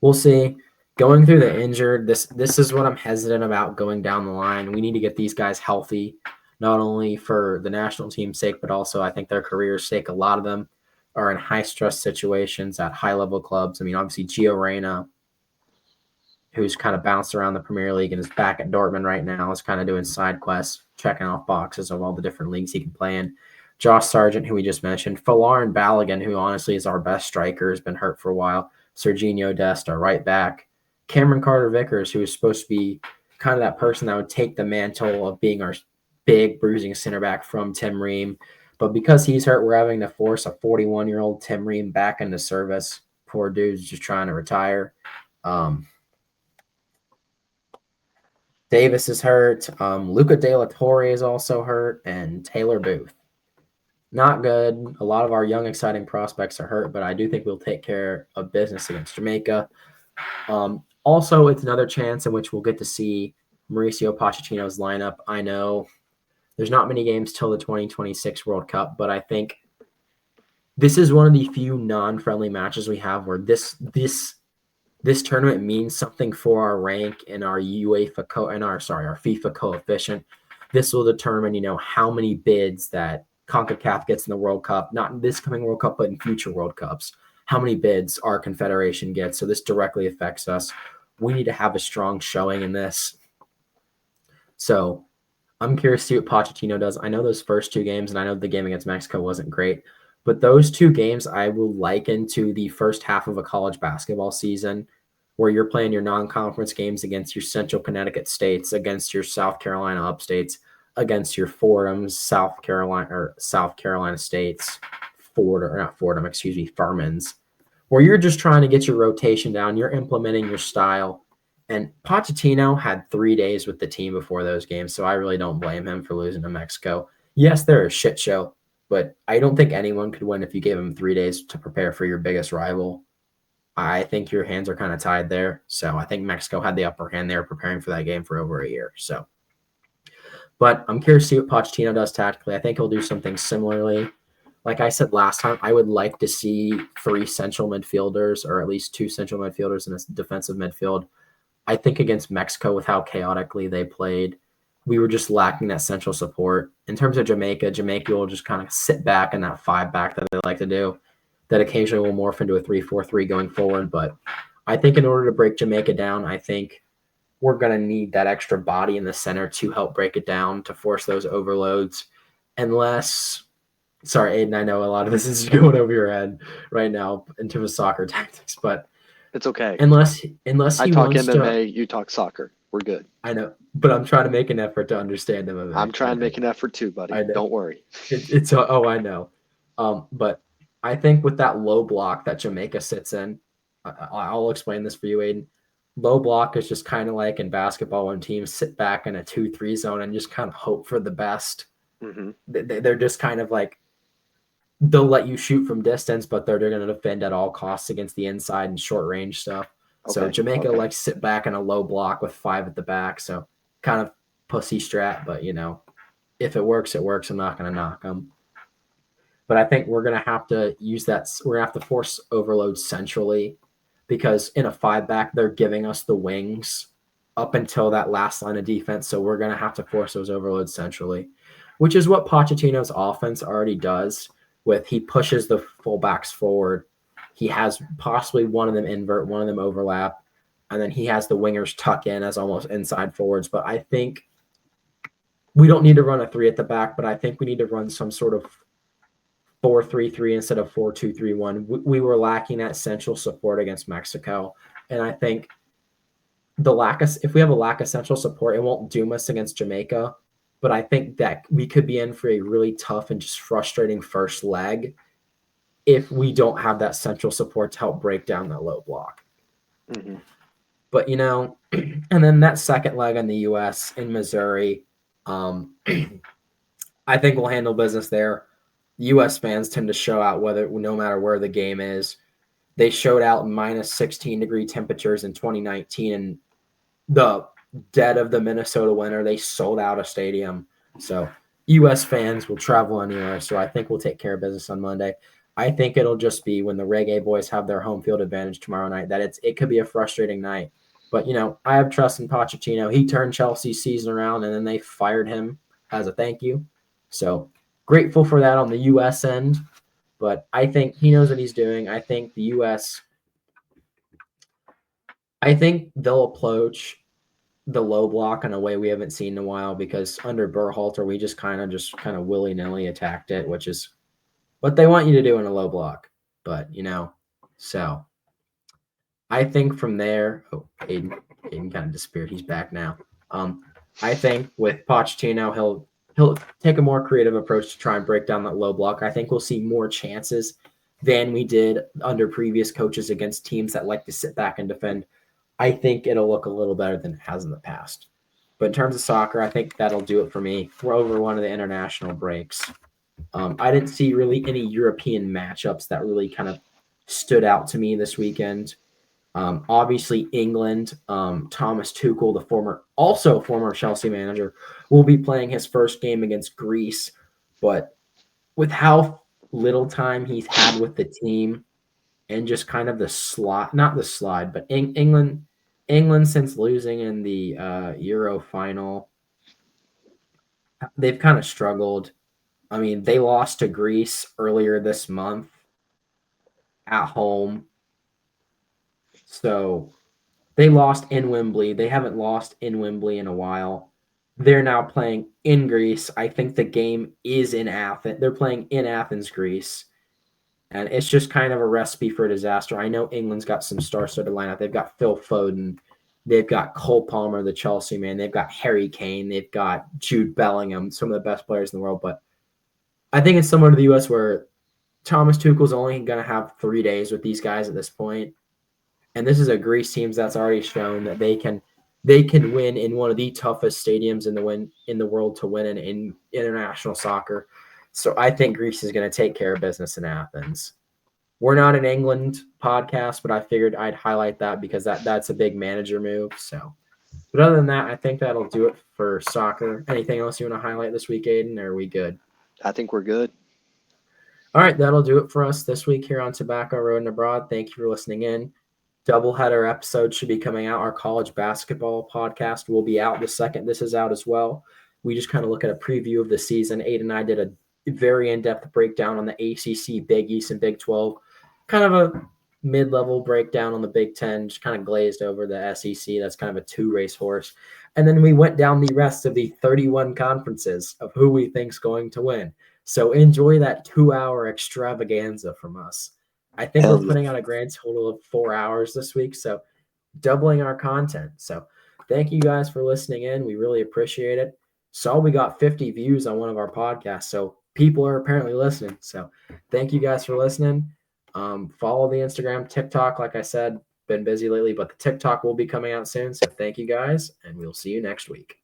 we'll see. Going through the injured, this is what I'm hesitant about going down the line. We need to get these guys healthy, not only for the national team's sake, but also I think their career's sake. A lot of them are in high-stress situations at high-level clubs. I mean, obviously, Gio Reyna, who's kind of bounced around the Premier League and is back at Dortmund right now, is kind of doing side quests, checking off boxes of all the different leagues he can play in. Josh Sargent, who we just mentioned. Falarin Balogun, who honestly is our best striker, has been hurt for a while. Serginho Dest, our right back. Cameron Carter-Vickers, who is supposed to be kind of that person that would take the mantle of being our big bruising center back from Tim Ream. But because he's hurt, we're having to force a 41-year-old Tim Ream back into service. Poor dude's just trying to retire. Davis is hurt. Luca De La Torre is also hurt. And Taylor Booth. Not good. A lot of our young, exciting prospects are hurt, but I do think we'll take care of business against Jamaica. Also, it's another chance in which we'll get to see Mauricio Pochettino's lineup. I know there's not many games till the 2026 World Cup, but I think this is one of the few non-friendly matches we have where this tournament means something for our rank and our our FIFA coefficient. This will determine, how many bids that CONCACAF gets in the World Cup, not in this coming World Cup, but in future World Cups. How many bids our confederation gets. So this directly affects us. We need to have a strong showing in this. So I'm curious to see what Pochettino does. I know those first two games, and I know the game against Mexico wasn't great, but those two games I will liken to the first half of a college basketball season where you're playing your non-conference games against your Central Connecticut states, against your South Carolina upstates, against your Fordhams, South Carolina states, Furmans, where you're just trying to get your rotation down, you're implementing your style. And Pochettino had 3 days with the team before those games, so I really don't blame him for losing to Mexico. Yes, they're a shit show, but I don't think anyone could win if you gave them 3 days to prepare for your biggest rival. I think your hands are kind of tied there. So I think Mexico had the upper hand there preparing for that game for over a year. But I'm curious to see what Pochettino does tactically. I think he'll do something similarly. Like I said last time, I would like to see 3 central midfielders or at least 2 central midfielders in a defensive midfield. I think against Mexico, with how chaotically they played, we were just lacking that central support. In terms of Jamaica will just kind of sit back in that 5 back that they like to do. That occasionally will morph into a 3-4-3 going forward. But I think in order to break Jamaica down, I think we're going to need that extra body in the center to help break it down, to force those overloads. Sorry, Aiden, I know a lot of this is going over your head right now in terms of soccer tactics, but it's okay. Unless he I talk wants MMA, you talk soccer. We're good. I know, but I'm trying to make an effort to understand MMA. I'm trying to make an effort too, buddy. Don't worry. I know. But I think with that low block that Jamaica sits in, I'll explain this for you, Aiden. Low block is just kind of like in basketball when teams sit back in a 2-3 zone and just kind of hope for the best. Mm-hmm. They're just kind of like, they'll let you shoot from distance, but they're going to defend at all costs against the inside and short range stuff. Okay. So Jamaica likes to sit back in a low block with 5 at the back. So kind of pussy strat, but if it works, it works. I'm not going to knock them. But I think we're going to have to use that. We're going to have to force overload centrally, because in a 5 back, they're giving us the wings up until that last line of defense. So we're going to have to force those overloads centrally, which is what Pochettino's offense already does. He pushes the fullbacks forward. He has possibly one of them invert, one of them overlap, and then he has the wingers tuck in as almost inside forwards. But I think we don't need to run a 3 at the back, but I think we need to run some sort of 4-3-3 instead of 4-2-3-1. We were lacking that central support against Mexico, and I think if we have a lack of central support, it won't doom us against Jamaica. But I think that we could be in for a really tough and just frustrating first leg if we don't have that central support to help break down that low block. Mm-hmm. But, and then that second leg in the U.S. in Missouri, I think we'll handle business there. U.S. fans tend to show out no matter where the game is. They showed out in minus 16-degree temperatures in 2019, and the dead of the Minnesota winter, they sold out a stadium. So U.S. fans will travel anywhere. So I think we'll take care of business on Monday. I think it'll just be when the Reggae boys have their home field advantage tomorrow night that it could be a frustrating night. But, I have trust in Pochettino. He turned Chelsea's season around, and then they fired him as a thank you. So grateful for that on the U.S. end. But I think he knows what he's doing. I think the U.S. they'll approach the low block in a way we haven't seen in a while, because under Berhalter, we just kind of willy-nilly attacked it, which is what they want you to do in a low block. But, so I think from there, Aiden kind of disappeared. He's back now. I think with Pochettino, he'll take a more creative approach to try and break down that low block. I think we'll see more chances than we did under previous coaches against teams that like to sit back and defend. I think it'll look a little better than it has in the past. But in terms of soccer, I think that'll do it for me. We're over one of the international breaks. I didn't see really any European matchups that really kind of stood out to me this weekend. Obviously, England, Thomas Tuchel, also former Chelsea manager, will be playing his first game against Greece. But with how little time he's had with the team and just kind of the slide, not the slide, but England since losing in the Euro final, they've kind of struggled. I mean, they lost to Greece earlier this month at home. So they lost in Wembley. They haven't lost in Wembley in a while. They're now playing in Greece. I think the game is in Athens. They're playing in Athens, Greece. And it's just kind of a recipe for disaster. I know England's got some star-studded lineup. They've got Phil Foden. They've got Cole Palmer, the Chelsea man. They've got Harry Kane. They've got Jude Bellingham, some of the best players in the world. But I think it's similar to the U.S. where Thomas Tuchel's only going to have 3 days with these guys at this point. And this is a Greece team that's already shown that they can win in one of the toughest stadiums in the world to win in international soccer. So I think Greece is going to take care of business in Athens. We're not an England podcast, but I figured I'd highlight that because that's a big manager move. So, but other than that, I think that'll do it for soccer. Anything else you want to highlight this week, Aiden? Or are we good? I think we're good. All right, that'll do it for us this week here on Tobacco Road and Abroad. Thank you for listening in. Doubleheader episode should be coming out. Our college basketball podcast will be out the second this is out as well. We just kind of look at a preview of the season. Aiden and I did a very in-depth breakdown on the ACC, Big East, and Big 12. Kind of a mid-level breakdown on the Big 10, just kind of glazed over the SEC. That's kind of a two-race horse. And then we went down the rest of the 31 conferences of who we think's going to win. So enjoy that 2-hour extravaganza from us. I think we're putting out a grand total of 4 hours this week, so doubling our content. So thank you guys for listening in. We really appreciate it. Saw we got 50 views on one of our podcasts, so people are apparently listening. So thank you guys for listening. Follow the Instagram, TikTok. Like I said, been busy lately, but the TikTok will be coming out soon. So thank you guys, and we'll see you next week.